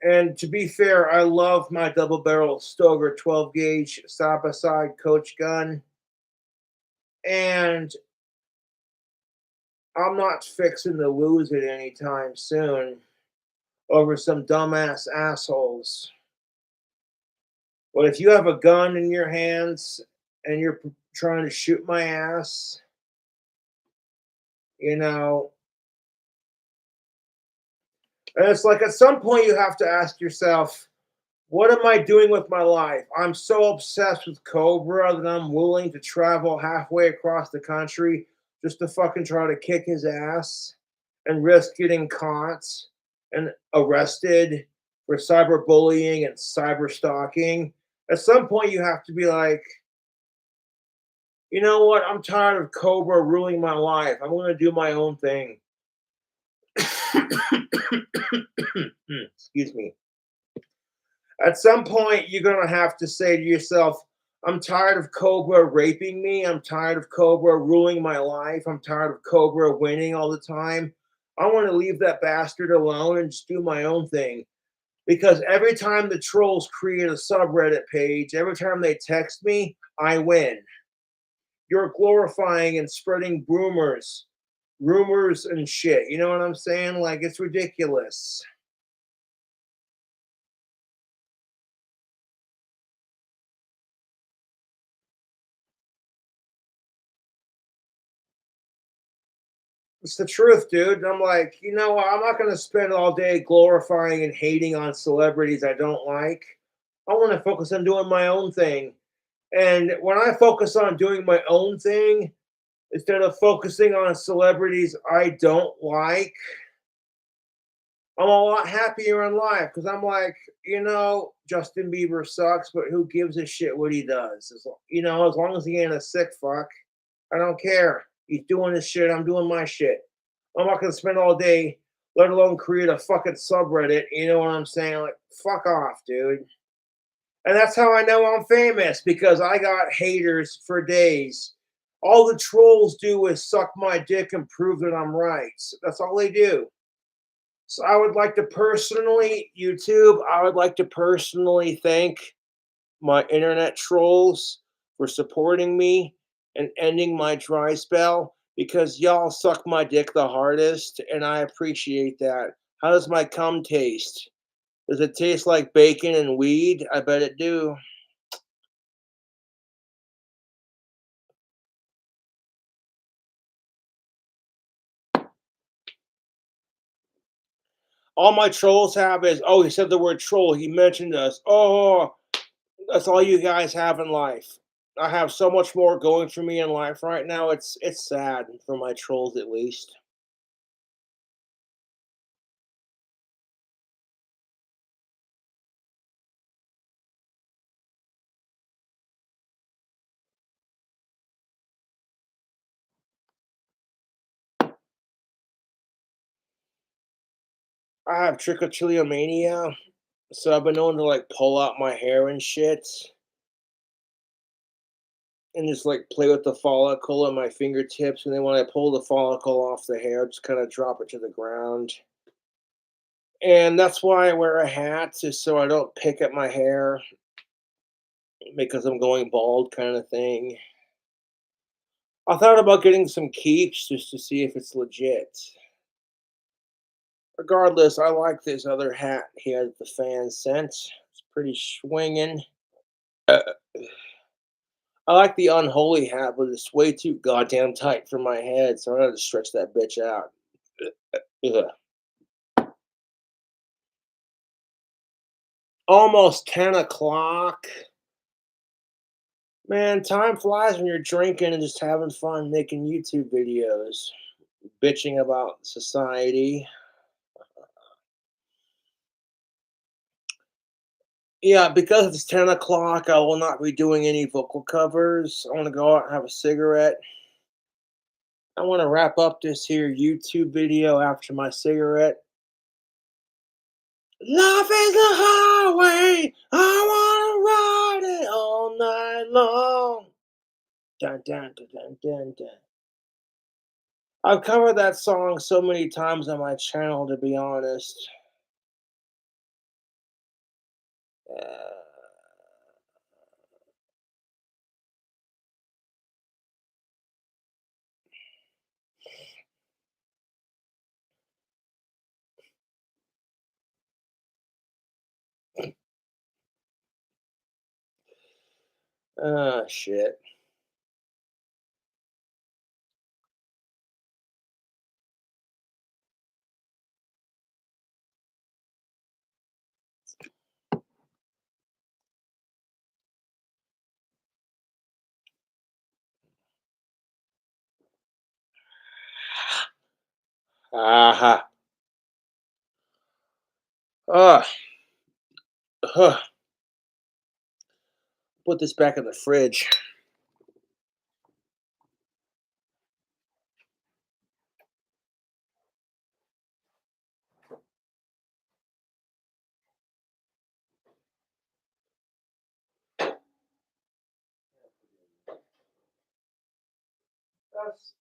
And to be fair, I love my double barrel Stoger 12 gauge side by side coach gun. And I'm not fixing to lose it anytime soon over some dumbass assholes. But if you have a gun in your hands and you're trying to shoot my ass, you know, and it's like at some point you have to ask yourself, what am I doing with my life? I'm so obsessed with Cobra that I'm willing to travel halfway across the country just to fucking try to kick his ass and risk getting caught and arrested for cyberbullying and cyber stalking. At some point, you have to be like, you know what? I'm tired of Cobra ruling my life. I'm going to do my own thing. Excuse me. At some point, you're going to have to say to yourself, I'm tired of Cobra raping me. I'm tired of Cobra ruling my life. I'm tired of Cobra winning all the time. I want to leave that bastard alone and just do my own thing. Because every time the trolls create a subreddit page, every time they text me, I win. You're glorifying and spreading rumors and shit. You know what I'm saying? Like, it's ridiculous. It's the truth, dude. And I'm like, you know what? I'm not going to spend all day glorifying and hating on celebrities I don't like. I want to focus on doing my own thing. And when I focus on doing my own thing, instead of focusing on celebrities I don't like, I'm a lot happier in life because I'm like, Justin Bieber sucks, but who gives a shit what he does? As long as he ain't a sick fuck, I don't care. He's doing his shit. I'm doing my shit. I'm not gonna spend all day, let alone create a fucking subreddit. You know what I'm saying? Like, fuck off, dude. And that's how I know I'm famous, because I got haters for days. All the trolls do is suck my dick and prove that I'm right. That's all they do. So I would like to personally, YouTube, I would like to personally thank my internet trolls for supporting me and ending my dry spell, because y'all suck my dick the hardest and I appreciate that. How does my cum taste? Does it taste like bacon and weed? I bet it do. All my trolls have is, oh, he said the word troll. He mentioned us. Oh, that's all you guys have in life. I have so much more going for me in life right now. It's sad for my trolls, at least. I have trichotillomania, so I've been known to like pull out my hair and shit, and just like play with the follicle on my fingertips. And then when I pull the follicle off the hair, just kind of drop it to the ground. And that's why I wear a hat, just so I don't pick at my hair because I'm going bald, kind of thing. I thought about getting some keeps just to see if it's legit. Regardless, I like this other hat here that the fan sent. It's pretty swinging. Uh, I like the unholy hat, but it's way too goddamn tight for my head, so I gotta stretch that bitch out. Ugh. Almost 10 o'clock. Man, time flies when you're drinking and just having fun making YouTube videos, bitching about society. Yeah, because it's 10 o'clock, I will not be doing any vocal covers. I want to go out and have a cigarette. I want to wrap up this here YouTube video after my cigarette. Life is a highway. I want to ride it all night long. Dun, dun, dun, dun, dun, dun. I've covered that song so many times on my channel, to be honest. Shit. Aha. Uh, huh. Put this back in the fridge. That's,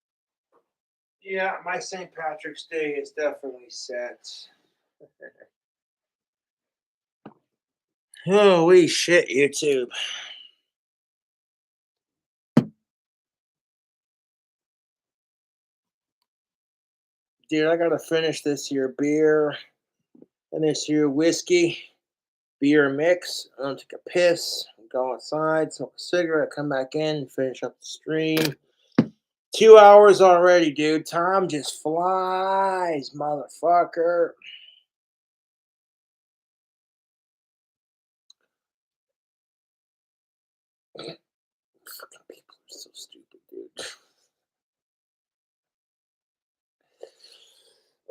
yeah, my St. Patrick's Day is definitely set. Holy shit, YouTube. Dude, I gotta finish this here beer and this here whiskey beer mix. I'm gonna take a piss, go outside, smoke a cigarette, come back in, finish up the stream. 2 hours already, dude. Time just flies, motherfucker. Fucking people are so stupid, dude.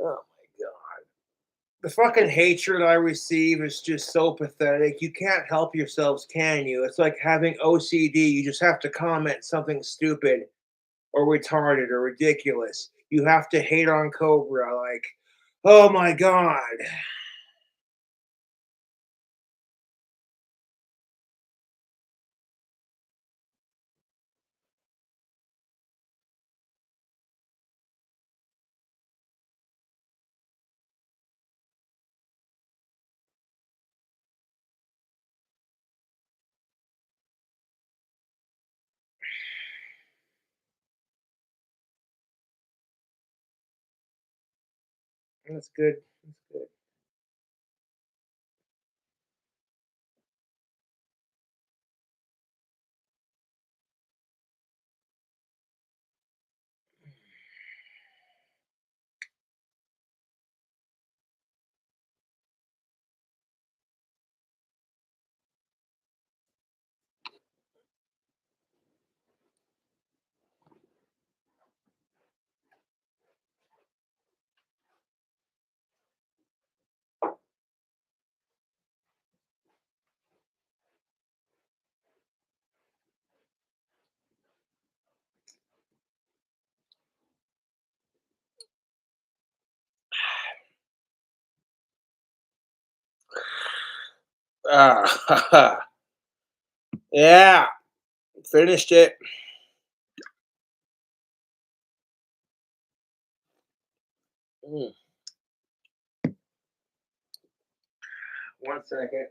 Oh my god. The fucking hatred I receive is just so pathetic. You can't help yourselves, can you? It's like having OCD. You just have to comment something stupid or retarded or ridiculous. You have to hate on Cobra. Like, oh my god. That's good. That's good. Ah, yeah, finished it. Mm, 1 second.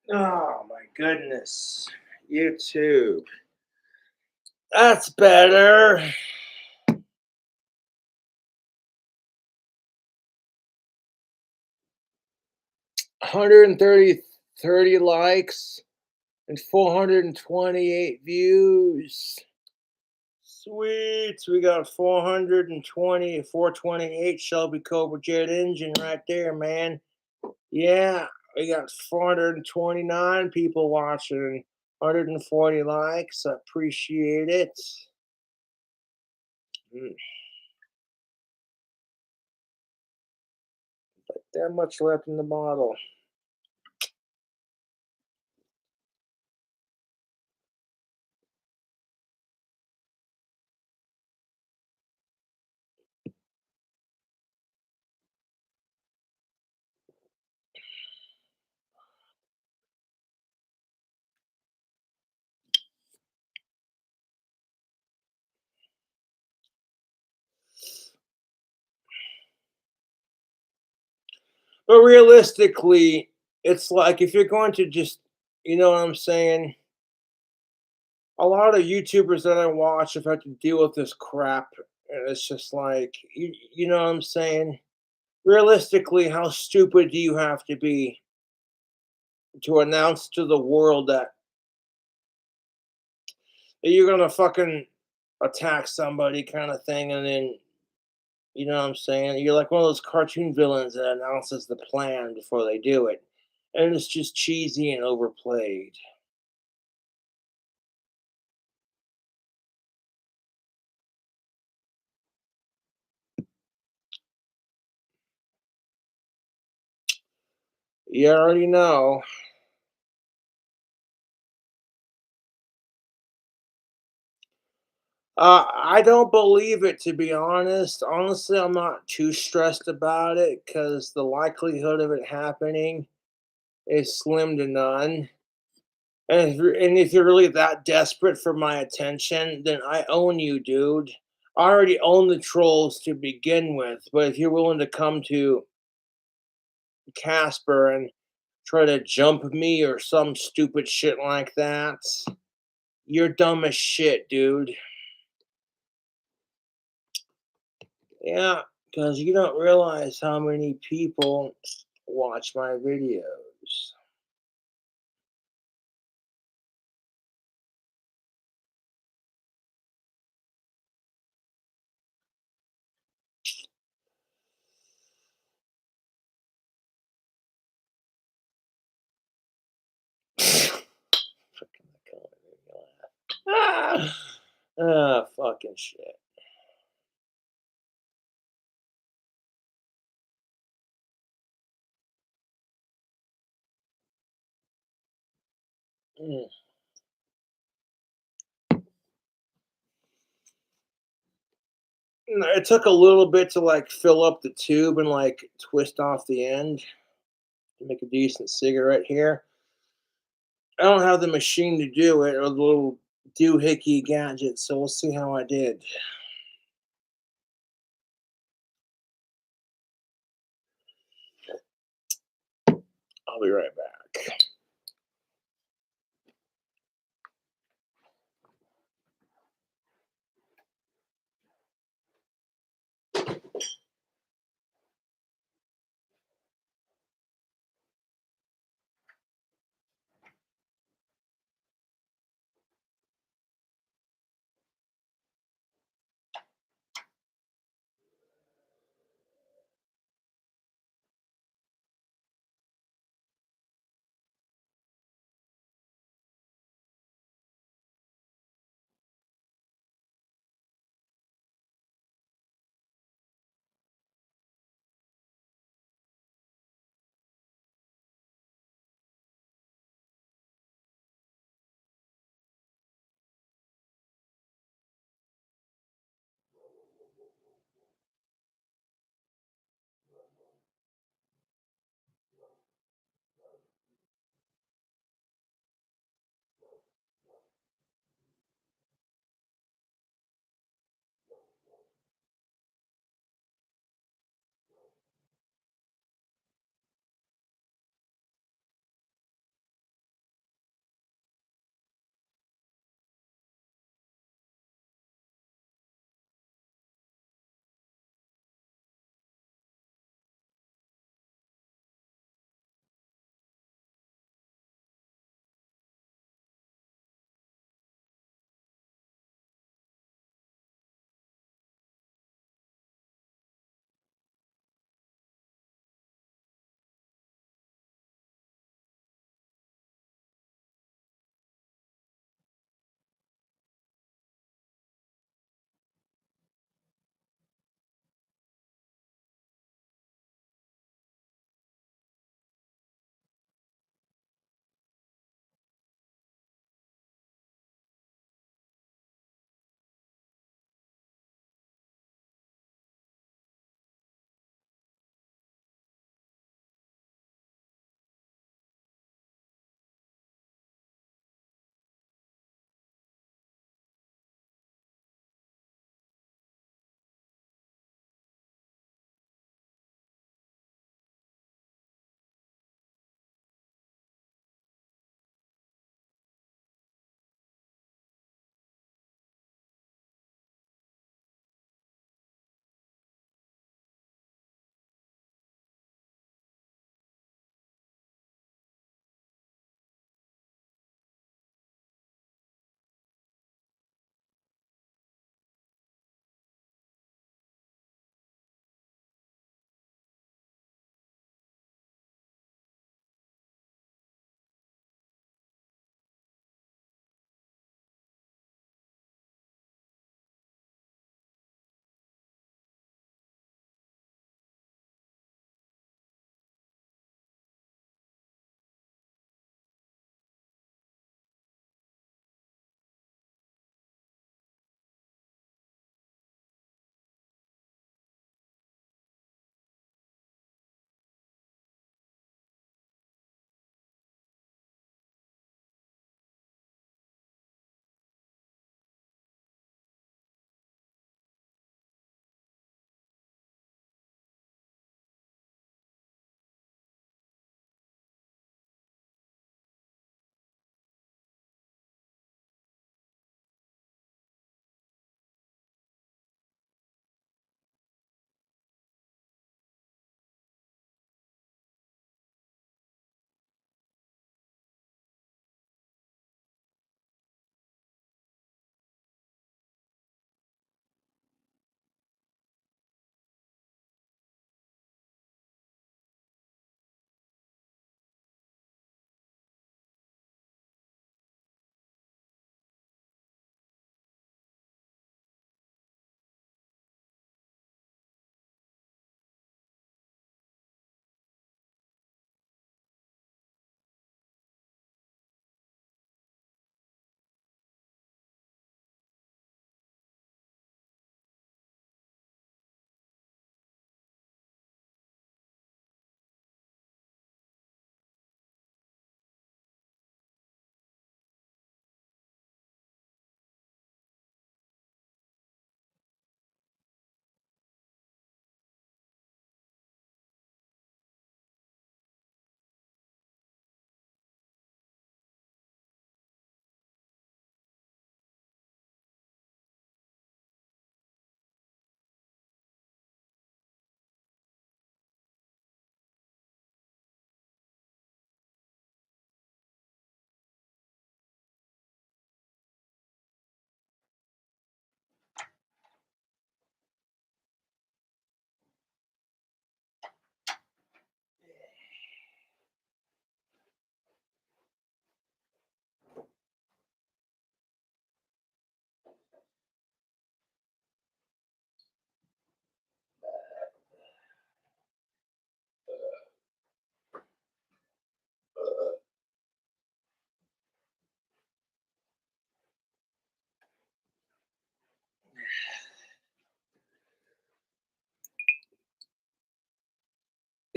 Oh my goodness. YouTube. That's better. 130 likes and 428 views. Sweet. We got 428 Shelby Cobra Jet engine right there, man. Yeah, we got 429 people watching, 140 likes. I appreciate it. That much left in the bottle. But realistically, it's like if you're going to just, you know what I'm saying? A lot of YouTubers that I watch have had to deal with this crap. And it's just like, you know what I'm saying? Realistically, how stupid do you have to be to announce to the world that you're going to fucking attack somebody kind of thing? And then, you know what I'm saying? You're like one of those cartoon villains that announces the plan before they do it. And it's just cheesy and overplayed. You already know. I don't believe it, to be honest. Honestly, I'm not too stressed about it because the likelihood of it happening is slim to none. And if you're really that desperate for my attention, then I own you, dude. I already own the trolls to begin with, but if you're willing to come to Casper and try to jump me or some stupid shit like that, you're dumb as shit, dude. Yeah, because you don't realize how many people watch my videos. Fucking shit. Mm. It took a little bit to like fill up the tube and like twist off the end to make a decent cigarette here. I don't have the machine to do it or the little doohickey gadget, so we'll see how I did. I'll be right back.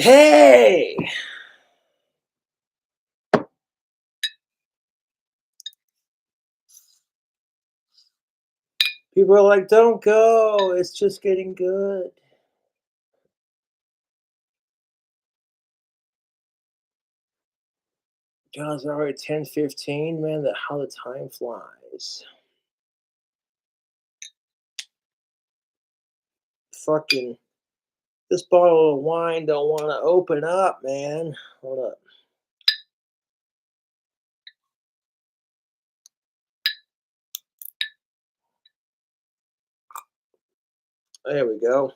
Hey! People are like, don't go. It's just getting good. God, it's already 10:15, man. How the time flies. Fucking, this bottle of wine don't want to open up, man. Hold up. There we go.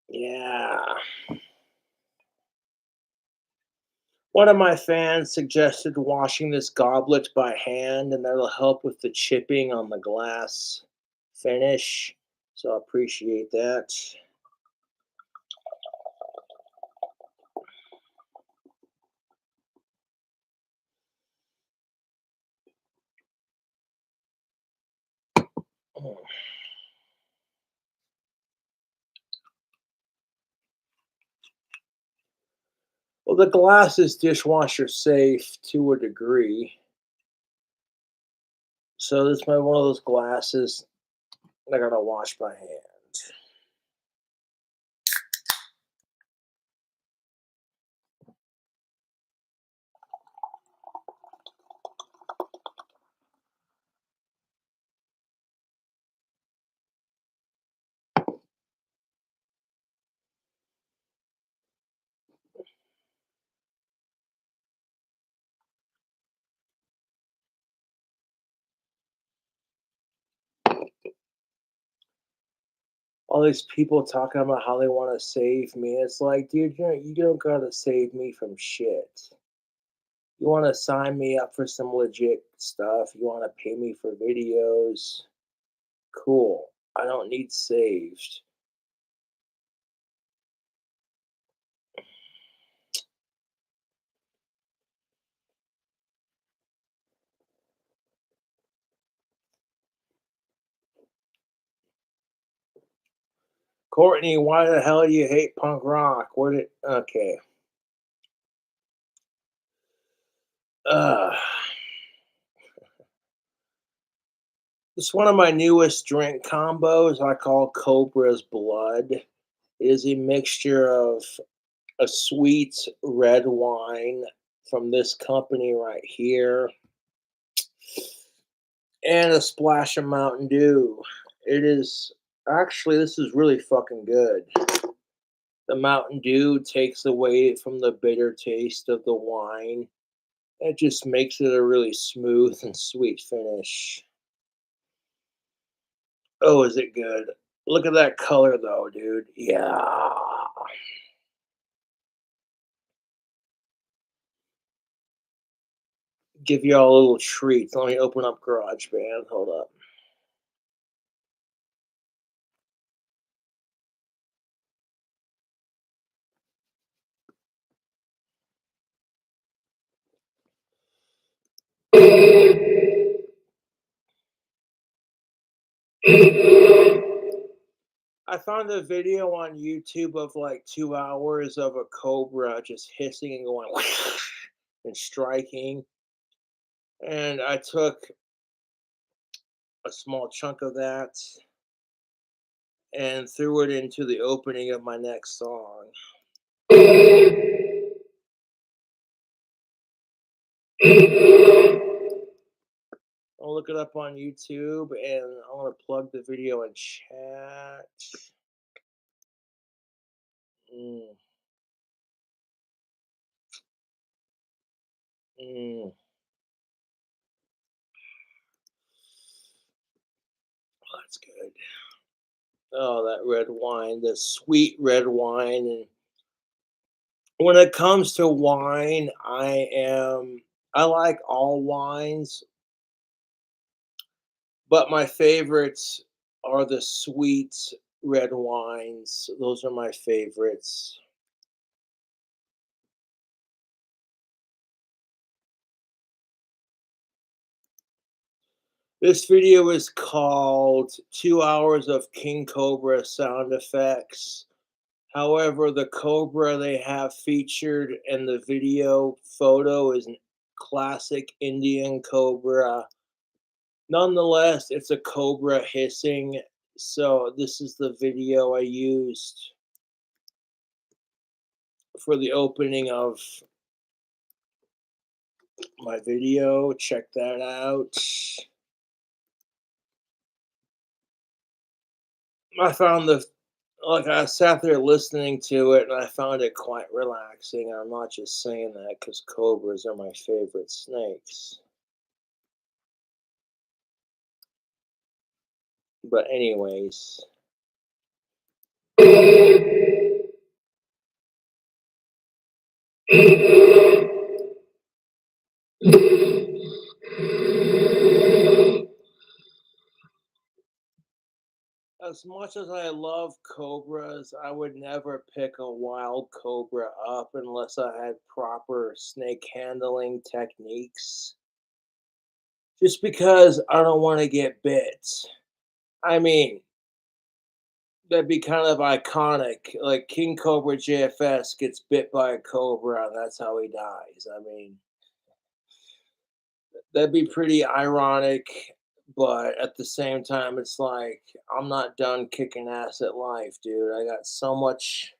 Yeah. One of my fans suggested washing this goblet by hand, and that'll help with the chipping on the glass finish. So I appreciate that. Well, the glass is dishwasher safe to a degree. So this might be one of those glasses I gotta wash by hand. All these people talking about how they want to save me. It's like, dude, you don't gotta save me from shit. You want to sign me up for some legit stuff. You want to pay me for videos. Cool. I don't need saved. Courtney, why the hell do you hate punk rock? Okay. Uh, it's one of my newest drink combos I call Cobra's Blood. It is a mixture of a sweet red wine from this company right here and a splash of Mountain Dew. It is actually, this is really fucking good. The Mountain Dew takes away from the bitter taste of the wine. It just makes it a really smooth and sweet finish. Oh, is it good? Look at that color though, dude. Yeah. Give y'all a little treat. Let me open up GarageBand. Hold up. I found a video on YouTube of like 2 hours of a cobra just hissing and going and striking. And I took a small chunk of that and threw it into the opening of my next song. I'll look it up on YouTube and I want to plug the video in chat. Mm. Mm. Oh, that's good. Oh, that red wine, the sweet red wine. And when it comes to wine, I like all wines, but my favorites are the sweet red wines. Those are my favorites. This video is called 2 Hours of King Cobra Sound Effects. However, the cobra they have featured in the video photo is a classic Indian cobra. Nonetheless, it's a cobra hissing. So this is the video I used for the opening of my video. Check that out. I found I sat there listening to it and I found it quite relaxing. I'm not just saying that because cobras are my favorite snakes. But anyways. As much as I love cobras, I would never pick a wild cobra up unless I had proper snake handling techniques. Just because I don't want to get bit. I mean, that'd be kind of iconic. Like King Cobra JFS gets bit by a cobra, and that's how he dies. I mean, that'd be pretty ironic, but at the same time, it's like I'm not done kicking ass at life, dude. I got so much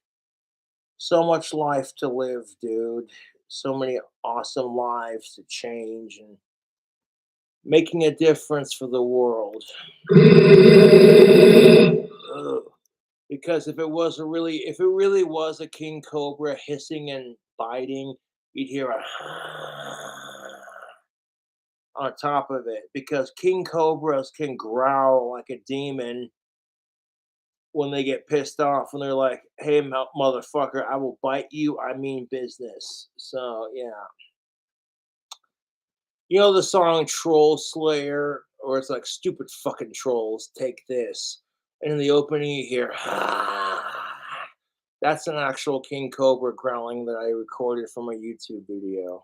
life to live, dude. So many awesome lives to change and making a difference for the world. Ugh. Because if it really was a king cobra hissing and biting, you'd hear a on top of it. Because king cobras can growl like a demon when they get pissed off, and they're like, "Hey, motherfucker, I will bite you. I mean business." So yeah, you know the song "Troll Slayer," or it's like "Stupid fucking trolls, take this," and in the opening you hear. That's an actual king cobra growling that I recorded from a YouTube video.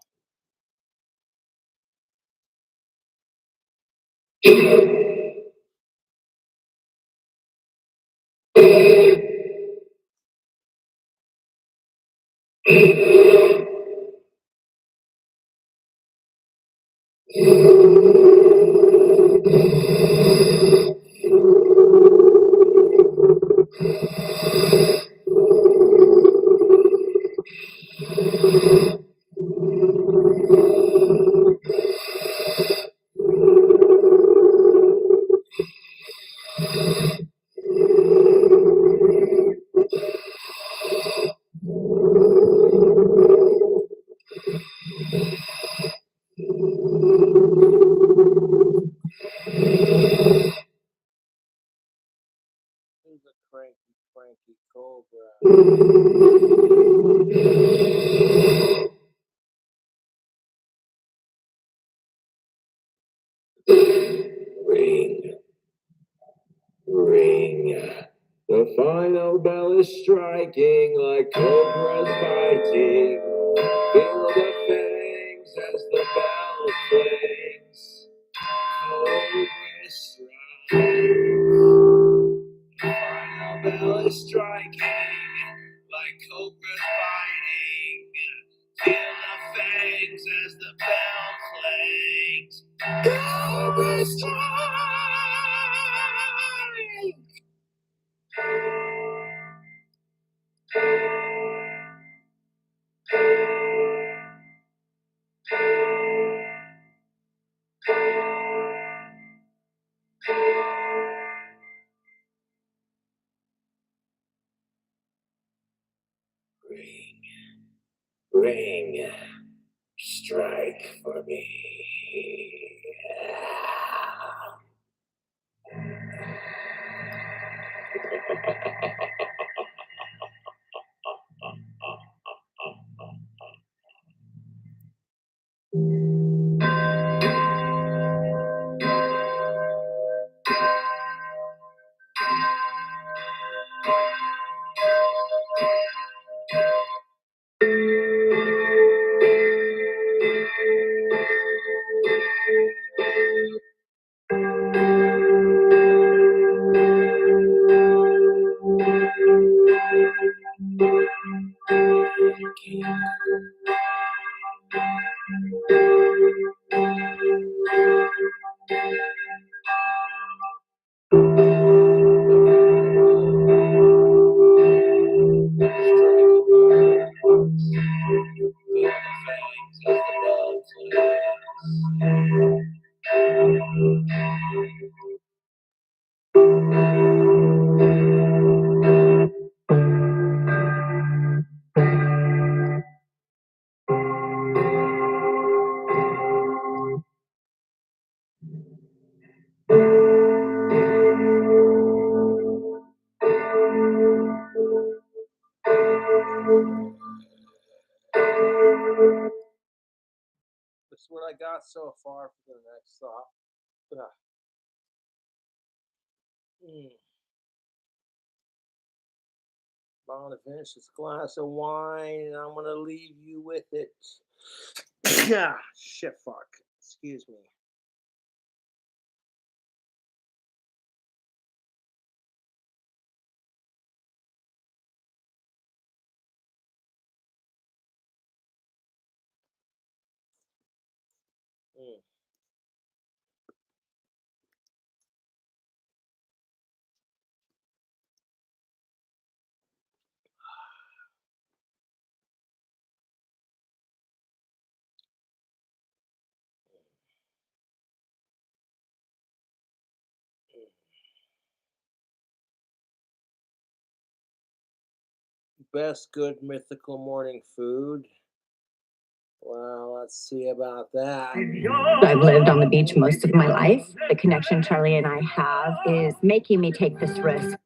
Who's a cranky cobra? Ring, ring. The final bell is striking like cobras biting. Feel the fangs as the bell clings. Cobras strike. The final bell is striking like cobras biting. Feel the fangs as the bell clings. Cobras strike. Ring, ring, strike for me. I got so far for the next stop. I'm gonna finish this glass of wine and I'm gonna leave you with it. Yeah, shit, fuck. Excuse me. Mm. Best good mythical morning food. Well, let's see about that. I've lived on the beach most of my life. The connection Charlie and I have is making me take this risk.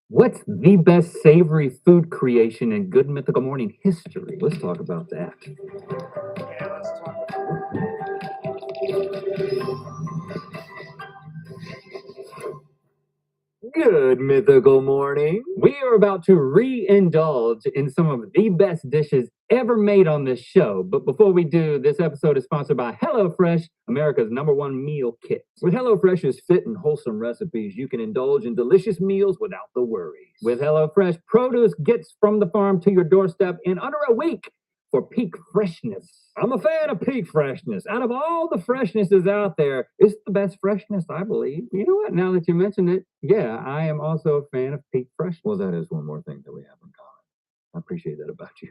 What's the best savory food creation in Good Mythical Morning history? Let's talk about that. Yeah, let's talk about Good Mythical Morning. We are about to re-indulge in some of the best dishes ever made on this show. But before we do, this episode is sponsored by HelloFresh, America's #1 meal kit. With HelloFresh's fit and wholesome recipes, you can indulge in delicious meals without the worries. With HelloFresh, produce gets from the farm to your doorstep in under a week for peak freshness. I'm a fan of peak freshness. Out of all the freshnesses out there, it's the best freshness, I believe. You know what? Now that you mention it, yeah, I am also a fan of peak freshness. Well, that is one more thing that we have in common. I appreciate that about you.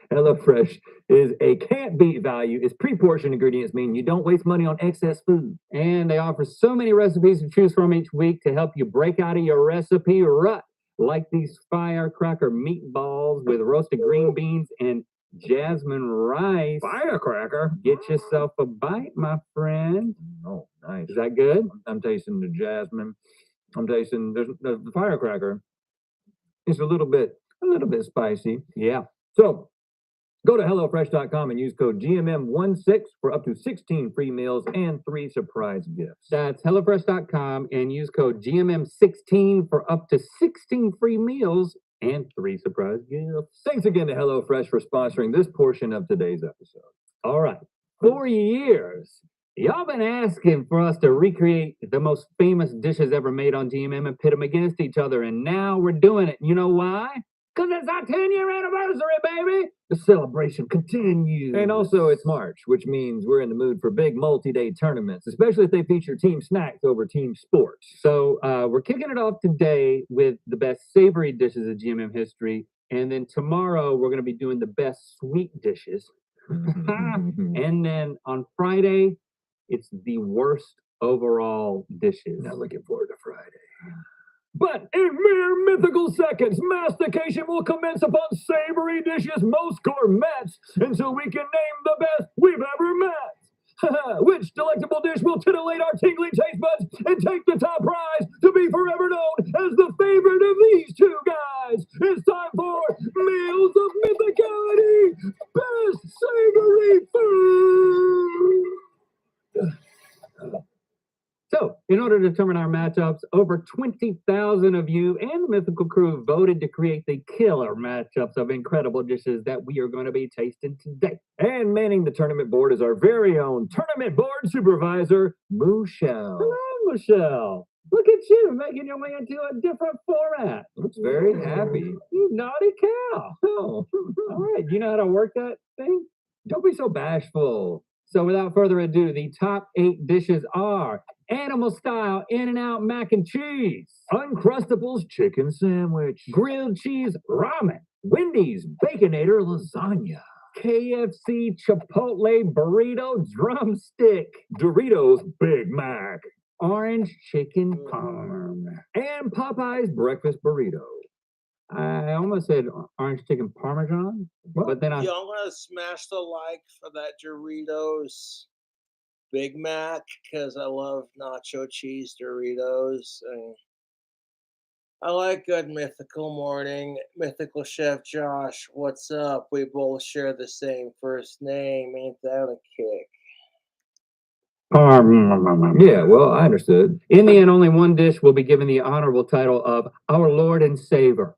HelloFresh is a can't-beat value. Its pre-portioned ingredients mean you don't waste money on excess food. And they offer so many recipes to choose from each week to help you break out of your recipe rut. Like these firecracker meatballs with roasted green beans and jasmine rice. Firecracker? Get yourself a bite, my friend. Oh, nice. Is that good? I'm tasting the jasmine. I'm tasting the firecracker. It's a little bit spicy. Yeah. So go to HelloFresh.com and use code GMM16 for up to 16 free meals and 3 surprise gifts. That's HelloFresh.com and use code GMM16 for up to 16 free meals and 3 surprise gifts. Thanks again to HelloFresh for sponsoring this portion of today's episode. All right. For years, y'all been asking for us to recreate the most famous dishes ever made on GMM and pit them against each other, and now we're doing it. You know why? Because it's our 10-year anniversary, baby! The celebration continues. And also, it's March, which means we're in the mood for big multi-day tournaments, especially if they feature team snacks over team sports. So we're kicking it off today with the best savory dishes of GMM history, and then tomorrow we're going to be doing the best sweet dishes. And then on Friday, it's the worst overall dishes. Not looking forward to Friday. But in mere mythical seconds, mastication will commence upon savory dishes most gourmets until we can name the best we've ever met. Which delectable dish will titillate our tingling taste buds and take the top prize to be forever known as the favorite of these two guys? It's time for Meals of Mythicality, Best Savory Food. So, in order to determine our matchups, over 20,000 of you and the Mythical crew voted to create the killer matchups of incredible dishes that we are going to be tasting today. And manning the tournament board is our very own tournament board supervisor, Michelle. Hello, Michelle. Look at you making your way into a different format. Looks very happy. You naughty cow. Oh, all right. You know how to work that thing? Don't be so bashful. So without further ado, the top 8 dishes are Animal Style In-N-Out Mac and Cheese, Uncrustables Chicken Sandwich, Grilled Cheese Ramen, Wendy's Baconator Lasagna, KFC Chipotle Burrito Drumstick, Doritos Big Mac, Orange Chicken Parm, and Popeye's Breakfast Burrito. I almost said orange chicken parmesan, but then I'm gonna smash the like for that Doritos Big Mac because I love nacho cheese Doritos. And I like Good Mythical Morning. Mythical Chef Josh, what's up? We both share the same first name. Ain't that a kick? Yeah, well, I understood. In the end, only one dish will be given the honorable title of Our Lord and Savior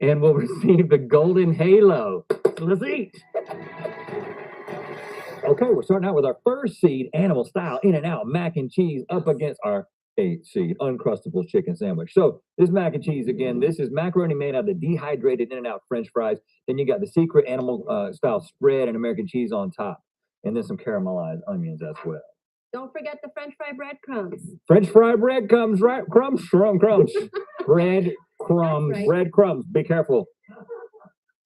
and will receive the Golden Halo. So let's eat. Okay, we're starting out with our first seed, animal style, In-N-Out mac and cheese up against our 8th seed, Uncrustables chicken sandwich. So this mac and cheese, again, this is macaroni made out of the dehydrated In-N-Out French fries. Then you got the secret animal style spread and American cheese on top. And then some caramelized onions as well. Don't forget the French fry breadcrumbs. French fry breadcrumbs, right? Crumbs. Bread crumbs, Right. breadcrumbs. Be careful.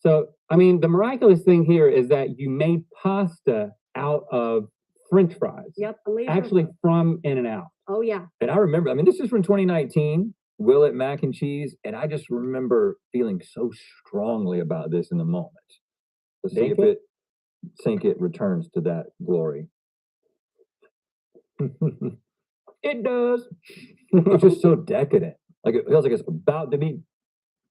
So, I mean, the miraculous thing here is that you made pasta out of French fries. Yep. Later. Actually from In-N-Out. Oh, yeah. And I remember, I mean, this is from 2019, Willet mac and cheese. And I just remember feeling so strongly about this in the moment. Let's see if it returns to that glory. It does. It's just so decadent. Like it feels like it's about to be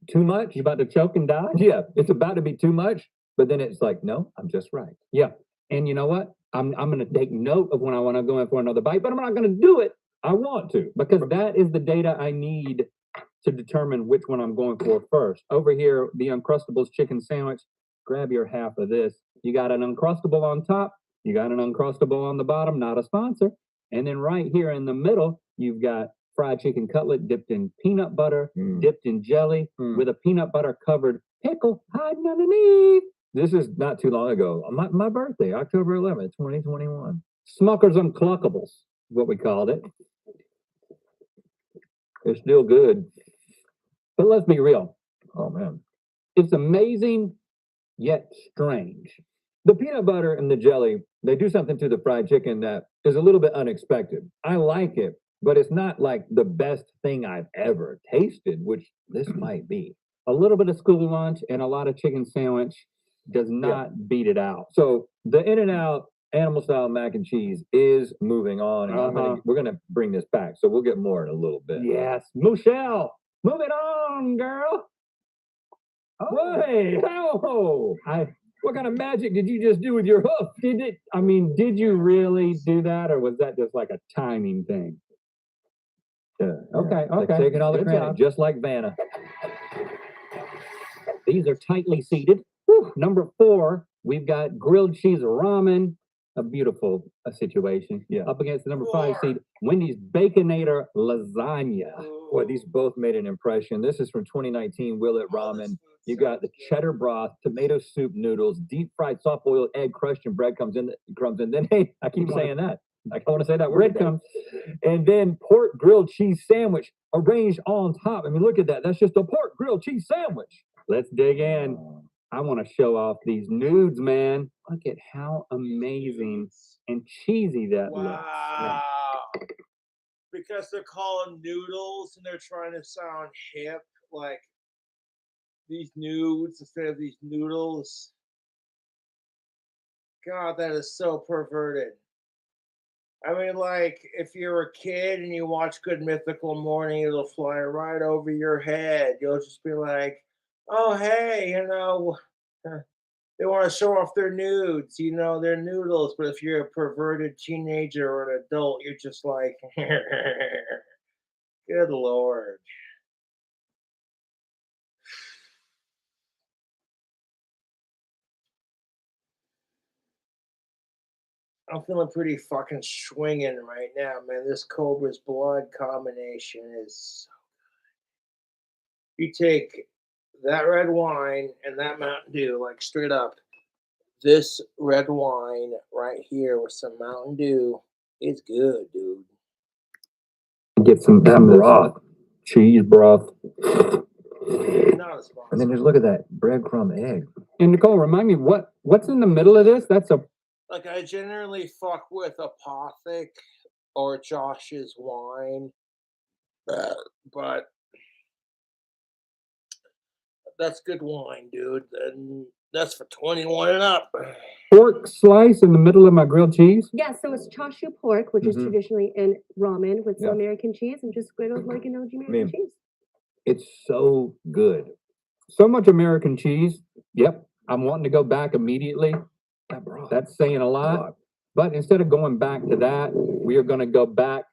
too much. You about to choke and die? Yeah, it's about to be too much, but then it's like, no, I'm just right. Yeah. And you know what? I'm gonna take note of when I want to go in for another bite, but I'm not gonna do it. I want to, because that is the data I need to determine which one I'm going for first. Over here, the Uncrustables chicken sandwich. Grab your half of this. You got an Uncrustable on top. You got an Uncrustable on the bottom. Not a sponsor. And then right here in the middle, you've got fried chicken cutlet dipped in peanut butter, dipped in jelly, with a peanut butter covered pickle hiding underneath. This is not too long ago. My birthday, October 11th, 2021. Smucker's Uncluckables is what we called it. It's still good. But let's be real. Oh, man. It's amazing, yet strange. The peanut butter and the jelly, they do something to the fried chicken that is a little bit unexpected. I like it, but it's not like the best thing I've ever tasted, which this might be. A little bit of school lunch and a lot of chicken sandwich does not beat it out. So the In-N-Out animal style mac and cheese is moving on, and we're gonna bring this back. So we'll get more in a little bit. Yes, Michelle, move it on, girl. Oh, hey, what kind of magic did you just do with your hoof? Did you really do that, or was that just like a timing thing? Okay. Like taking all the Good credit, job. just like Vanna. These are tightly seated. Whew. Number 4, we've got grilled cheese ramen. A beautiful situation. Yeah. Up against the number 5 seed, Wendy's Baconator lasagna. Boy, these both made an impression. This is from 2019 Willet Ramen. You got the cheddar broth, tomato soup noodles, deep fried soft boiled egg crushed in breadcrumbs, and then hey, I keep saying that. I want to say that word. Breadcrumbs. And then pork grilled cheese sandwich arranged on top. I mean, look at that. That's just a pork grilled cheese sandwich. Let's dig in. I want to show off these nudes, man. Look at how amazing and cheesy that looks. Wow. Because they're calling noodles and they're trying to sound hip, like these nudes instead of these noodles. God, that is so perverted. I mean, like, if you're a kid and you watch Good Mythical Morning, it'll fly right over your head. You'll just be like, oh, hey, they want to show off their nudes, their noodles. But if you're a perverted teenager or an adult, you're just like, good Lord. I'm feeling pretty fucking swinging right now, man. This Cobra's Blood combination is so good. You take that red wine and that Mountain Dew, like straight up. This red wine right here with some Mountain Dew is good, dude. Get some broth, cheese broth. Not a sponsor. And then just look at that breadcrumb egg. And Nicole, remind me what's in the middle of this? That's a Like, I generally fuck with Apothic or Josh's wine, but that's good wine, dude. And that's for 21 and up. pork slice in the middle of my grilled cheese. Yeah, so it's chashu pork, which is traditionally in ramen with some Yeah. American cheese and just griddled like an OG American Man. cheese. It's so good. So much American cheese. Yep. I'm wanting to go back immediately. That broth. That's saying a lot. But instead of going back to that, we are going to go back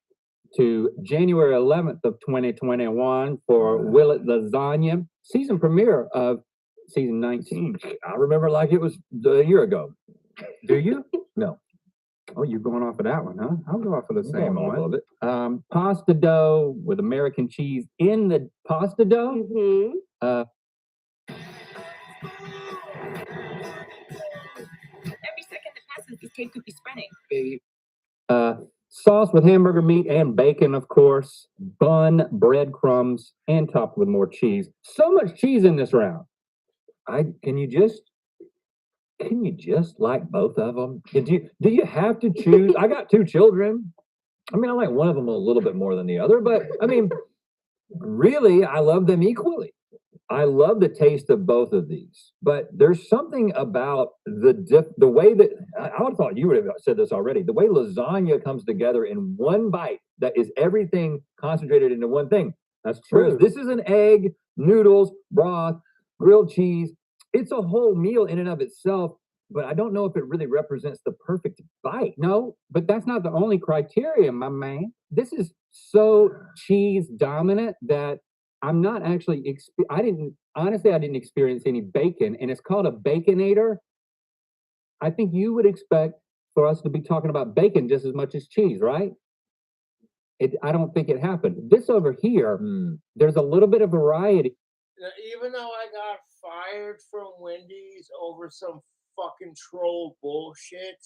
to January 11th of 2021 for Will It Lasagna, season premiere of season 19. I remember like it was a year ago. Do you? No. Oh, you're going off of that one, huh? I'll go off of the same one. Of it. Pasta dough with American cheese in the pasta dough. Mm-hmm. Every second that passes, this tape could be spreading. Baby. Sauce with hamburger meat and bacon, of course. Bun, breadcrumbs, and topped with more cheese. So much cheese in this round. Can you just like both of them? Do you have to choose? I got 2 children. I mean, I like one of them a little bit more than the other, but I mean, really, I love them equally. I love the taste of both of these, but there's something about the way that I would have thought you would have said this already. The way lasagna comes together in one bite, that is everything concentrated into one thing. That's true. This is an egg, noodles, broth, grilled cheese. It's a whole meal in and of itself, but I don't know if it really represents the perfect bite. No, but that's not the only criteria, my man. This is so cheese dominant that I'm not actually, I didn't experience any bacon, and it's called a baconator. I think you would expect for us to be talking about bacon just as much as cheese, right? I don't think it happened. This over here, there's a little bit of variety. Even though I got fired from Wendy's over some fucking troll bullshit,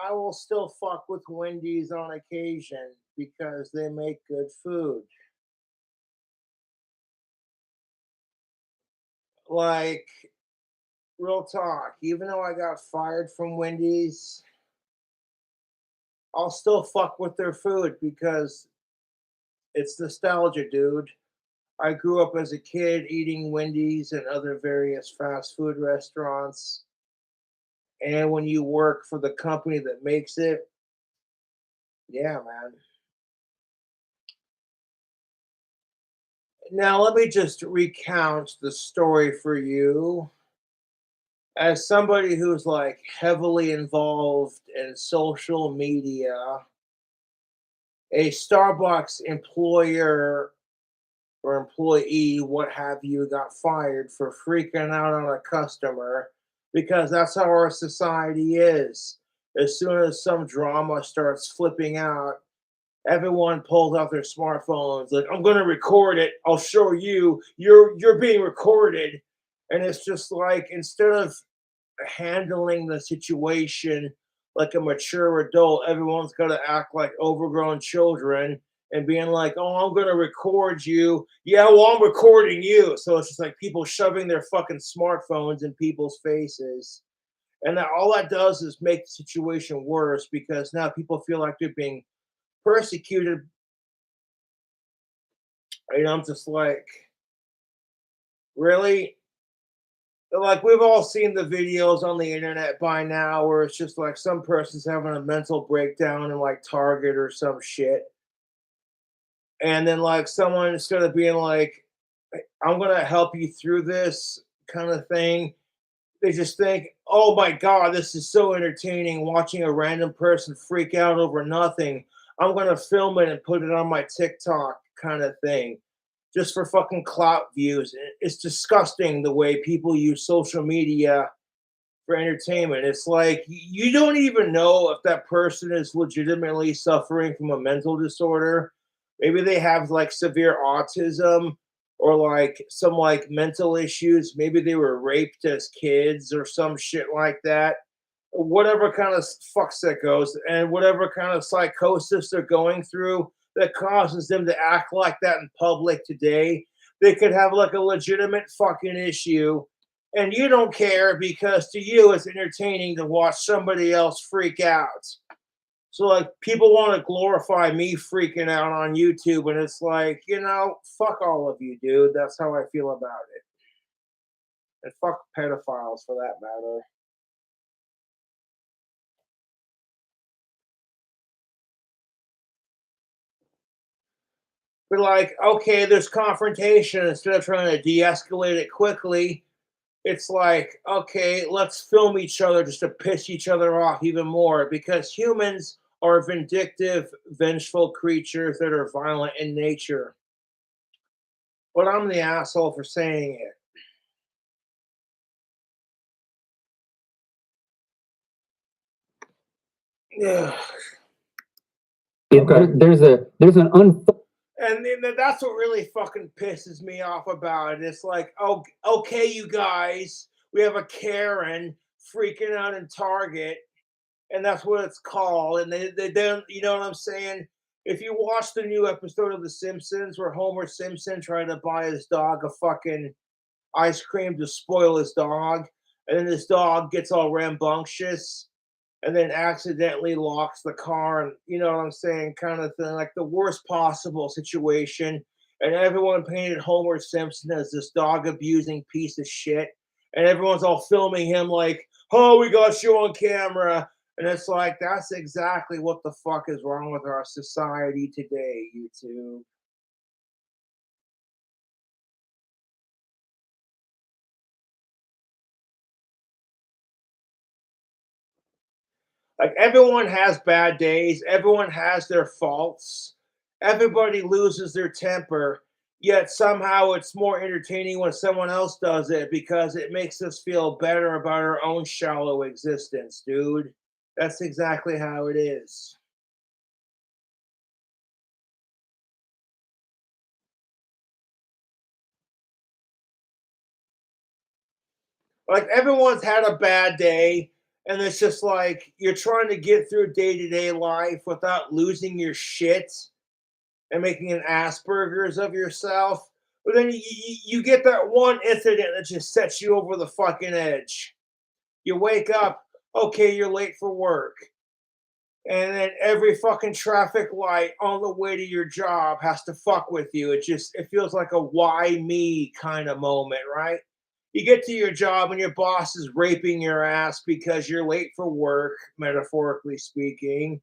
I will still fuck with Wendy's on occasion because they make good food. Like, real talk, even though I got fired from Wendy's, I'll still fuck with their food because it's nostalgia, dude. I grew up as a kid eating Wendy's and other various fast food restaurants. And when you work for the company that makes it, yeah, man. Now, let me just recount the story for you. As somebody who's like heavily involved in social media, a Starbucks employer or employee, what have you, got fired for freaking out on a customer because that's how our society is. As soon as some drama starts flipping out, everyone pulls out their smartphones like, I'm gonna record it, I'll show you, you're being recorded. And it's just like, instead of handling the situation like a mature adult, everyone's got to act like overgrown children and being like, oh, I'm going to record you. Yeah, well, I'm recording you. So it's just like people shoving their fucking smartphones in people's faces. And that all that does is make the situation worse because now people feel like they're being persecuted. And I'm just like, really? Like, we've all seen the videos on the internet by now where it's just like some person's having a mental breakdown in like Target or some shit. And then like someone, instead of being like, I'm gonna help you through this kind of thing, they just think, oh my God, this is so entertaining watching a random person freak out over nothing. I'm gonna film it and put it on my TikTok kind of thing just for fucking clout views. It's disgusting the way people use social media for entertainment. It's like you don't even know if that person is legitimately suffering from a mental disorder. Maybe they have like severe autism or like some like mental issues. Maybe they were raped as kids or some shit like that. Whatever kind of fuck sickos and whatever kind of psychosis they're going through that causes them to act like that in public today, they could have like a legitimate fucking issue. And you don't care because to you it's entertaining to watch somebody else freak out. So like people want to glorify me freaking out on YouTube, and it's like, fuck all of you, dude. That's how I feel about it. And fuck pedophiles for that matter. But like, okay, there's confrontation. Instead of trying to de-escalate it quickly, it's like, okay, let's film each other just to piss each other off even more because humans are vindictive, vengeful creatures that are violent in nature. But I'm the asshole for saying it. Yeah. There's an And then that's what really fucking pisses me off about it. It's like, oh, okay, you guys, we have a Karen freaking out in Target, and that's what it's called. And they don't, you know what I'm saying? If you watch the new episode of The Simpsons where Homer Simpson tried to buy his dog a fucking ice cream to spoil his dog, and then his dog gets all rambunctious and then accidentally locks the car, and you know what I'm saying, kind of thing, like the worst possible situation. And everyone painted Homer Simpson as this dog abusing piece of shit, and everyone's all filming him like, "Oh, we got you on camera," and it's like that's exactly what the fuck is wrong with our society today, YouTube. Like everyone has bad days, everyone has their faults, everybody loses their temper, yet somehow it's more entertaining when someone else does it because it makes us feel better about our own shallow existence, dude. That's exactly how it is. Like everyone's had a bad day, and it's just like you're trying to get through day-to-day life without losing your shit and making an Asperger's of yourself. But then you get that one incident that just sets you over the fucking edge. You wake up, okay, you're late for work. And then every fucking traffic light on the way to your job has to fuck with you. It feels like a why me kind of moment, right? You get to your job and your boss is raping your ass because you're late for work, metaphorically speaking.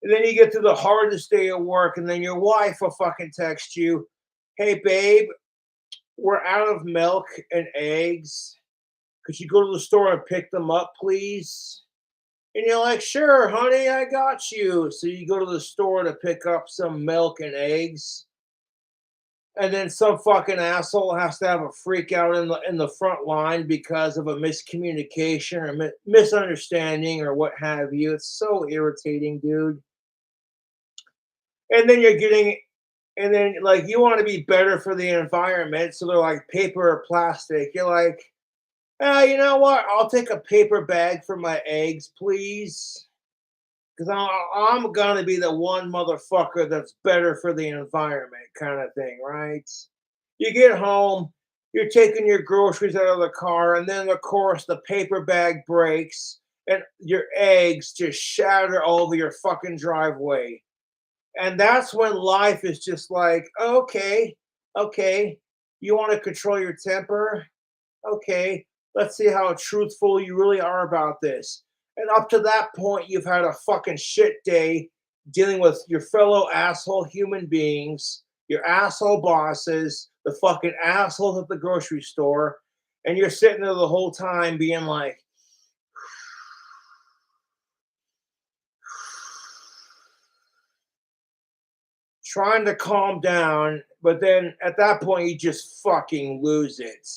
And then you get to the hardest day of work, and then your wife will fucking text you, "Hey, babe, we're out of milk and eggs. Could you go to the store and pick them up, please?" And you're like, "Sure, honey, I got you." So you go to the store to pick up some milk and eggs. And then some fucking asshole has to have a freak out in the front line because of a miscommunication or misunderstanding or what have you. It's so irritating, dude. And then you're getting and then like you want to be better for the environment, so they're like paper or plastic. You're like, you know what? I'll take a paper bag for my eggs, please, because I'm gonna be the one motherfucker that's better for the environment, kind of thing, right? You get home, you're taking your groceries out of the car, and then of course the paper bag breaks, and your eggs just shatter all over your fucking driveway. And that's when life is just like, okay, okay, you want to control your temper? Okay, let's see how truthful you really are about this. And up to that point, you've had a fucking shit day dealing with your fellow asshole human beings, your asshole bosses, the fucking assholes at the grocery store. And you're sitting there the whole time being like, trying to calm down, but then at that point you just fucking lose it.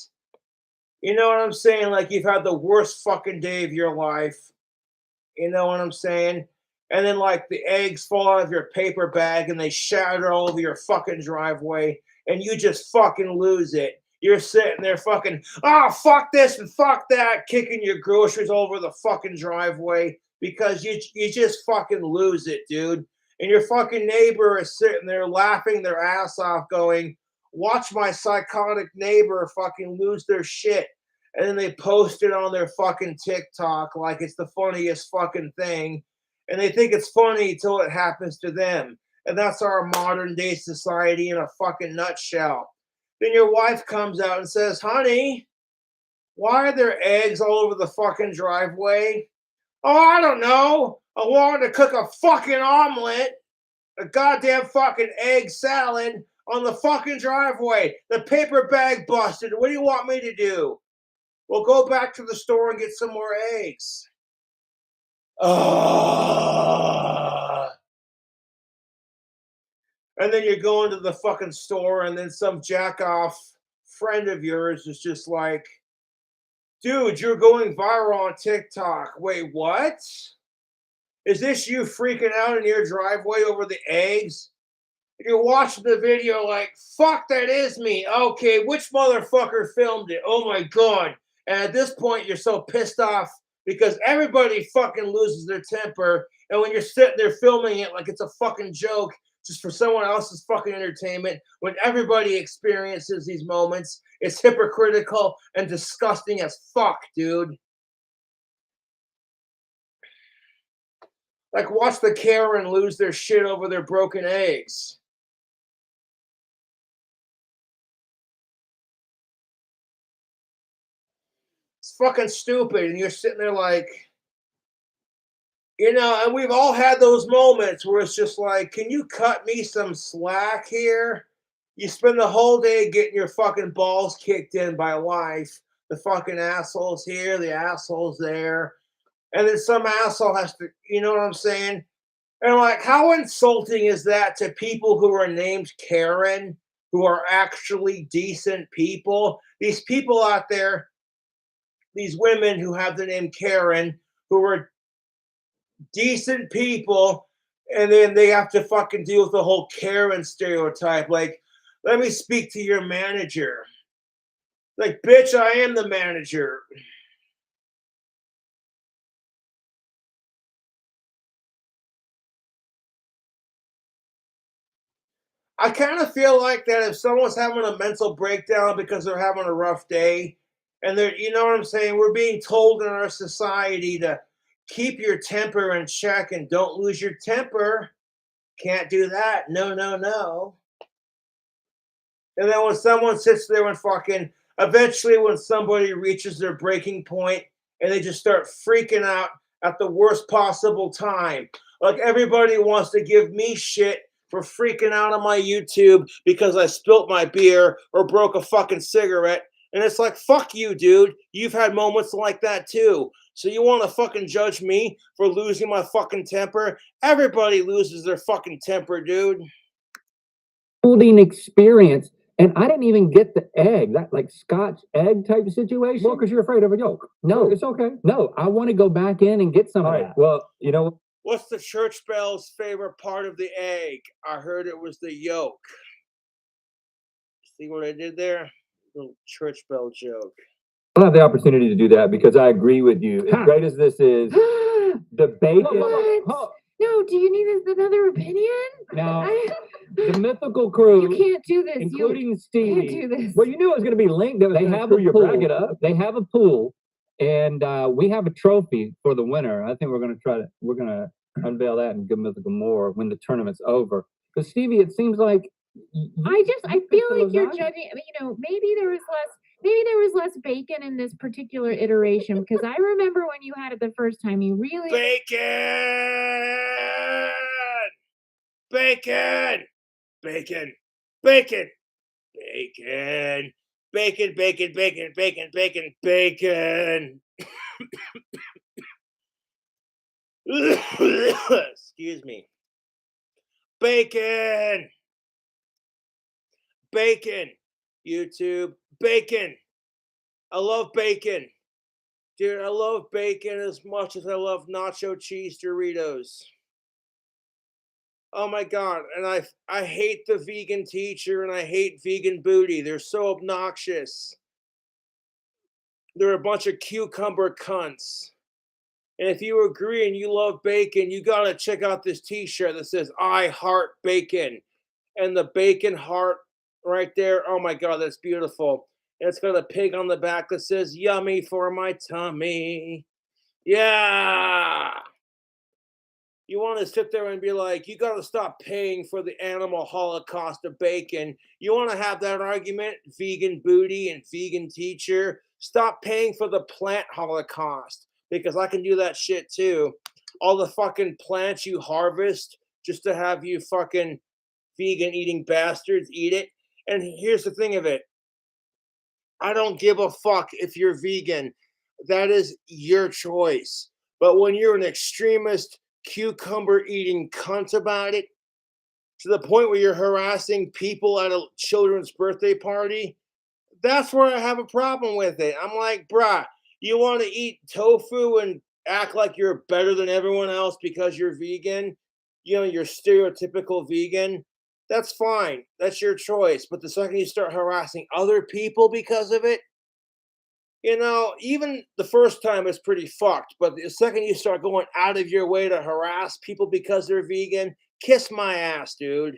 You know what I'm saying? Like you've had the worst fucking day of your life. You know what I'm saying? And then like the eggs fall out of your paper bag and they shatter all over your fucking driveway and you just fucking lose it. You're sitting there fucking, oh, fuck this and fuck that, kicking your groceries all over the fucking driveway because you just fucking lose it, dude. And your fucking neighbor is sitting there laughing their ass off going, watch my psychotic neighbor fucking lose their shit. And then they post it on their fucking TikTok like it's the funniest fucking thing. And they think it's funny till it happens to them. And that's our modern day society in a fucking nutshell. Then your wife comes out and says, honey, why are there eggs all over the fucking driveway? Oh, I don't know. I wanted to cook a fucking omelet, a goddamn fucking egg salad on the fucking driveway. The paper bag busted. What do you want me to do? Well, go back to the store and get some more eggs. And then you're going to the fucking store, and then some jack-off friend of yours is just like, dude, you're going viral on TikTok. Wait, what? Is this you freaking out in your driveway over the eggs? You're watching the video like, fuck, that is me. Okay, which motherfucker filmed it? Oh my God. And at this point, you're so pissed off because everybody fucking loses their temper. And when you're sitting there filming it like it's a fucking joke, just for someone else's fucking entertainment, when everybody experiences these moments, it's hypocritical and disgusting as fuck, dude. Like, watch the Karen lose their shit over their broken eggs. It's fucking stupid. And you're sitting there like, you know, and we've all had those moments where it's just like, can you cut me some slack here? You spend the whole day getting your fucking balls kicked in by life. The fucking assholes here, the assholes there. And then some asshole has to, you know what I'm saying? And like, how insulting is that to people who are named Karen, who are actually decent people? These people out there, these women who have the name Karen, who are decent people, and then they have to fucking deal with the whole Karen stereotype. Like, let me speak to your manager. Like, bitch, I am the manager. I kind of feel like that if someone's having a mental breakdown because they're having a rough day, and they're, you know what I'm saying? We're being told in our society to keep your temper in check and don't lose your temper. Can't do that. No, no, no. And then when someone sits there and fucking, eventually when somebody reaches their breaking point and they just start freaking out at the worst possible time. Like, everybody wants to give me shit for freaking out on my YouTube because I spilt my beer or broke a fucking cigarette. And it's like, fuck you, dude. You've had moments like that too. So you want to fucking judge me for losing my fucking temper? Everybody loses their fucking temper, dude. Holding experience. And I didn't even get the egg, that like Scotch egg type of situation. Well, because you're afraid of a yolk. No, It's okay. no, I want to go back in and get some All of right. that. Well, you know, What's the church bell's favorite part of the egg? I heard it was the yolk. See what I did there? Little church bell joke. I'll have the opportunity to do that because I agree with you. As great as this is, the bacon. What? No, do you need another opinion? Now, the mythical crew, You can't do this. including You Stevie. can't do this. Well, you knew it was going to be linked. They have a your pool. bracket up. They have a pool, and we have a trophy for the winner. I think we're going to unveil that in Good Mythical More when the tournament's over. Because Stevie, it seems like I feel like you're judging. I mean, you know, maybe there was less bacon in this particular iteration because I remember when you had it the first time, you really Bacon! Bacon! Bacon! Bacon! Bacon! Bacon! Bacon! Bacon! Bacon! Bacon! Bacon! Excuse me. Bacon! Bacon! YouTube. Bacon! I love bacon. Dude, I love bacon as much as I love nacho cheese Doritos. Oh my God. And I hate the vegan teacher and I hate vegan booty. They're so obnoxious. They're a bunch of cucumber cunts. And if you agree and you love bacon, you got to check out this t-shirt that says, I heart bacon. And the bacon heart right there. Oh my God, that's beautiful. And it's got a pig on the back that says, yummy for my tummy. Yeah. You want to sit there and be like, you got to stop paying for the animal holocaust of bacon. You want to have that argument, vegan booty and vegan teacher. Stop paying for the plant holocaust because I can do that shit too. All the fucking plants you harvest just to have you fucking vegan eating bastards eat it. And here's the thing of it. I don't give a fuck if you're vegan. That is your choice. But when you're an extremist, cucumber eating cunt about it, to the point where you're harassing people at a children's birthday party, that's where I have a problem with it. I'm like, bruh, you want to eat tofu and act like you're better than everyone else because you're vegan? You know, you're stereotypical vegan. That's fine. That's your choice. But the second you start harassing other people because of it, you know, even the first time it's pretty fucked. But the second you start going out of your way to harass people because they're vegan, kiss my ass, dude.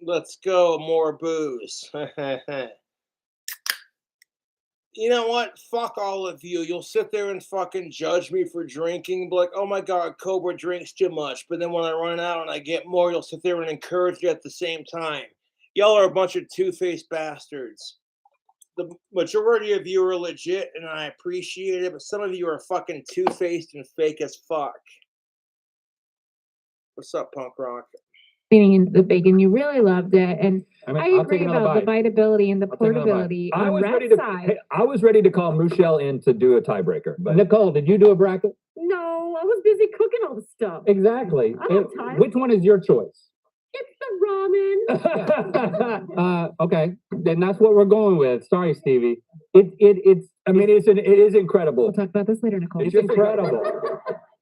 Let's go, more booze. You know what? Fuck all of you. You'll sit there and fucking judge me for drinking. Be like, oh my God, Cobra drinks too much. But then when I run out and I get more, you'll sit there and encourage you at the same time. Y'all are a bunch of two-faced bastards. The majority of you are legit, and I appreciate it. But some of you are fucking two-faced and fake as fuck. What's up, punk rock? In the bacon, you really loved it, and I mean, I I'll agree take another about the bite. biteability and the I'll take another bite. portability. I On was Rhett's ready to. side, Hey, I was ready to call Michelle in to do a tiebreaker. But Nicole, did you do a bracket? no, I was busy cooking all the stuff. Exactly. I don't have time. Which one is your choice? It's the ramen. Okay, then that's what we're going with. Sorry, Stevie. It's. I mean, it is incredible. We'll talk about this later, Nicole. It's incredible.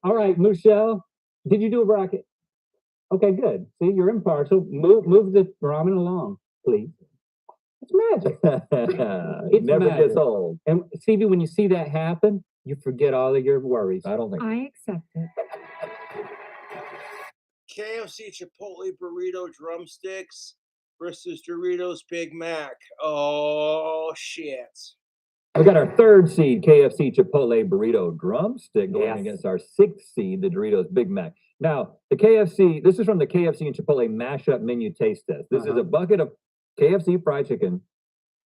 All right, Michelle, did you do a bracket? Okay, good. See, you're impartial. Move the ramen along, please. It's magic. It never gets old. And Stevie, when you see that happen, you forget all of your worries. I don't think. I accept it. KFC Chipotle Burrito Drumsticks versus Doritos Big Mac. Oh, shit. We got our third seed, KFC Chipotle Burrito Drumstick, going against our sixth seed, the Doritos Big Mac. Now, the KFC, this is from the KFC and Chipotle mashup menu taste test. This is a bucket of KFC fried chicken,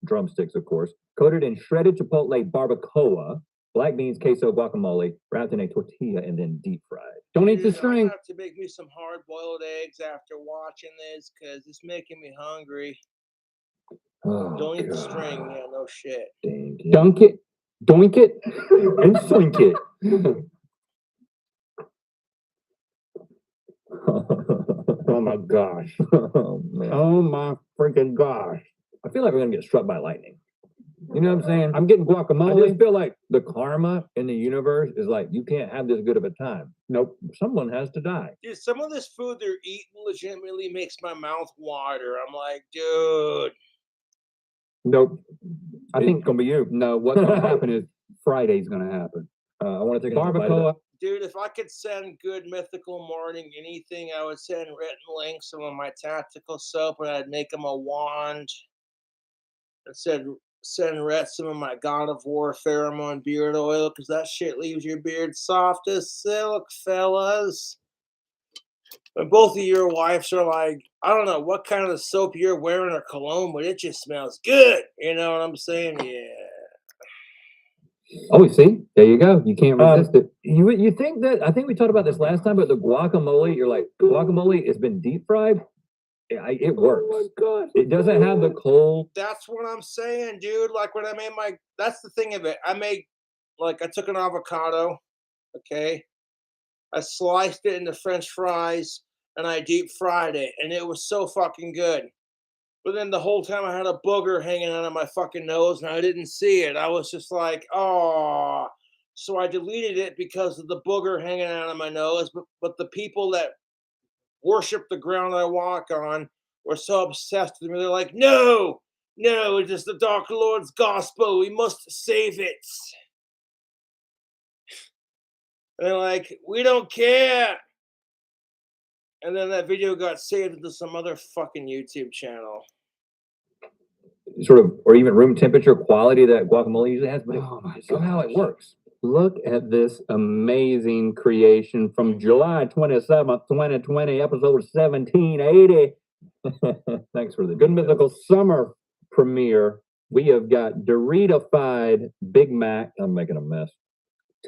drumsticks, of course, coated in shredded Chipotle barbacoa, black beans, queso, guacamole, wrapped in a tortilla, and then deep fried. Don't eat the string. I have to make me some hard-boiled eggs after watching this because it's making me hungry. Oh, Don't eat the string. Yeah, no shit. Dunk it, doink it, and swink it. Oh my gosh. Oh, man. Oh my freaking gosh. I feel like we're gonna get struck by lightning. You know what I'm saying? I'm getting guacamole. I just feel like the karma in the universe is like, you can't have this good of a time. Nope. Someone has to die. Dude, some of this food they're eating legitimately makes my mouth water. I'm like, dude. Nope. I think it's gonna be you. No, what's gonna happen is Friday's gonna happen. I want to take barbacoa. Dude, if I could send good Mythical Morning anything, I would send written links of my tactical soap, and I'd make them a wand. And send Rhett some of my God of War pheromone beard oil, because that shit leaves your beard soft as silk, fellas. But both of your wives are like, I don't know what kind of soap you're wearing or cologne, but it just smells good. You know what I'm saying? Yeah. Oh, see, there you go. You can't resist it. You think that? I think we talked about this last time, but the guacamole, you're like, guacamole has been deep fried. It works. Oh my God. It doesn't have the cold. That's what I'm saying, dude. Like when I made that's the thing of it. I took an avocado, okay? I sliced it into French fries, and I deep fried it, and it was so fucking good. But then the whole time I had a booger hanging out of my fucking nose, and I didn't see it. I was just like, oh. So I deleted it because of the booger hanging out of my nose. But the people that worship the ground I walk on were so obsessed with me. They're like, no, no, it is the Dark Lord's gospel. We must save it. And they're like, we don't care. And then that video got saved into some other fucking YouTube channel. Sort of, or even room temperature quality that guacamole usually has, but somehow it works. Look at this amazing creation from July 27th, 2020, episode 1780. Thanks for the Good Mythical Summer premiere. We have got Dorito-fied Big Mac. I'm making a mess.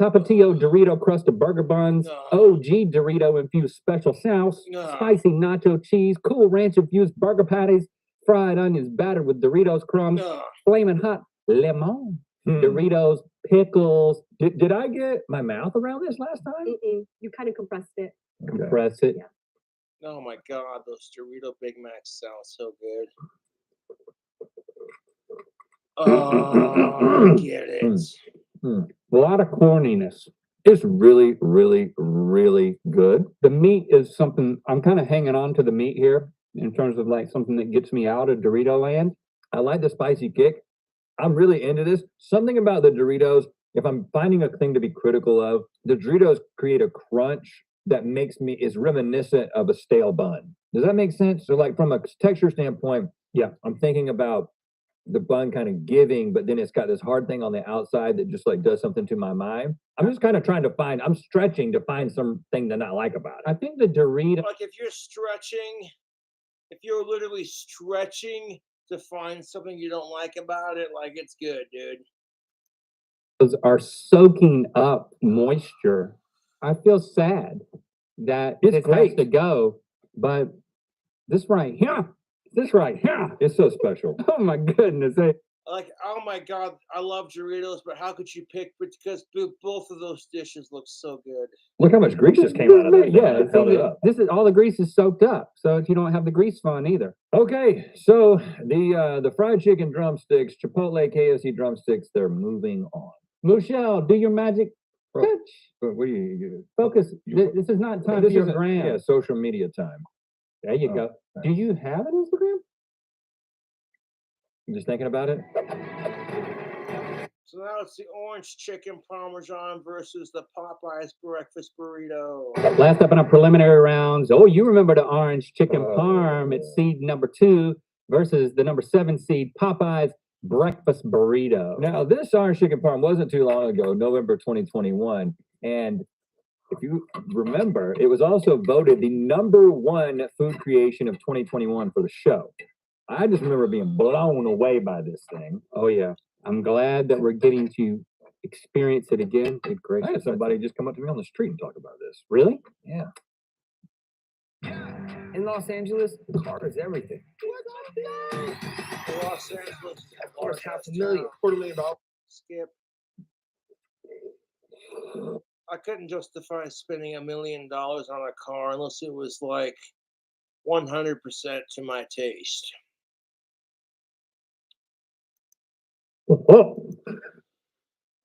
Tapatio Dorito crusted burger buns, OG Dorito infused special sauce, spicy nacho cheese, Cool Ranch infused burger patties, fried onions battered with Doritos crumbs, flaming hot lemon, Doritos, pickles. Did I get my mouth around this last time? You kind of compressed it. Compress it. Yeah. Oh my God, those Dorito Big Macs sound so good. Oh, I get it. A lot of corniness. It's really, really, really good. The meat is something I'm kind of hanging on to the meat here in terms of like something that gets me out of Dorito land. I like the spicy kick. I'm really into this. Something about the Doritos, if I'm finding a thing to be critical of, the Doritos create a crunch that makes me, is reminiscent of a stale bun. Does that make sense? So like from a texture standpoint, yeah, I'm thinking about the bun kind of giving, but then it's got this hard thing on the outside that just like does something to my mind. I'm just kind of trying to find, I'm stretching to find something to not like about it. I think the Dorito, Like if you're stretching, if you're literally stretching to find something you don't like about it, like it's good, dude. are soaking up moisture. I feel sad that It's it has great to go, but this right here, It's so special. oh my goodness. Like, oh my God, I love Doritos, but how could you pick? Because both of those dishes look so good. Look how much grease just came out of that. Yeah, That held it up. this is all the grease is soaked up, so you don't have the grease fun either. Okay, so the fried chicken drumsticks, Chipotle KFC drumsticks, they're moving on. Michelle, do your magic touch. What do you Focus. you- This is not time This for your isn't- gram. Yeah, social media time. There you Oh, go. Do you have an Instagram? I'm just thinking about it. So now it's the orange chicken parmesan versus the Popeyes breakfast burrito. Last up in our preliminary rounds. Oh, you remember the orange chicken parm at seed number 2 versus the number 7 seed Popeyes breakfast burrito. Now, this orange chicken parm wasn't too long ago, November 2021, and if you remember, it was also voted the #1 food creation of 2021 for the show. I just remember being blown away by this thing. Oh yeah, I'm glad that we're getting to experience it again. Good I gracious. had somebody just come up to me on the street and talk about this. Really? Yeah. In Los Angeles, cars, everything. Los Angeles, Of course, $500,000, $250,000. Skip. I couldn't justify spending $1 million on a car unless it was like 100% to my taste.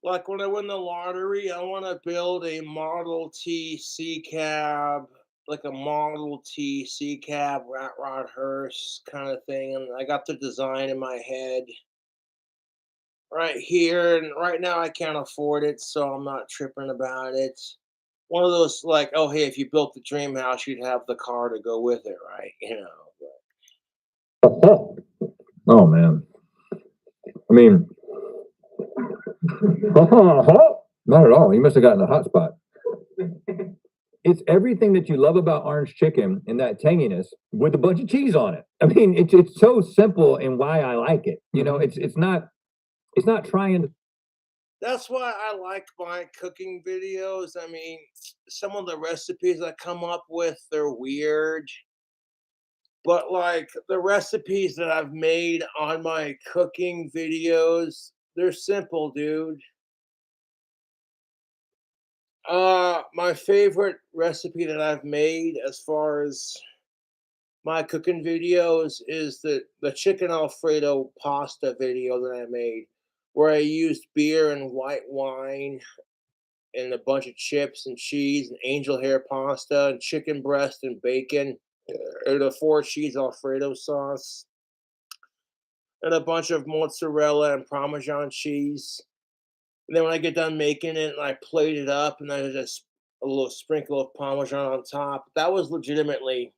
Like when I win the lottery, I want to build a Model T C cab, like a Model T C cab, rat rod hearse kind of thing. And I got the design in my head right here. And right now I can't afford it, so I'm not tripping about it. One of those like, oh, hey, if you built the dream house, you'd have the car to go with it, right? You know. Oh man. I mean, not at all. You must have gotten the hot spot. It's everything that you love about orange chicken and that tanginess with a bunch of cheese on it. I mean, it's so simple and why I like it. You know, it's not trying to. That's why I like my cooking videos. I mean, some of the recipes I come up with, they're weird. But like the recipes that I've made on my cooking videos, they're simple, dude. My favorite recipe that I've made as far as my cooking videos is the chicken Alfredo pasta video that I made, where I used beer and white wine and a bunch of chips and cheese and angel hair pasta and chicken breast and bacon, and a 4 cheese Alfredo sauce, and a bunch of mozzarella and Parmesan cheese. And then when I get done making it, I plate it up, and then I just a little sprinkle of Parmesan on top. That was legitimately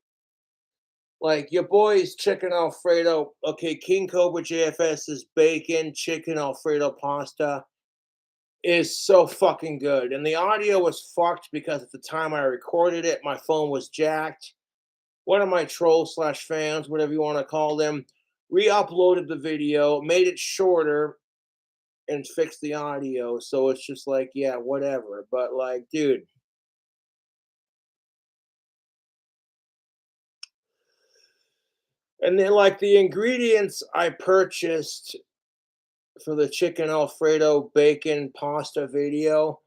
like your boy's chicken Alfredo. Okay, King Cobra JFS's bacon chicken Alfredo pasta is so fucking good. And the audio was fucked because at the time I recorded it, my phone was jacked. One of my trolls slash fans, whatever you want to call them, re-uploaded the video, made it shorter, and fixed the audio. So it's just like, yeah, whatever. But like, dude. And then like the ingredients I purchased for the chicken Alfredo bacon pasta video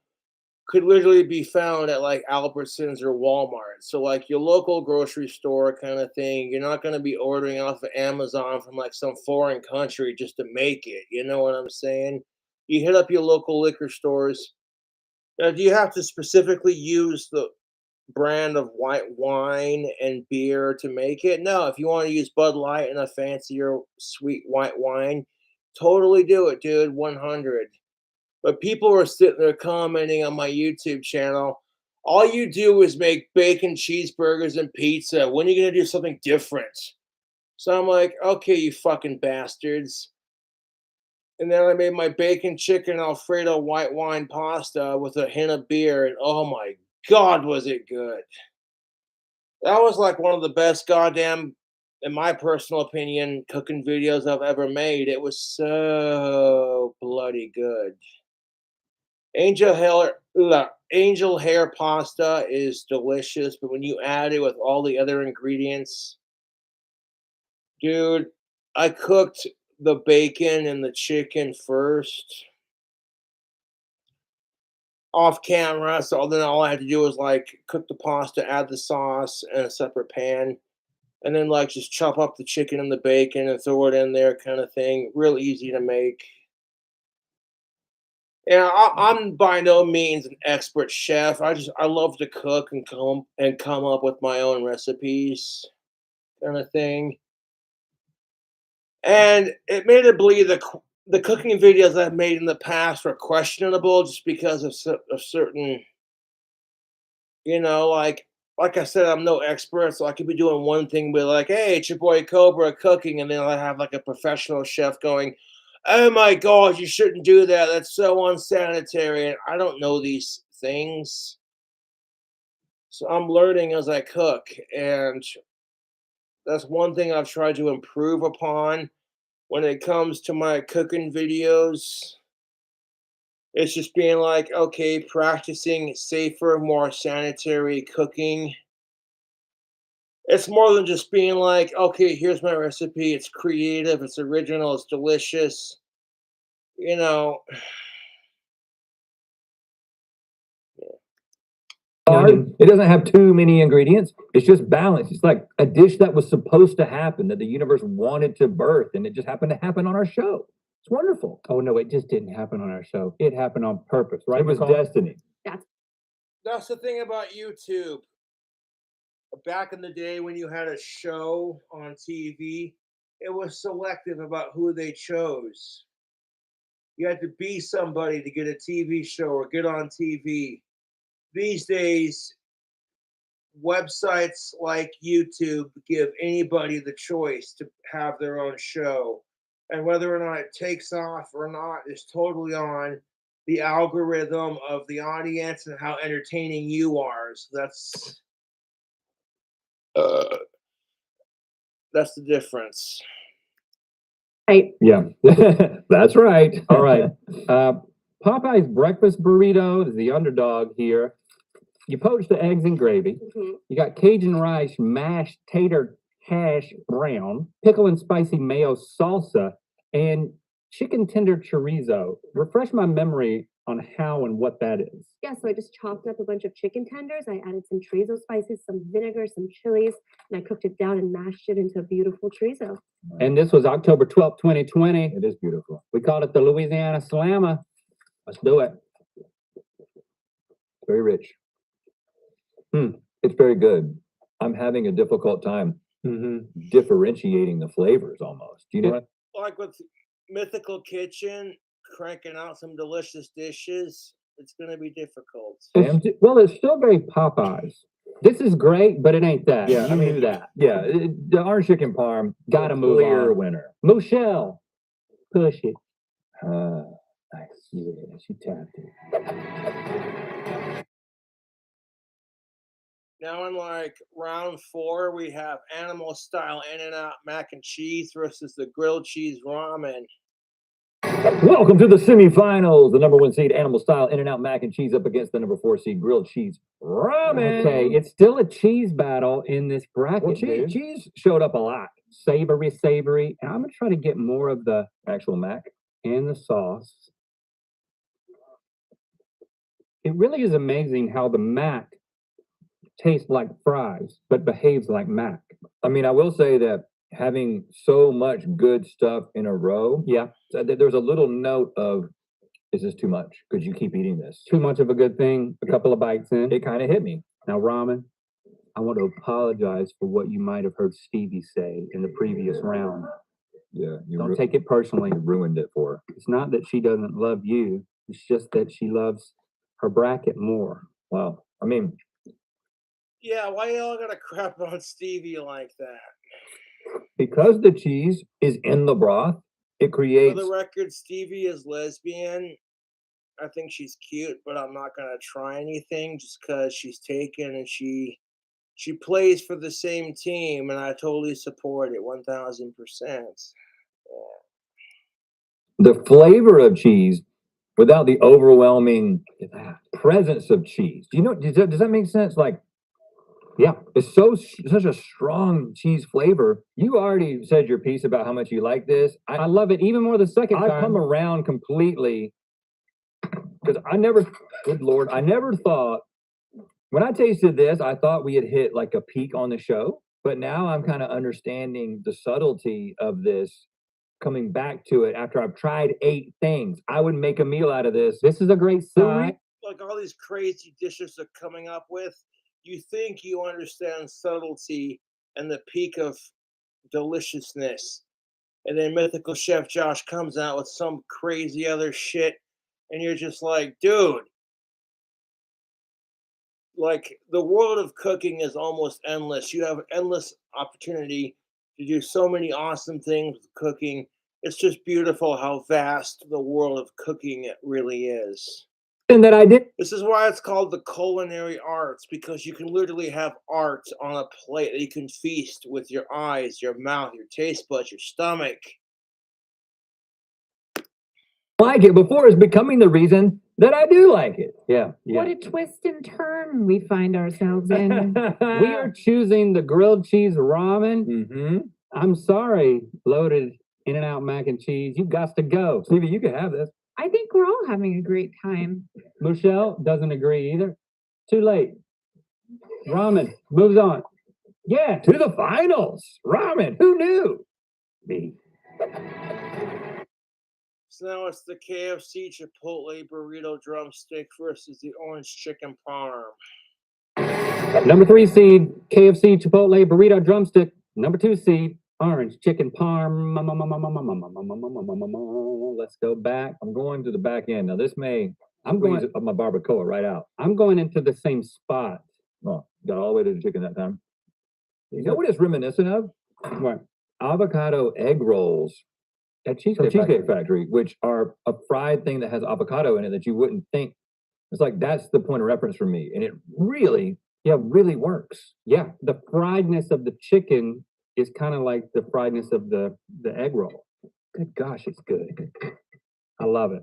could literally be found at like Albertsons or Walmart. So like your local grocery store kind of thing. You're not going to be ordering off of Amazon from like some foreign country just to make it. You know what I'm saying? You hit up your local liquor stores. Now, do you have to specifically use the brand of white wine and beer to make it? No, if you want to use Bud Light and a fancier sweet white wine, totally do it, dude. 100. But people are sitting there commenting on my YouTube channel. All you do is make bacon cheeseburgers and pizza. When are you going to do something different? So I'm like, okay, you fucking bastards. And then I made my bacon chicken Alfredo white wine pasta with a hint of beer. And oh my God, was it good. That was like one of the best goddamn, in my personal opinion, cooking videos I've ever made. It was so bloody good. Angel hair pasta is delicious, but when you add it with all the other ingredients, dude, I cooked the bacon and the chicken first off camera. So then all I had to do was like cook the pasta, add the sauce in a separate pan, and then like just chop up the chicken and the bacon and throw it in there, kind of thing. Real easy to make. Yeah, I'm by no means an expert chef. I love to cook and come up with my own recipes, kind of thing. And admittedly, the cooking videos I've made in the past were questionable just because of certain, like I said, I'm no expert, so I could be doing one thing, but like, hey, it's your boy Cobra cooking, and then I have like a professional chef going, oh my God, you shouldn't do that. That's so unsanitary. And I don't know these things. So I'm learning as I cook. And that's one thing I've tried to improve upon when it comes to my cooking videos. It's just being like, okay, practicing safer, more sanitary cooking. It's more than just being like, okay, here's my recipe. It's creative, it's original, it's delicious. You know, It doesn't have too many ingredients. It's just balanced. It's like a dish that was supposed to happen, that the universe wanted to birth, and it just happened to happen on our show. It's wonderful. Oh no, it just didn't happen on our show. It happened on purpose, right? It was Nicole? destiny. that's the thing about YouTube. Back in the day when you had a show on TV, it was selective about who they chose. You had to be somebody to get a TV show or get on TV. These days, websites like YouTube give anybody the choice to have their own show. And whether or not it takes off or not is totally on the algorithm of the audience and how entertaining you are. So that's the difference. Right. Yeah, that's right. All right. Popeye's breakfast burrito is the underdog here. You poach the eggs and gravy. You got Cajun rice, mashed tater hash brown, pickle and spicy mayo salsa, and chicken tender chorizo. Refresh my memory. on how and what that is. Yeah, so I just chopped up a bunch of chicken tenders. I added some chorizo spices, some vinegar, some chilies, and I cooked it down and mashed it into a beautiful chorizo. And this was October 12th, 2020. It is beautiful. We called it the Louisiana Slammer. Let's do it. Very rich. It's very good. I'm having a difficult time differentiating the flavors almost. You know, Like with Mythical Kitchen, cranking out some delicious dishes, it's going to be difficult. Well, it's still very Popeyes. This is great, but it ain't that. Yeah, You I mean, knew that. yeah, the orange chicken parm, Gotta move clear on. winner. Michelle, push it. Nice. Yeah, she tapped it. Now in like round 4, we have animal style In-N-Out mac and cheese versus the grilled cheese ramen. Welcome to the semifinals. The number 1 seed Animal Style In-N-Out mac and cheese up against the number 4 seed grilled cheese ramen. Okay, it's still a cheese battle in this bracket. Well, dude. cheese showed up a lot. Savory, and I'm gonna try to get more of the Actual mac. and the sauce. It really is amazing how the mac tastes like fries, but behaves like mac. I mean, I will say that having so much good stuff in a row, Yeah, so there's a little note of, is this too much? Could you keep eating this? too much of a good thing. A couple of bites in. It kind of hit me. Now, ramen, I want to apologize for what you might have heard Stevie say in the previous round. Yeah, Don't take it personally. you ruined it for her. It's not that she doesn't love you. It's just that she loves her bracket more. Wow. I mean, Yeah, why y'all gotta crap on Stevie like that? because the cheese is in the broth, it For creates. the record, Stevie is lesbian. I think she's cute, but I'm not gonna try anything just because she's taken and she plays for the same team, and I totally support it 1000%. The flavor of cheese without the overwhelming presence of cheese. Do you know, does that make sense? Like, yeah, it's such a strong cheese flavor. You already said your piece about how much you like this. I love it even more the second I've time. come around completely because good Lord, I never thought, when I tasted this, I thought we had hit like a peak on the show, but now I'm kind of understanding the subtlety of this, coming back to it after I've tried 8 things. I would make a meal out of this. This is a great side. Like all these crazy dishes they're coming up with, you think you understand subtlety and the peak of deliciousness. And then Mythical Chef Josh comes out with some crazy other shit, and you're just like, dude, like the world of cooking is almost endless. You have endless opportunity to do so many awesome things with cooking. It's just beautiful how vast the world of cooking really is. And that I did. This is why it's called the culinary arts, because you can literally have art on a plate that you can feast with your eyes, your mouth, your taste buds, your stomach. Like it before is becoming the reason that I do like it. Yeah. What a twist and turn we find ourselves in. We are choosing the grilled cheese ramen. Mm-hmm. I'm sorry, loaded In-N-Out mac and cheese. You got to go. Stevie, you can have this. I think we're all having a great time. Michelle doesn't agree either. Too late. Ramen moves on. Yeah. To the finals. Ramen. Who knew? Me. So now it's the KFC Chipotle Burrito Drumstick versus the Orange Chicken Parm. Number 3 seed, KFC Chipotle Burrito Drumstick. Number 2 seed, Orange Chicken Parm. Let's go back. I'm going to the back end. Now, this may I'm squeeze going. my barbacoa right out. I'm going into the same spot. Oh, got all the way to the chicken that time. You know what it's reminiscent of? What? Avocado egg rolls At from Cheesecake Factory, which are a fried thing that has avocado in it that you wouldn't think. It's like, that's the point of reference for me. And it really, really works. Yeah, the friedness of the chicken is kind of like the friedness of the egg roll. Good gosh, it's good. I love it.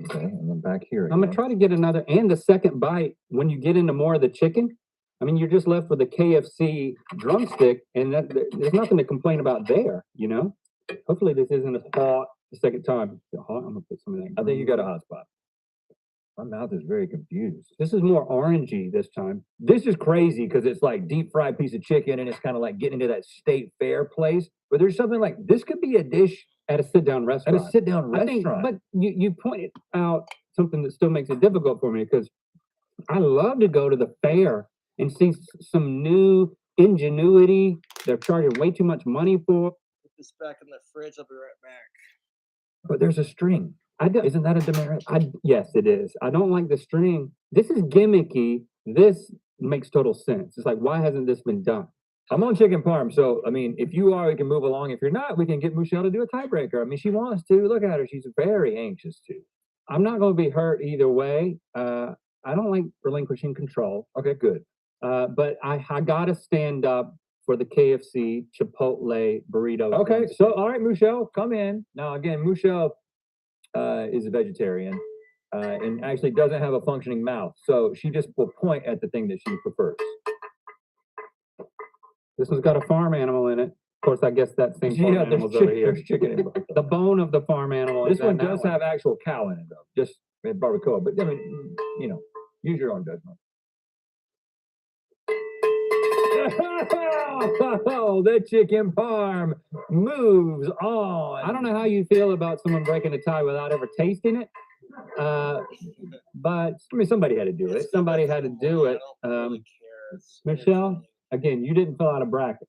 Okay, and then back here I'm gonna again. try to get another, and the second bite, when you get into more of the chicken, I mean, you're just left with the KFC drumstick, and there's nothing to complain about there, you know? Hopefully this isn't as hot the second time. Is it hot? I'm gonna put some of that. I think you got a hot spot. My mouth is very confused. This is more orangey this time. This is crazy because it's like deep fried piece of chicken and it's kind of like getting into that state fair place. But there's something like this could be a dish At a sit-down restaurant. at a sit-down I think, restaurant. but you pointed out something that still makes it difficult for me because I love to go to the fair and see some new ingenuity. They're charging way too much money for. Put this back in the fridge. I'll be right back. But there's a string. Isn't that a demerit? Yes, it is. I don't like the string. This is gimmicky. This makes total sense. It's like, why hasn't this been done? I'm on chicken parm, so I mean, if you are, we can move along. If you're not, we can get Michelle to do a tiebreaker. I mean, she wants to. Look at her; she's very anxious to. I'm not going to be hurt either way. I don't like relinquishing control. Okay, good. But I gotta stand up for the KFC Chipotle burrito. Okay, so all right, Michelle, come in now. Again, Michelle is a vegetarian and actually doesn't have a functioning mouth, so she just will point at the thing that she prefers. This one's got a farm animal in it. Of course, I guess that same farm animal's over here. There's chicken in it. The bone of the farm animal. This is one in that does have actual cow in it, though, just barbacoa. But I mean, you know, use your own judgment. Oh, the chicken parm moves on. I don't know how you feel about someone breaking a tie without ever tasting it. But I mean, somebody had to do it. somebody had to do it. I don't really care. It's Michelle, again, you didn't fill out a bracket.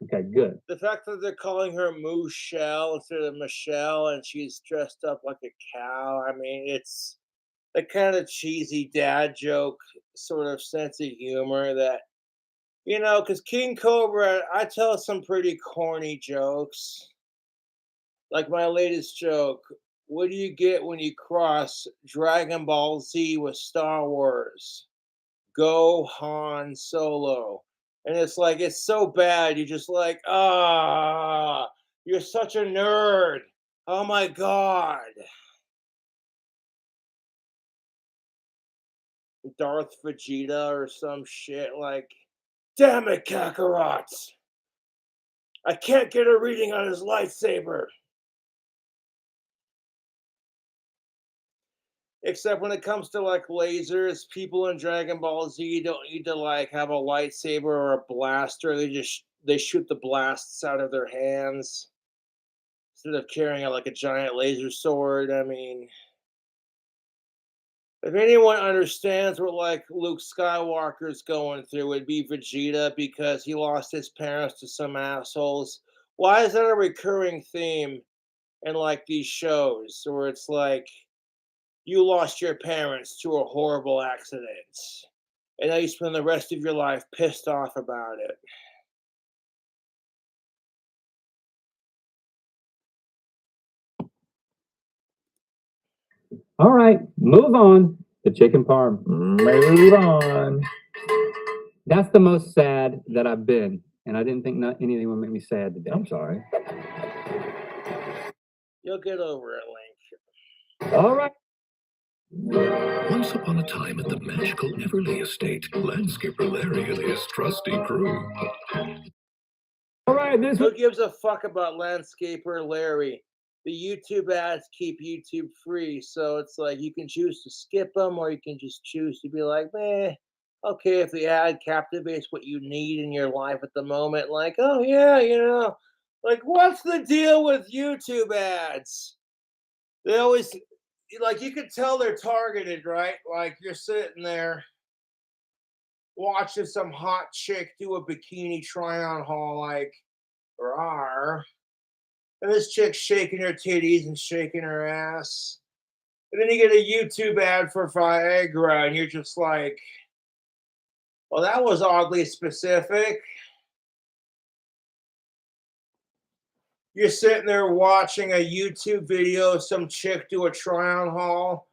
Okay, good. the fact that they're calling her Michelle instead of Michelle and she's dressed up like a cow. I mean, it's the kind of cheesy dad joke sort of sense of humor that, you know, because King Cobra, I tell some pretty corny jokes. Like my latest joke, what do you get when you cross Dragon Ball Z with Star Wars? Go Han Solo. And it's like, it's so bad. You're just like, you're such a nerd. Oh my God. Darth Vegeta or some shit like, damn it, Kakarot. I can't get a reading on his lightsaber. Except when it comes to like lasers, people in Dragon Ball Z don't need to like have a lightsaber or a blaster. They shoot the blasts out of their hands instead of carrying out like a giant laser sword. I mean, if anyone understands what like Luke Skywalker's going through, it'd be Vegeta because he lost his parents to some assholes. Why is that a recurring theme in like these shows where it's like you lost your parents to a horrible accident and now you spend the rest of your life pissed off about it? All right, move on. The chicken parm. Move on. That's the most sad that I've been. And I didn't think anything would make me sad today. I'm sorry. You'll get over it, Link. All right. Once upon a time at the magical Everly estate, landscaper Larry and his trusty crew. All right. This Who gives a fuck about landscaper Larry? The YouTube ads keep YouTube free, so it's like you can choose to skip them or you can just choose to be like, meh, okay, if the ad captivates what you need in your life at the moment, like, oh yeah, you know, like what's the deal with YouTube ads? They always, like, you can tell they're targeted, right? Like you're sitting there watching some hot chick do a bikini try-on haul, like, rawr. And this chick's shaking her titties and shaking her ass. And then you get a YouTube ad for Viagra, and you're just like, well, that was oddly specific. You're sitting there watching a YouTube video of some chick do a try-on haul,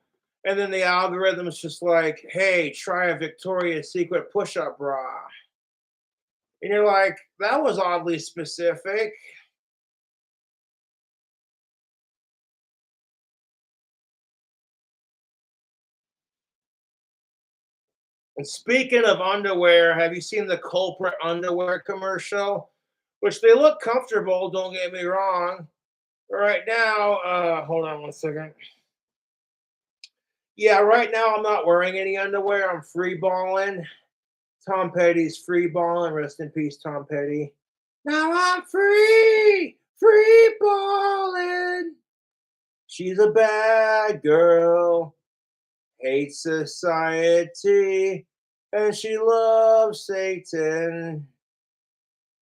and then the algorithm is just like, hey, try a Victoria's Secret push-up bra. And you're like, that was oddly specific. And speaking of underwear, have you seen the culprit underwear commercial? Which they look comfortable, don't get me wrong. Right now, hold on one second. Yeah, right now I'm not wearing any underwear. I'm free balling. Tom Petty's free balling. Rest in peace, Tom Petty. Now I'm free balling. She's a bad girl, hates society, and she loves Satan.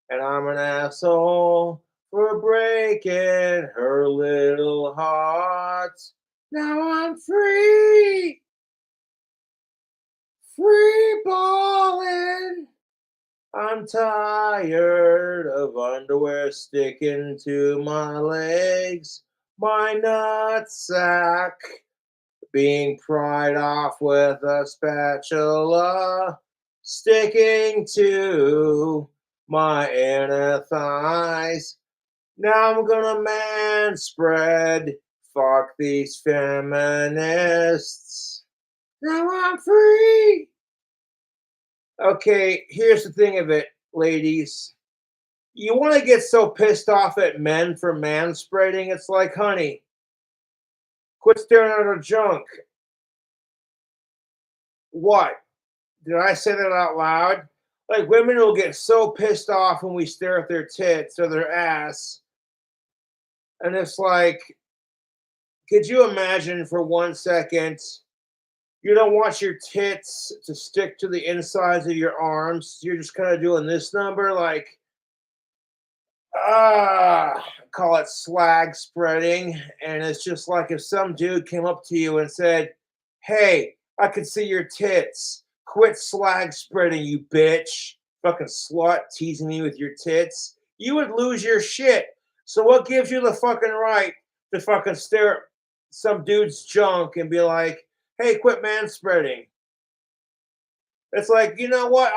And I'm an asshole for breaking her little heart. Now I'm free balling. I'm tired of underwear sticking to my legs, my nutsack being pried off with a spatula, sticking to my inner thighs. Now I'm gonna manspread. Fuck these feminists. Now I'm free. Okay, here's the thing of it, ladies. You want to get so pissed off at men for manspreading? It's like, honey, quit staring at her junk. What? Did I say that out loud? Like, women will get so pissed off when we stare at their tits or their ass. And it's like, could you imagine for 1 second, you don't want your tits to stick to the insides of your arms? You're just kind of doing this number, like, call it slag spreading. And it's just like if some dude came up to you and said, hey, I can see your tits. Quit slag spreading, you bitch. Fucking slut teasing me with your tits. You would lose your shit. So what gives you the fucking right to fucking stare at some dude's junk and be like, hey, quit manspreading? It's like, you know what?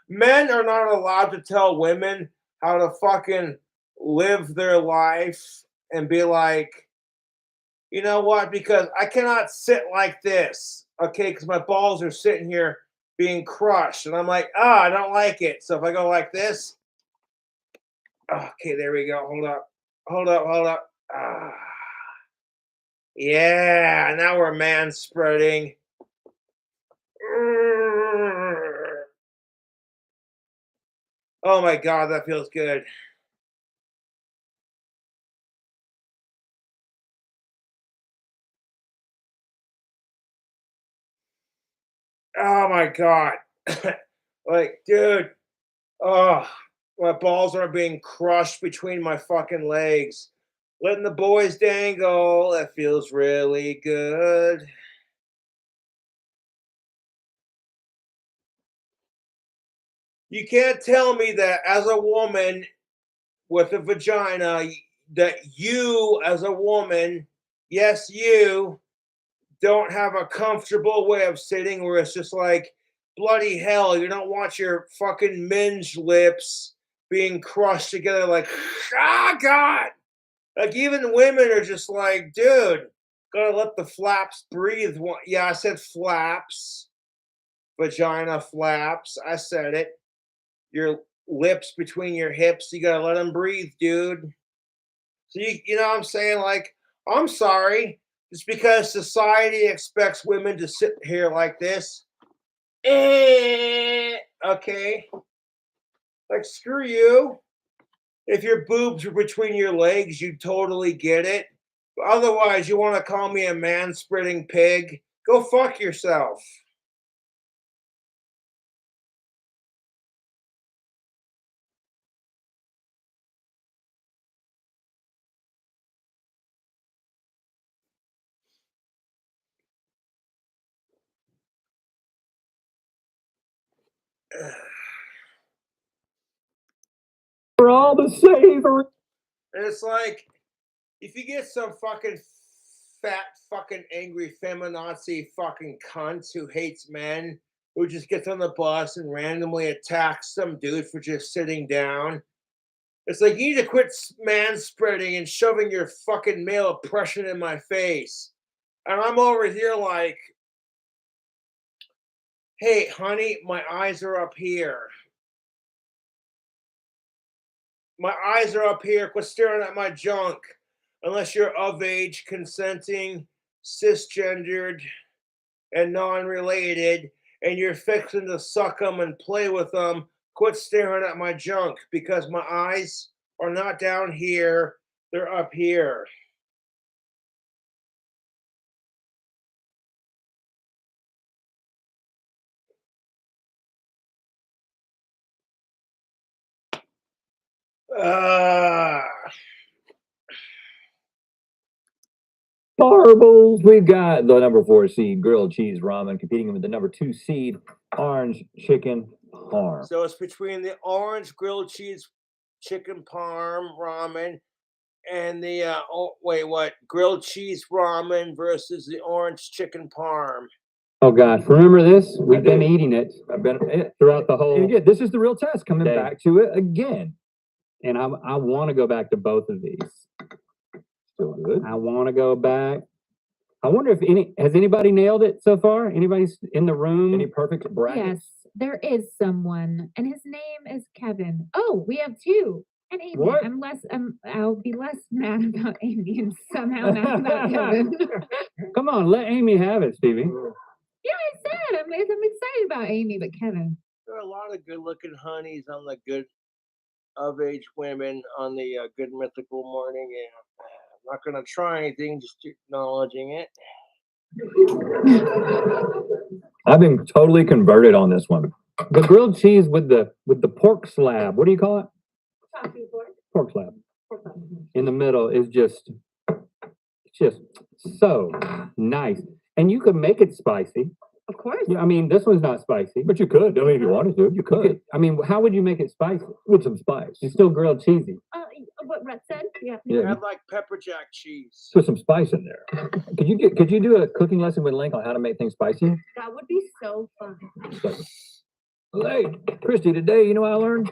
Men are not allowed to tell women how to fucking live their life and be like, you know what? Because I cannot sit like this, okay? Because my balls are sitting here being crushed. And I'm like, I don't like it. So if I go like this, okay, there we go. Hold up. Yeah, now we're manspreading. Oh my God, that feels good. Oh my God. Like, dude, oh, my balls are being crushed between my fucking legs. Letting the boys dangle. That feels really good. You can't tell me that as a woman with a vagina, that you as a woman, yes, you don't have a comfortable way of sitting where it's just like, bloody hell, you don't want your fucking minge lips being crushed together like, God. Like, even women are just like, dude, gotta let the flaps breathe. Yeah, I said flaps. Vagina flaps. I said it. Your lips between your hips, you gotta let them breathe, dude. So you know what I'm saying? Like, I'm sorry. Just because society expects women to sit here like this. Okay. Like, screw you. If your boobs are between your legs, you totally get it. But otherwise, you want to call me a manspreading pig? Go fuck yourself. For all the savory. And it's like, if you get some fucking fat, fucking angry feminazi fucking cunt who hates men, who just gets on the bus and randomly attacks some dude for just sitting down, it's like, you need to quit manspreading and shoving your fucking male oppression in my face. And I'm over here like, hey, honey, my eyes are up here. My eyes are up here. Quit staring at my junk. Unless you're of age, consenting, cisgendered, and non-related, and you're fixing to suck them and play with them, quit staring at my junk because my eyes are not down here, they're up here. Marbles. We've got the number 4 seed grilled cheese ramen competing with the number 2 seed orange chicken parm. So it's between the orange grilled cheese chicken parm ramen and the grilled cheese ramen versus the orange chicken parm. Oh gosh, remember this? We've been eating it. I've been throughout the whole. And again, this is the real test. Coming day. back to it again. And I want to go back to both of these. Still good. I want to go back. I wonder if has anybody nailed it so far? Anybody in the room? Any perfect brackets? Yes, there is someone, and his name is Kevin. Oh, we have 2. And Amy. What? I'll be less mad about Amy and somehow mad about Kevin. Come on, let Amy have it, Stevie. Yeah, I said I'm excited about Amy, but Kevin. There are a lot of good-looking honeys on the good of age women on the Good Mythical Morning. And I'm not going to try anything, just acknowledging it. I've been totally converted on this one. The grilled cheese with the pork slab. What do you call it? Pork slab. In the middle is just so nice. And you could make it spicy. Of course. Yeah, I mean, this one's not spicy. But you could. I mean, if you wanted to, you could. I mean, how would you make it spicy? With some spice. It's still grilled cheesy. What Rhett said? Yeah. Yeah. I'd like pepper jack cheese. Put some spice in there. Could you do a cooking lesson with Link on how to make things spicy? That would be so fun. Hey, Christy, today, you know what I learned?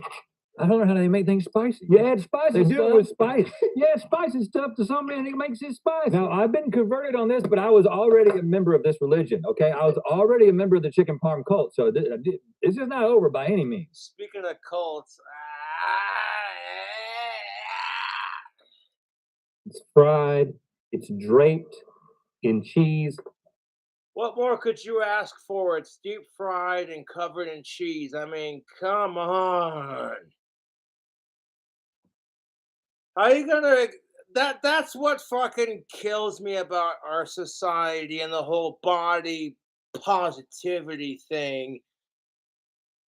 I learned how to make things spicy. You add spice. They do it with spice. Yeah, spice and stuff to something and it makes it spicy. Now, I've been converted on this, but I was already a member of this religion, okay? I was already a member of the chicken parm cult, so this is not over by any means. Speaking of cults, It's fried. It's draped in cheese. what more could you ask for? It's deep fried and covered in cheese. I mean, come on. How you gonna that's what fucking kills me about our society and the whole body positivity thing.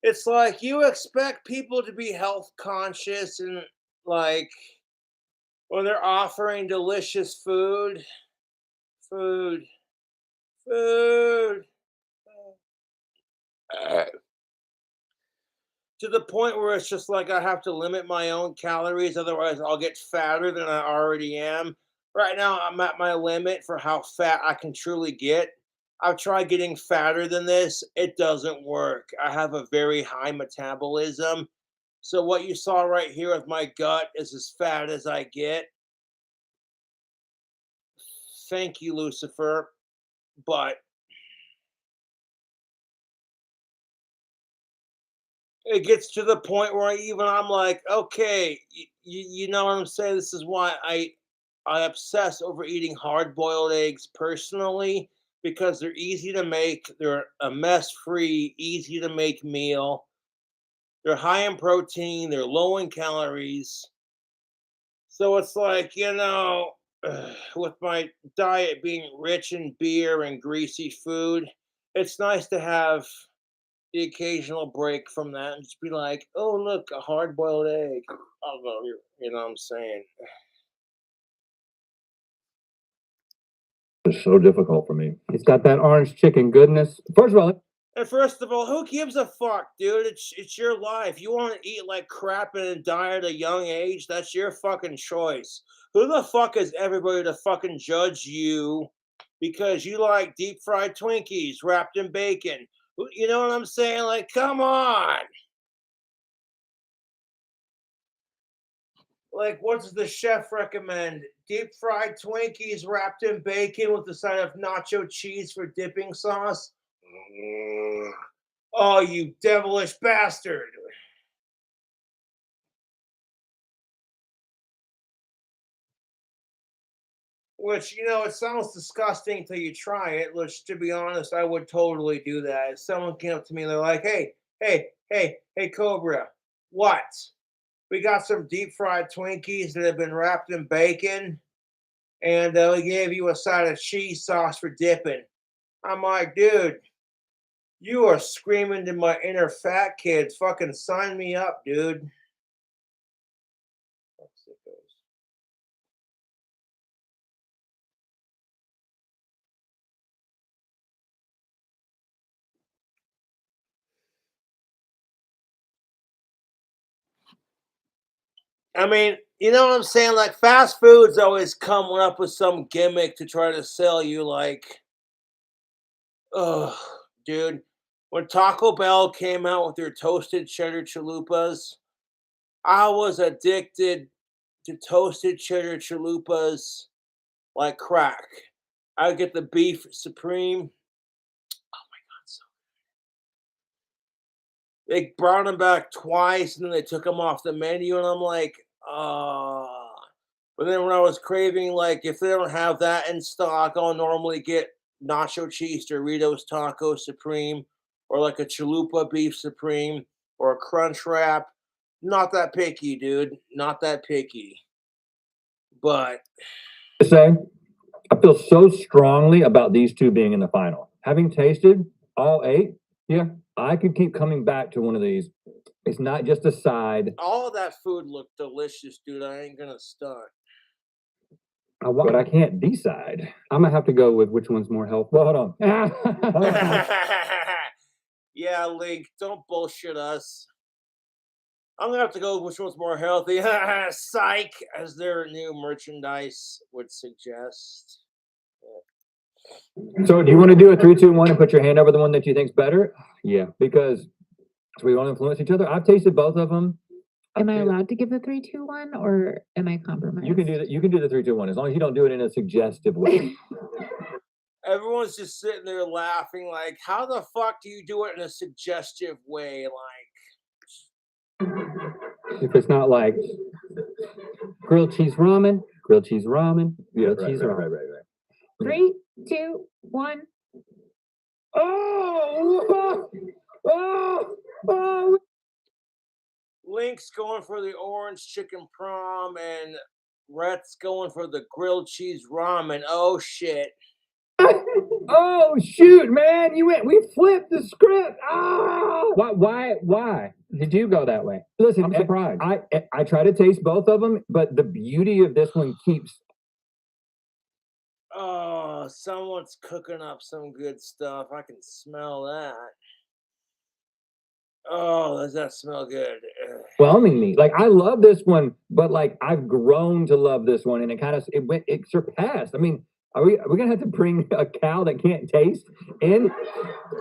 It's like you expect people to be health conscious and like when they're offering delicious food. To the point where it's just like I have to limit my own calories, otherwise I'll get fatter than I already am. Right now, I'm at my limit for how fat I can truly get. I've tried getting fatter than this. It doesn't work. I have a very high metabolism. So what you saw right here with my gut is as fat as I get. Thank you, Lucifer. But it gets to the point where I'm like, okay, you know what I'm saying? This is why I obsess over eating hard-boiled eggs personally, because they're easy to make. They're a mess-free, easy-to-make meal. They're high in protein. They're low in calories. So it's like, with my diet being rich in beer and greasy food, it's nice to have the occasional break from that and just be like, oh, look, a hard-boiled egg. I'll go, you know what I'm saying? It's so difficult for me. It's got that orange chicken goodness. First of all, who gives a fuck, dude? It's your life. You want to eat like crap and die at a young age? That's your fucking choice. Who the fuck is everybody to fucking judge you because you like deep fried Twinkies wrapped in bacon? You know what I'm saying? Like, come on. Like, what does the chef recommend? Deep fried Twinkies wrapped in bacon with the side of nacho cheese for dipping sauce? Oh, you devilish bastard. Which, you know, it sounds disgusting until you try it. Which, to be honest, I would totally do that. If someone came up to me and they're like, hey, Cobra, what? We got some deep fried Twinkies that have been wrapped in bacon, and we gave you a side of cheese sauce for dipping. I'm like, dude, you are screaming to my inner fat kids. Fucking sign me up, dude. I mean, you know what I'm saying? Like, fast foods always come up with some gimmick to try to sell you, like, oh, dude. When Taco Bell came out with their toasted cheddar chalupas, I was addicted to toasted cheddar chalupas like crack. I would get the beef supreme. They brought them back twice and then they took them off the menu, and I'm like, But then when I was craving, like, if they don't have that in stock, I'll normally get nacho cheese Doritos Taco Supreme, or like a chalupa beef supreme, or a crunch wrap. Not that picky, dude. Not that picky. But To say, I feel so strongly about these two being in the final. Having tasted all 8, yeah, I could keep coming back to one of these. It's not just a side. all of that food looked delicious, dude. I ain't gonna stunt. But I can't decide. I'm gonna have to go with which one's more helpful. Well, hold on. Yeah, Link, don't bullshit us. I'm gonna have to go with which one's more healthy. Psych, as their new merchandise would suggest. So do you want to do a 3, 2, 1 and put your hand over the one that you think's better? Yeah, because we won't influence each other. I've tasted both of them. Am I allowed to give the 3, 2, 1, or am I compromised? You can do that. You can do the 3, 2, 1 as long as you don't do it in a suggestive way. Everyone's just sitting there laughing, like, how the fuck do you do it in a suggestive way? Like, If it's not like grilled cheese ramen, grilled cheese ramen, grilled cheese ramen. Right. 3, 2, 1. Oh! Link's going for the orange chicken prom, and Rhett's going for the grilled cheese ramen. Oh shit. Oh shoot, man! We flipped the script. Ah! Why did you go that way? Listen, I'm surprised. I try to taste both of them, but the beauty of this one keeps. Oh, someone's cooking up some good stuff. I can smell that. Oh, does that smell good? Overwhelming me. Like, I love this one, but like I've grown to love this one, and it surpassed. I mean, are we gonna have to bring a cow that can't taste in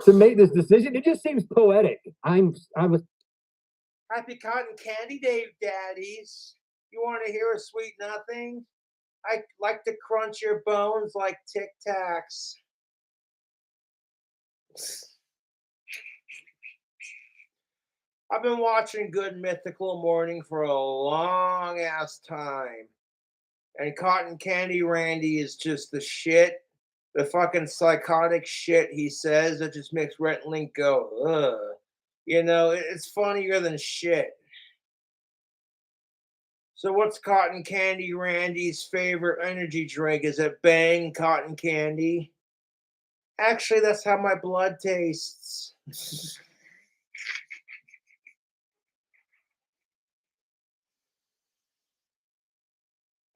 to make this decision? It just seems poetic. I was Happy Cotton Candy Day, daddies. You want to hear a sweet nothing? I like to crunch your bones like Tic Tacs. I've been watching Good Mythical Morning for a long ass time. And Cotton Candy Randy is just the shit. The fucking psychotic shit he says that just makes Rhett and Link go, ugh. You know, it's funnier than shit. So what's Cotton Candy Randy's favorite energy drink? Is it Bang Cotton Candy? Actually, that's how my blood tastes.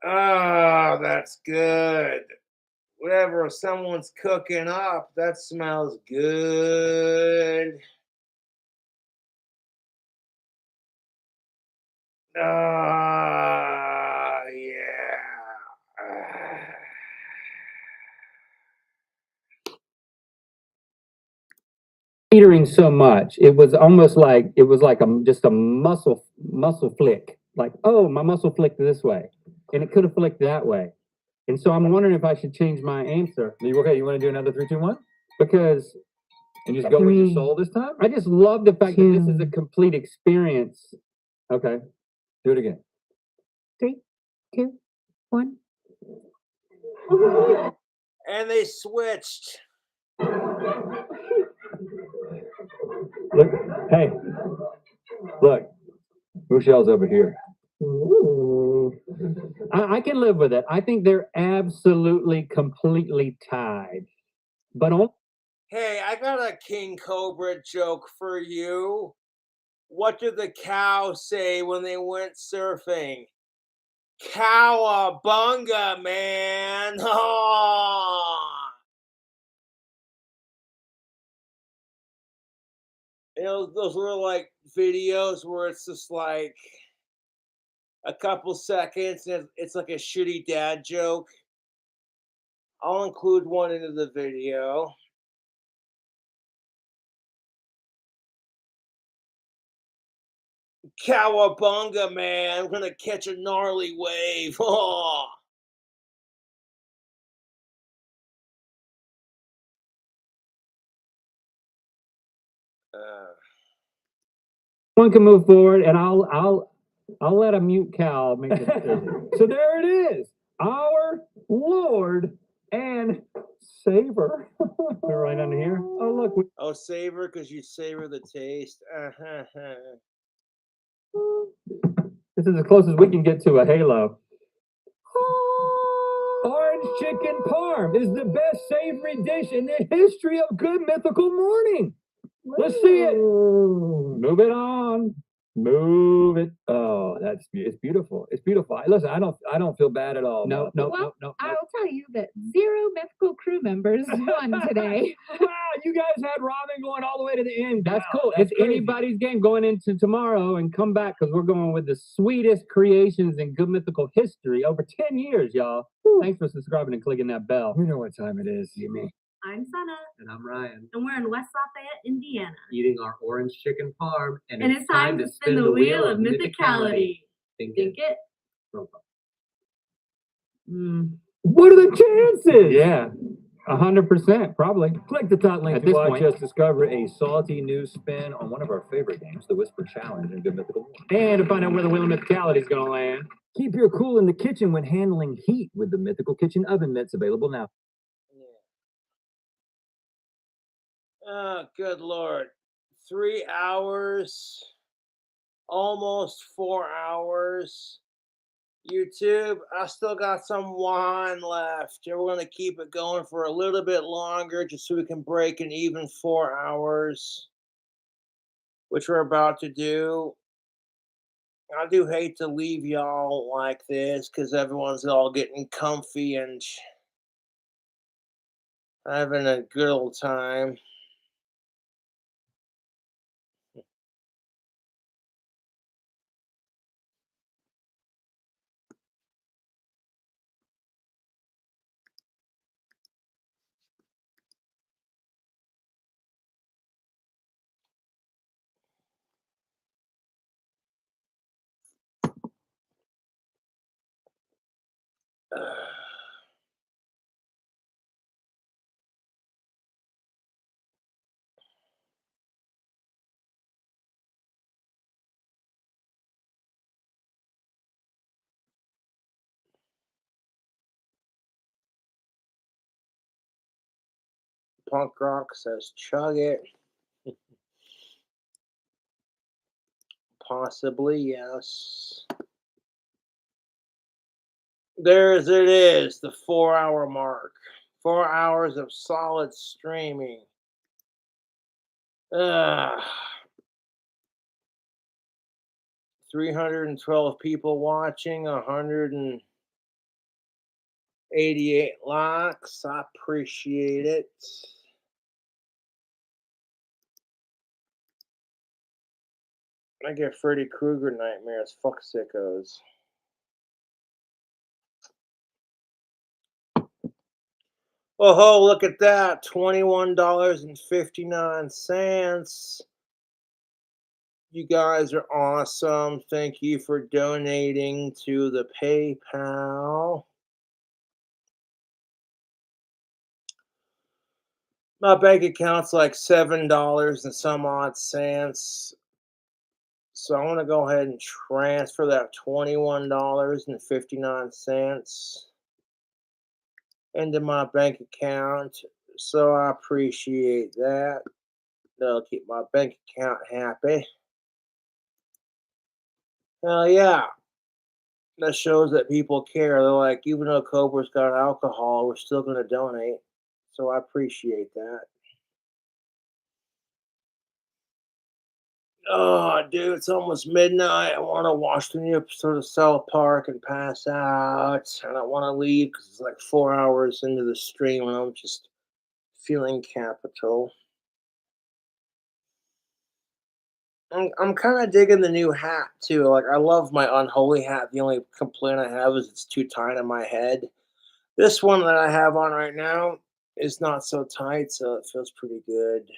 Ah, that's good. Whatever someone's cooking up, that smells good. Ah, yeah. Teetering so much, it was almost like just a muscle flick. Like, oh, my muscle flicked this way, and it could have flicked that way. And so I'm wondering if I should change my answer. Okay, you want to do another 3, 2, 1? Because And just go with your soul this time? I just love the fact that this is a complete experience. Okay, do it again. 3, 2, 1. And they switched. Look, hey, look, Michelle's over here. I can live with it. I think they're absolutely, completely tied. But Hey, I got a King Cobra joke for you. What did the cow say when they went surfing? Cowabunga, man. You know, those little like videos where it's just like a couple seconds and it's like a shitty dad joke. I'll include one into the video. Cowabunga, man. I'm gonna catch a gnarly wave. Oh. one can move forward, and I'll let a mute cow make the decision. So there it is, our Lord and Savior. We're right under here. Oh, look. Oh, savor because you savor the taste. This is as close as we can get to a halo. Orange chicken parm is the best savory dish in the history of Good Mythical Morning. Let's see it. Move it on. Move it. Oh, it's beautiful. It's beautiful. Listen, I don't feel bad at all. No. Well, I'll tell you that 0 mythical crew members won today. Wow, you guys had ramen going all the way to the end. That's Wow, cool. that's It's crazy. anybody's game going into tomorrow, and come back because we're going with the sweetest creations in Good Mythical history. Over 10 years, y'all. Thanks for subscribing and clicking that bell. You know what time it is, Jimmy. I'm Sana, And I'm Ryan, and we're in West Lafayette, Indiana. eating our orange chicken parm, And it's time to spin the wheel of mythicality. Think Think it. What are the chances? Yeah, 100%, probably. Click the top link At to this watch point. us discover a salty new spin on one of our favorite games, the Whisper Challenge in Good Mythical Morning. And to find out where the wheel of mythicality is going to land. Keep your cool in the kitchen when handling heat with the Mythical Kitchen oven mitts available now. Oh, good Lord. 3 hours. Almost 4 hours. YouTube, I still got some wine left. We're going to keep it going for a little bit longer just so we can break an even 4 hours, which we're about to do. I do hate to leave y'all like this because everyone's all getting comfy and having a good old time. Punk Rock says, chug it. Possibly, yes. There's it is, the 4 hour mark. 4 hours of solid streaming. 312 people watching, 188 likes. I appreciate it. I get Freddy Krueger nightmares. Fuck sickos. Oh, look at that. $21.59. You guys are awesome. Thank you for donating to the PayPal. My bank account's like $7 and some odd cents. So I'm going to go ahead and transfer that $21.59. into my bank account. So I appreciate that. That'll keep my bank account happy. Hell yeah. That shows that people care. They're like, even though Cobra's got alcohol, we're still going to donate. So I appreciate that. Oh, dude, it's almost midnight. I want to watch the new episode of South Park and pass out. I don't want to leave because it's like 4 hours into the stream and I'm just feeling capital. I'm kind of digging the new hat too. Like, I love my unholy hat. The only complaint I have is it's too tight on my head. This one that I have on right now is not so tight, so it feels pretty good.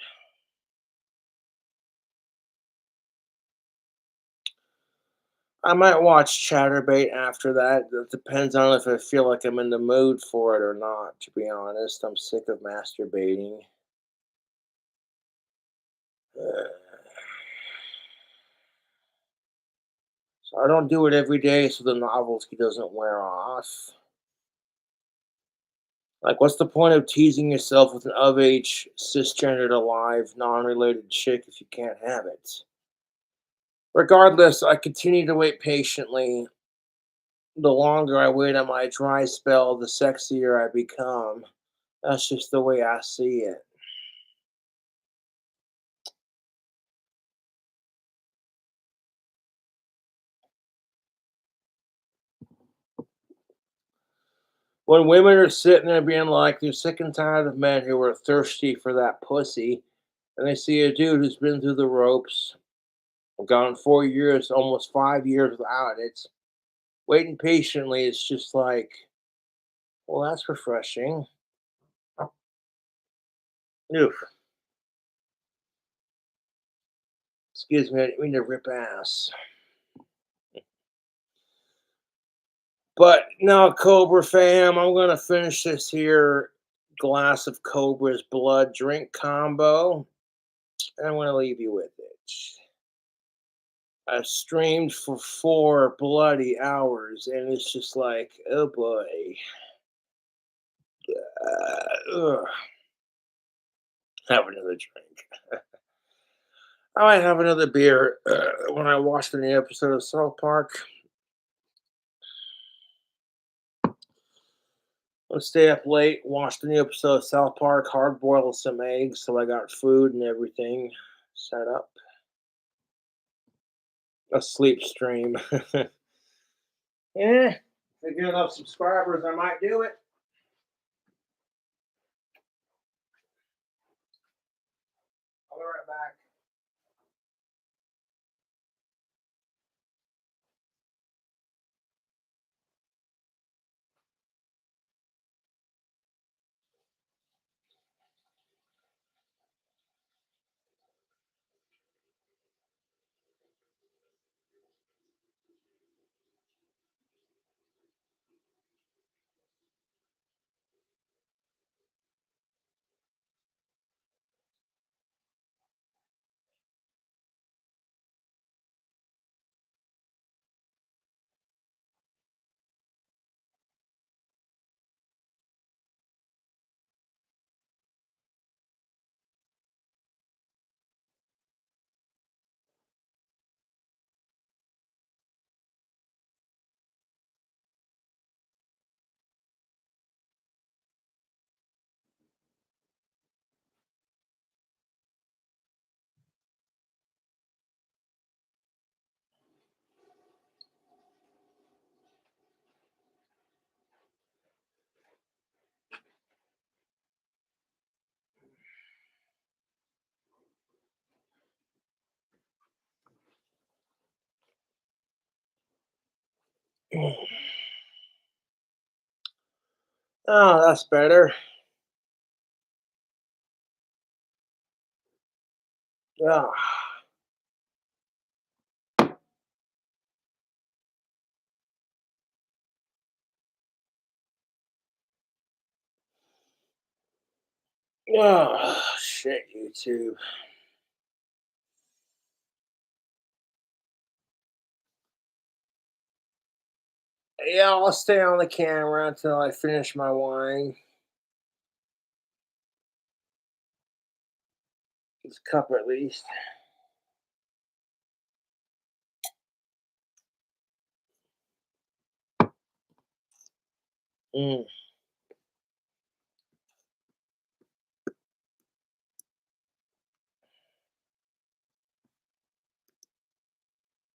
I might watch Chatterbait after that. It depends on if I feel like I'm in the mood for it or not, to be honest. I'm sick of masturbating. So I don't do it every day so the novelty doesn't wear off. Like, what's the point of teasing yourself with an of age, cisgendered, alive, non related chick if you can't have it? Regardless, I continue to wait patiently. The longer I wait on my dry spell, the sexier I become. That's just the way I see it. When women are sitting there being like, they're sick and tired of men who are thirsty for that pussy, and they see a dude who's been through the ropes, gone 4 years, almost 5 years without it, waiting patiently, it's just like, well, that's refreshing. Oof. Excuse me, I didn't mean to rip ass. But no, Cobra fam, I'm gonna finish this here glass of Cobra's blood drink combo, and I'm gonna leave you with it. I streamed for 4 bloody hours, and it's just like, oh boy. Ugh. Have another drink. I might have another beer when I watch the new episode of South Park. I'll stay up late, watch the new episode of South Park, hard boil some eggs, so I got food and everything set up. A sleep stream. Yeah, if I get enough subscribers, I might do it. I'll be right back. Oh, that's better. Oh. Oh, shit, YouTube. Yeah, I'll stay on the camera until I finish my wine. This cup at least. Mm.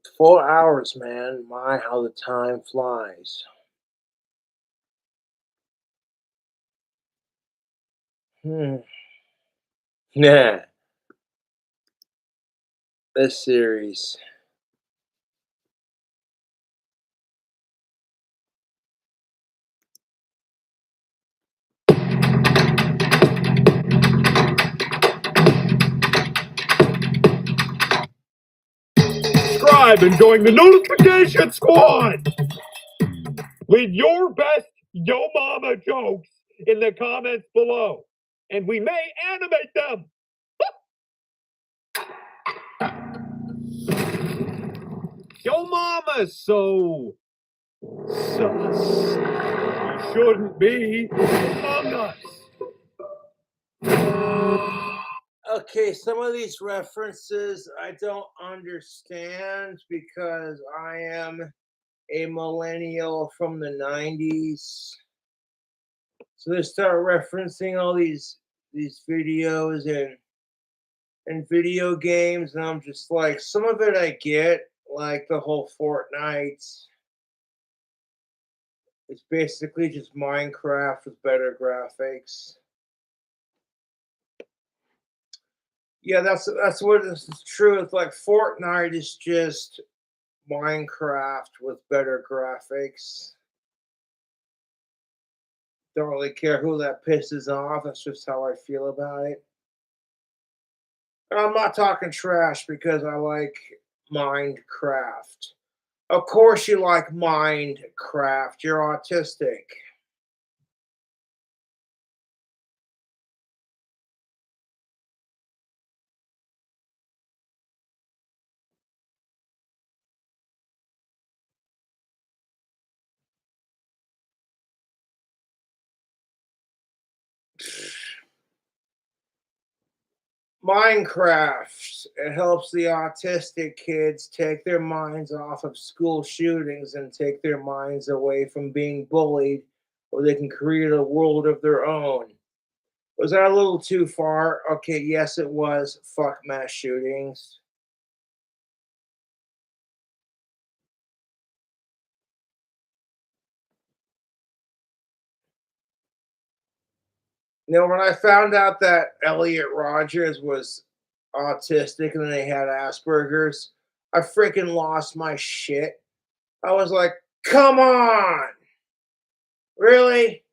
It's 4 hours, man. My, how the time flies. Nah. This series. Subscribe and join the notification squad. Leave your best Yo Mama jokes in the comments below, and we may animate them. Yo Mama's so sus. You shouldn't be among us. Okay, some of these references I don't understand because I am a millennial from the 90s. So they start referencing all these videos and video games, and I'm just like, some of it I get, like the whole Fortnite. It's basically just Minecraft with better graphics. Yeah, that's what is true. It's like Fortnite is just Minecraft with better graphics. Don't really care who that pisses off. That's just how I feel about it. And I'm not talking trash because I like Minecraft. Of course, you like Minecraft. You're autistic. Minecraft. It helps the autistic kids take their minds off of school shootings and take their minds away from being bullied, or they can create a world of their own. Was that a little too far? Okay, yes, it was. Fuck mass shootings. You know, when I found out that Elliot Rogers was autistic and then they had Asperger's, I freaking lost my shit. I was like, come on! Really?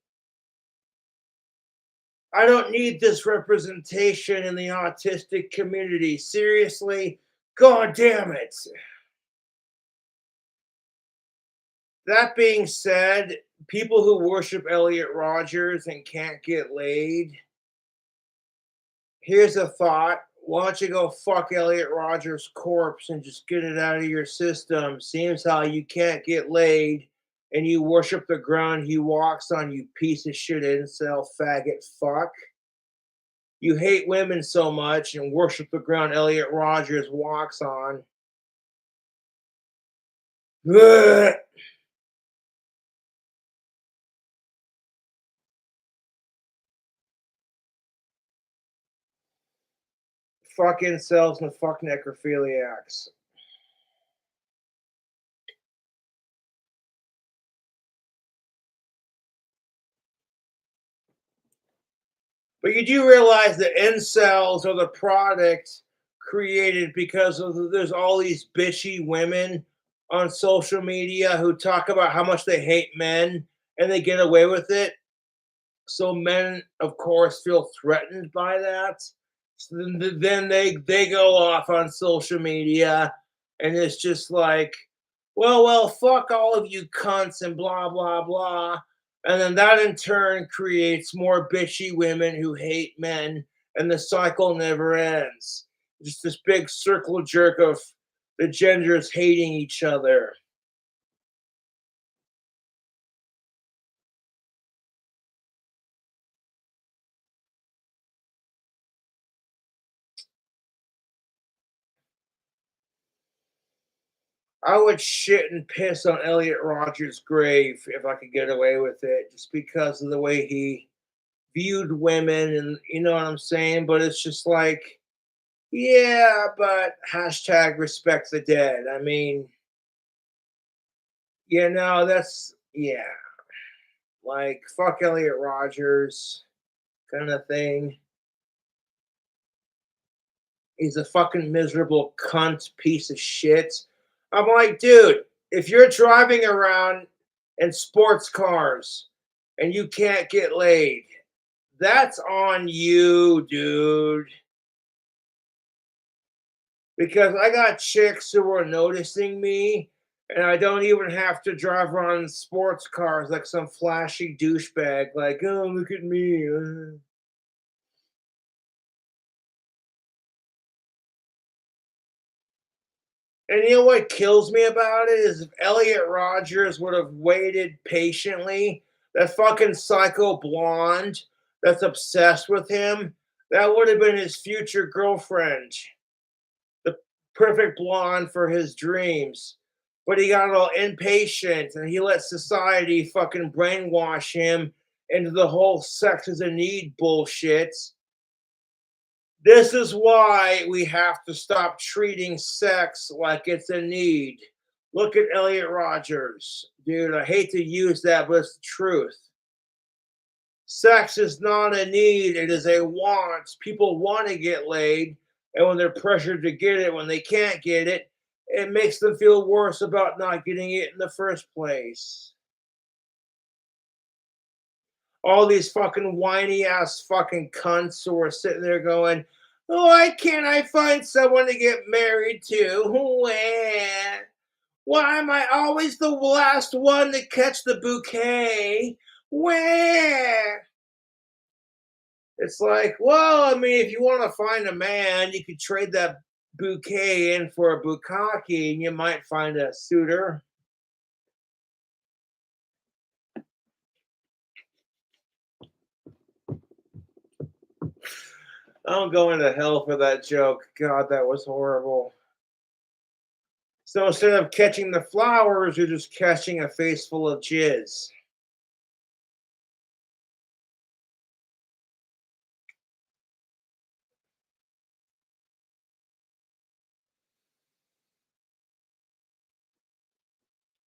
I don't need this representation in the autistic community. Seriously? God damn it. That being said, people who worship Elliot Rogers and can't get laid, here's a thought. Why don't you go fuck Elliot Rogers' corpse and just get it out of your system? Seems how you can't get laid and you worship the ground he walks on, you piece of shit incel faggot fuck. You hate women so much and worship the ground Elliot Rogers walks on. Ugh. Fuck incels and fuck necrophiliacs. But you do realize that incels are the product created because there's all these bitchy women on social media who talk about how much they hate men and they get away with it. So men, of course, feel threatened by that. So then they go off on social media and it's just like, well, fuck all of you cunts and blah, blah, blah. And then that in turn creates more bitchy women who hate men, and the cycle never ends. Just this big circle jerk of the genders hating each other. I would shit and piss on Elliot Rogers' grave if I could get away with it, just because of the way he viewed women, and you know what I'm saying? But it's just like, yeah, but hashtag respect the dead. I mean, that's, yeah, like fuck Elliot Rogers kind of thing. He's a fucking miserable cunt piece of shit. I'm like, dude, if you're driving around in sports cars and you can't get laid, that's on you, dude. Because I got chicks who are noticing me, and I don't even have to drive around in sports cars like some flashy douchebag, like, oh, look at me. And you know what kills me about it is if Elliot Rogers would have waited patiently, that fucking psycho blonde that's obsessed with him, that would have been his future girlfriend. The perfect blonde for his dreams. But he got all impatient and he let society fucking brainwash him into the whole sex is a need bullshit. This is why we have to stop treating sex like it's a need. Look at Elliot Rogers. Dude, I hate to use that, but it's the truth. Sex is not a need, it is a want. People want to get laid, and when they're pressured to get it, when they can't get it, it makes them feel worse about not getting it in the first place. All these fucking whiny ass fucking cunts who are sitting there going, why can't I find someone to get married to? Why am I always the last one to catch the bouquet? Where? It's like, well, I mean, if you want to find a man, you could trade that bouquet in for a bukkake and you might find a suitor. I'm going to hell for that joke. God, that was horrible. So instead of catching the flowers, you're just catching a face full of jizz.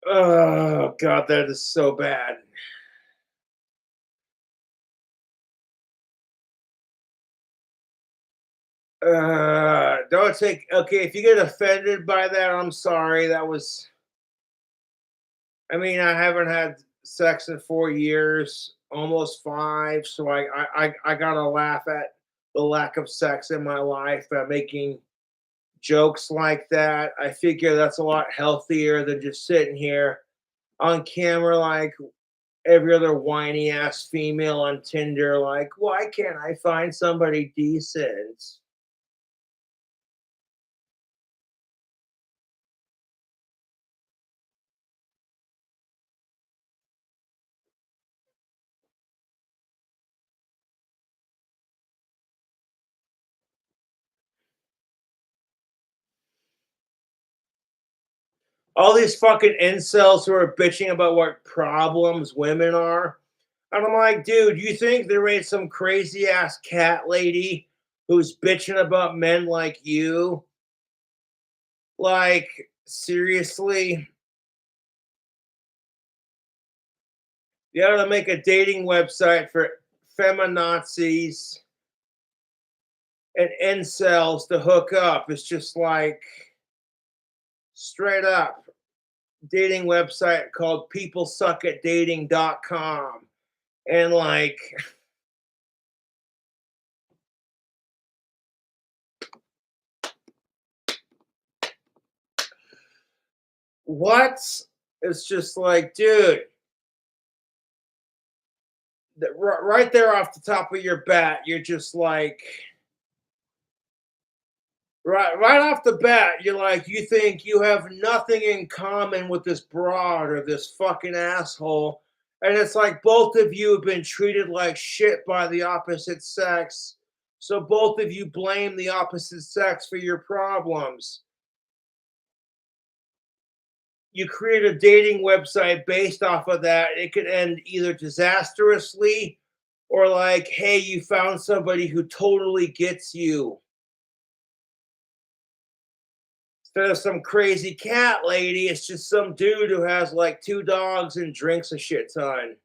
Oh, God, that is so bad. Don't take, okay, if you get offended by that, I'm sorry. That was, I mean, I haven't had sex in 4 years, almost 5, so I gotta laugh at the lack of sex in my life by making jokes like that. I figure that's a lot healthier than just sitting here on camera like every other whiny ass female on Tinder, like, why can't I find somebody decent? All these fucking incels who are bitching about what problems women are. And I'm like, dude, you think there ain't some crazy ass cat lady who's bitching about men like you? Like, seriously? You ought to make a dating website for feminazis and incels to hook up. It's just like straight up dating website called peoplesuckatdating.com. And like, what? It's just like, dude, right there off the top of your bat, you're just like, right off the bat, you're like, you think you have nothing in common with this broad or this fucking asshole. And it's like both of you have been treated like shit by the opposite sex. So both of you blame the opposite sex for your problems. you create a dating website based off of that, it could end either disastrously or like, hey, you found somebody who totally gets you. Instead of some crazy cat lady, it's just some dude who has like 2 dogs and drinks a shit ton.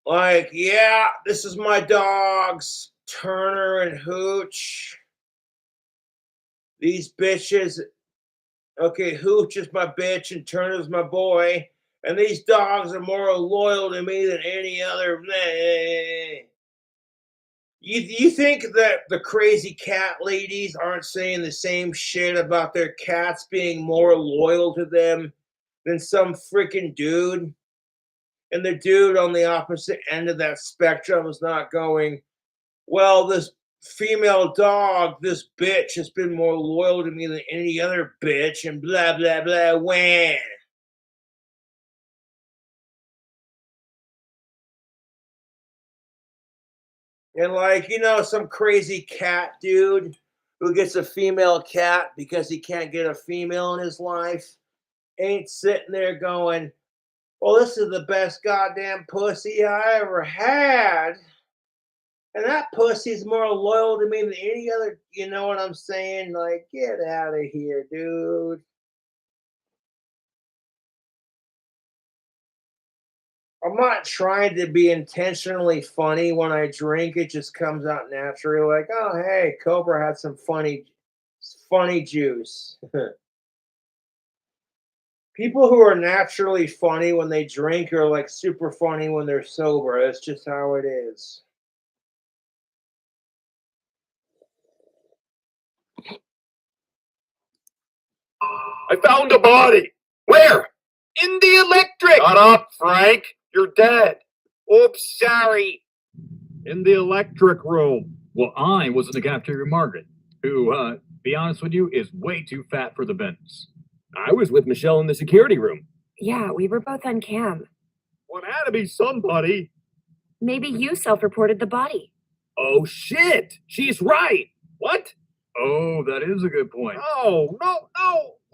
Like, yeah, this is my dogs, Turner and Hooch. These bitches, okay, Hooch is my bitch and Turner's my boy. And these dogs are more loyal to me than any other. You think that the crazy cat ladies aren't saying the same shit about their cats being more loyal to them than some freaking dude? And the dude on the opposite end of that spectrum is not going, well, this female dog, this bitch has been more loyal to me than any other bitch, and blah, blah, blah, wham. And like, you know, some crazy cat dude who gets a female cat because he can't get a female in his life ain't sitting there going, well, this is the best goddamn pussy I ever had. And that pussy's more loyal to me than any other, you know what I'm saying? Like, get out of here, dude. I'm not trying to be intentionally funny when I drink. It just comes out naturally. Like, oh, hey, Cobra had some funny juice. People who are naturally funny when they drink are like super funny when they're sober. That's just how it is. I found a body. Where? In the electric. Shut up, Frank. You're dead. Oops, sorry. In the electric room. Well, I was in the cafeteria with Margaret, who, be honest with you, is way too fat for the vents. I was with Michelle in the security room. Yeah, we were both on cam. Well, it had to be somebody. Maybe you self-reported the body. Oh, shit. She's right. What? Oh, that is a good point. Oh, no,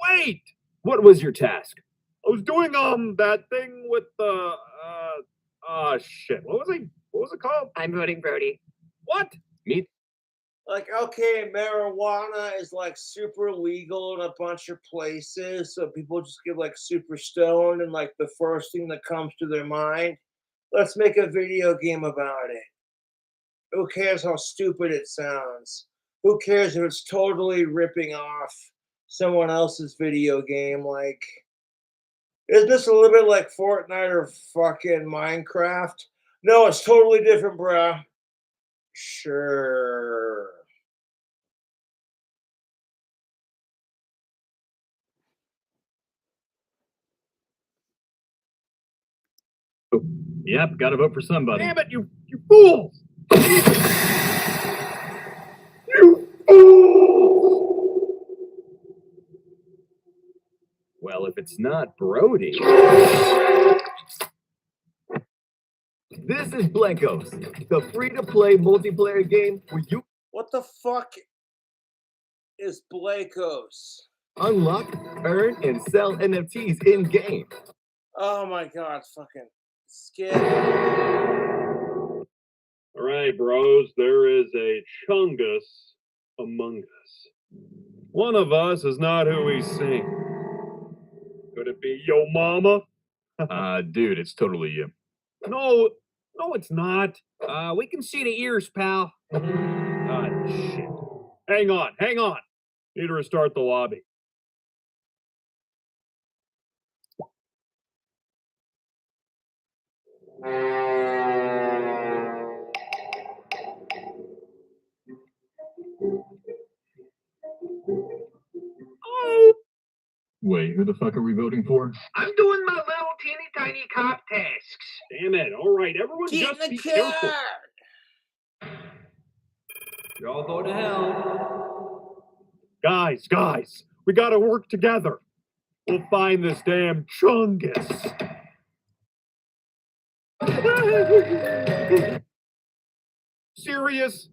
wait. What was your task? I was doing, that thing with the, shit. What was it called? I'm voting Brody. What? Me? Like, okay, marijuana is like super legal in a bunch of places, so people just get like super stoned and like the first thing that comes to their mind, let's make a video game about it. Who cares how stupid it sounds? Who cares if it's totally ripping off someone else's video game? Like, isn't this a little bit like Fortnite or fucking Minecraft? No, it's totally different, bruh. Sure. Yep, gotta vote for somebody. Damn it, you fools! You fools! Well, if it's not Brody... This is Blankos, the free-to-play multiplayer game where you... What the fuck is Blakos? Unlock, earn, and sell NFTs in-game. Oh my god, fucking skip. All right, bros, there is a chungus among us. One of us is not who we seem. Could it be yo mama? Dude, it's totally you. No, it's not. We can see the ears, pal. Ah, shit. Hang on. Need to restart the lobby. Oh! Wait, who the fuck are we voting for? I'm doing my little teeny tiny cop tasks. Damn it. All right, everyone Get just in be the careful. car! Y'all go to hell. Guys, we gotta work together. We'll find this damn chungus. Serious?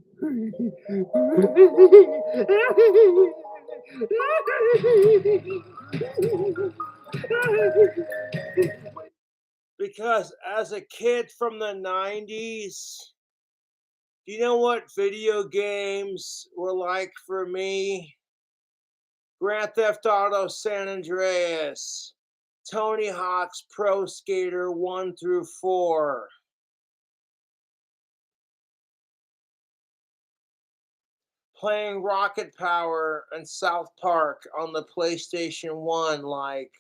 Because as a kid from the 90s, do you know what video games were like for me? Grand Theft Auto San Andreas, Tony Hawk's Pro Skater 1 through 4. Playing Rocket Power and South Park on the PlayStation 1, like,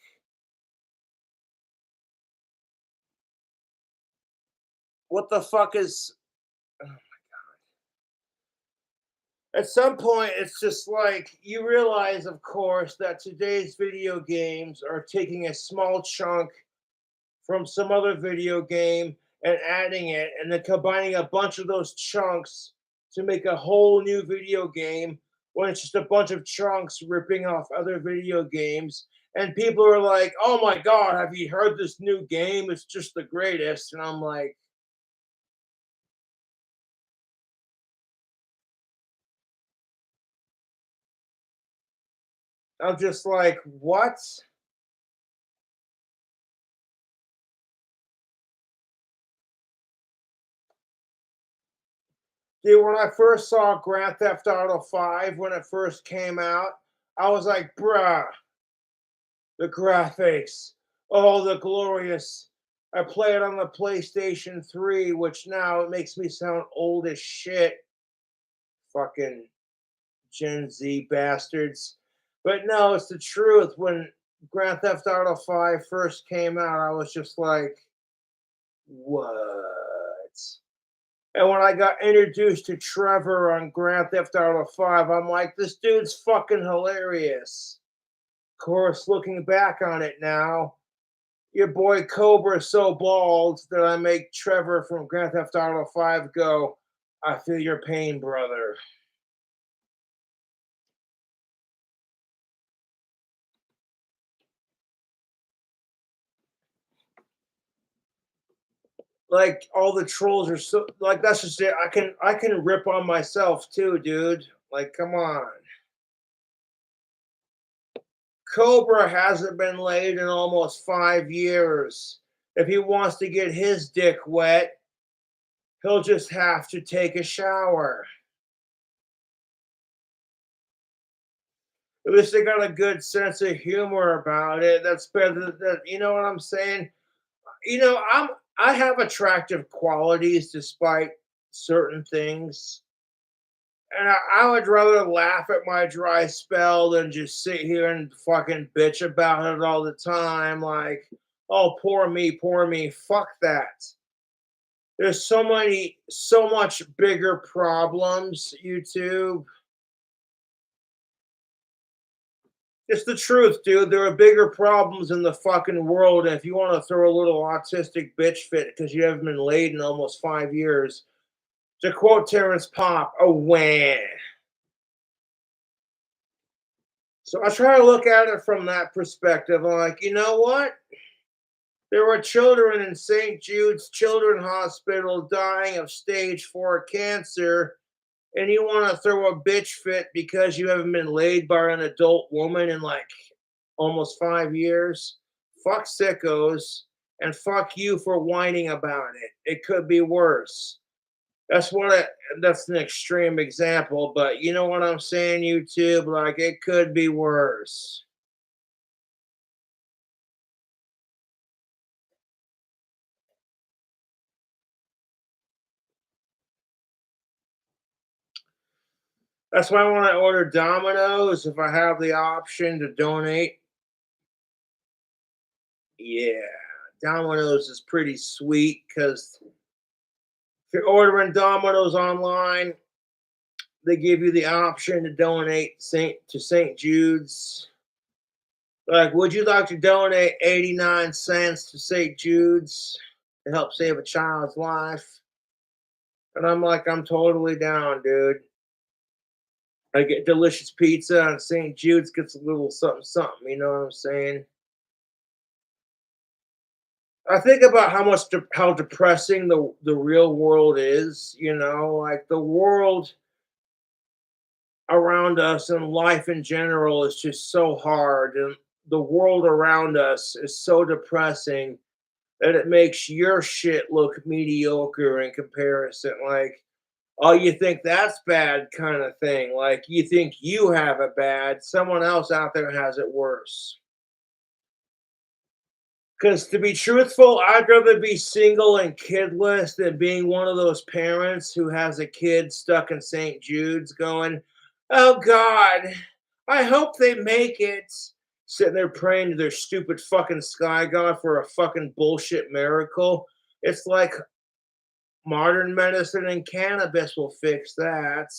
what the fuck is, oh my God. At some point, it's just like, you realize, of course, that today's video games are taking a small chunk from some other video game and adding it, and then combining a bunch of those chunks to make a whole new video game when it's just a bunch of chunks ripping off other video games. And people are like, oh my God, have you heard this new game? It's just the greatest. And I'm like, what? Dude, when I first saw Grand Theft Auto 5 when it first came out, I was like, bruh, the graphics, oh, the glorious. I play it on the PlayStation 3, which now it makes me sound old as shit. Fucking Gen Z bastards. But no, it's the truth. When Grand Theft Auto 5 first came out, I was just like, what? And when I got introduced to Trevor on Grand Theft Auto 5, I'm like, this dude's fucking hilarious. Of course, looking back on it now, your boy Cobra is so bald that I make Trevor from Grand Theft Auto 5 go, I feel your pain, brother. Like, all the trolls are so, like, that's just it. I can rip on myself too, dude. Like, come on. Cobra hasn't been laid in almost 5 years. If he wants to get his dick wet, he'll just have to take a shower. At least they got a good sense of humor about it. That's better than, you know what I'm saying? I have attractive qualities despite certain things. And I would rather laugh at my dry spell than just sit here and fucking bitch about it all the time. Like, oh, poor me, poor me. Fuck that. There's so much bigger problems, YouTube. It's the truth, dude. There are bigger problems in the fucking world. And if you want to throw a little autistic bitch fit because you haven't been laid in almost 5 years, to quote Terrence Pop, a wham. So I try to look at it from that perspective. I'm like, you know what? There were children in St. Jude's Children's Hospital dying of stage 4 cancer, and you want to throw a bitch fit because you haven't been laid by an adult woman in like almost 5 years? Fuck sickos, and fuck you for whining about it. It could be worse. That's that's an extreme example, but you know what I'm saying, YouTube? Like, it could be worse. That's why when I order Domino's, if I have the option to donate, yeah, Domino's is pretty sweet because if you're ordering Domino's online, they give you the option to donate to St. Jude's. Like, would you like to donate 89 cents to St. Jude's to help save a child's life? And I'm like, I'm totally down, dude. I get delicious pizza, and St. Jude's gets a little something, something. You know what I'm saying? I think about how depressing the real world is. You know, like the world around us and life in general is just so hard, and the world around us is so depressing that it makes your shit look mediocre in comparison. Like, oh, you think that's bad kind of thing. Like, you think you have it bad, someone else out there has it worse. Because to be truthful, I'd rather be single and kidless than being one of those parents who has a kid stuck in St. Jude's going, oh God, I hope they make it. Sitting there praying to their stupid fucking sky god for a fucking bullshit miracle. It's like modern medicine and cannabis will fix that.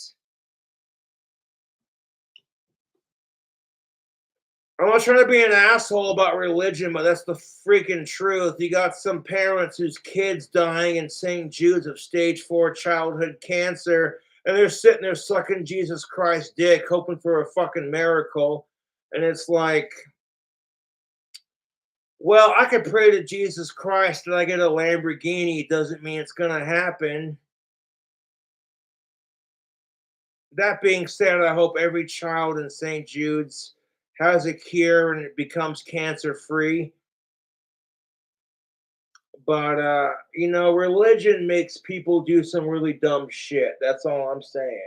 I'm not trying to be an asshole about religion, but that's the freaking truth. You got some parents whose kids dying in St. Jude's of stage 4 childhood cancer, and they're sitting there sucking Jesus Christ's dick, hoping for a fucking miracle. And it's like, well, I could pray to Jesus Christ that I get a Lamborghini. Doesn't mean it's going to happen. That being said, I hope every child in St. Jude's has a cure and it becomes cancer free. But religion makes people do some really dumb shit. That's all I'm saying.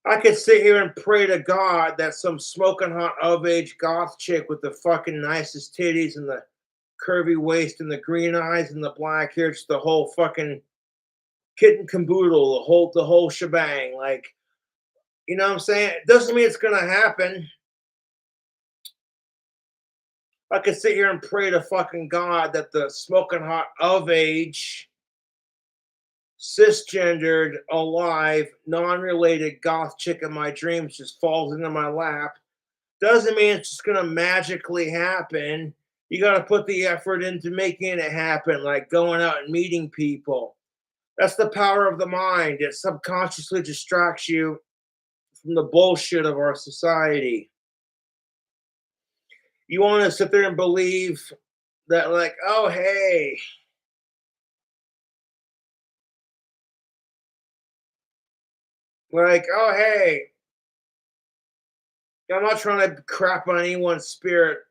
I could sit here and pray to God that some smoking hot of age goth chick with the fucking nicest titties and the curvy waist and the green eyes and the black hair, just the whole fucking kit and caboodle, the whole shebang. Like, you know what I'm saying? It doesn't mean it's gonna happen. I could sit here and pray to fucking God that the smoking hot of age, cisgendered, alive, non-related goth chick in my dreams just falls into my lap. Doesn't mean it's just gonna magically happen. You gotta put the effort into making it happen, like going out and meeting people. That's the power of the mind. It subconsciously distracts you from the bullshit of our society. You want to sit there and believe that, like, oh, hey, I'm not trying to crap on anyone's spirit,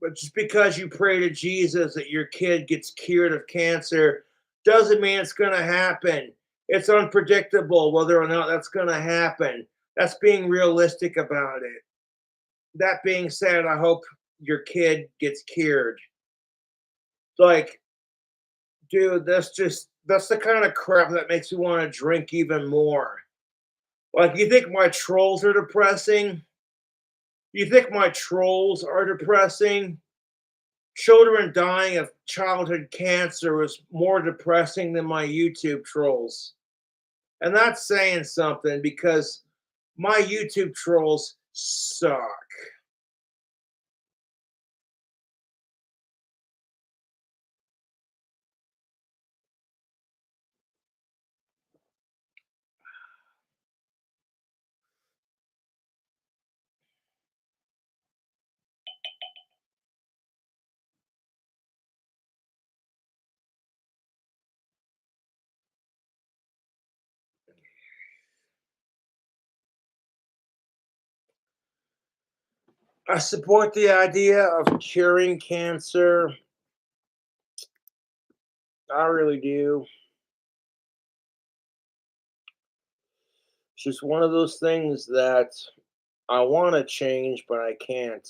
but just because you pray to Jesus that your kid gets cured of cancer doesn't mean it's going to happen. It's unpredictable whether or not that's going to happen. That's being realistic about it. That being said, I hope your kid gets cured. Like, dude, that's the kind of crap that makes me want to drink even more. Like, you think my trolls are depressing? You think my trolls are depressing? Children dying of childhood cancer was more depressing than my YouTube trolls. And that's saying something because my YouTube trolls suck. I support the idea of curing cancer. I really do. It's just one of those things that I want to change, but I can't.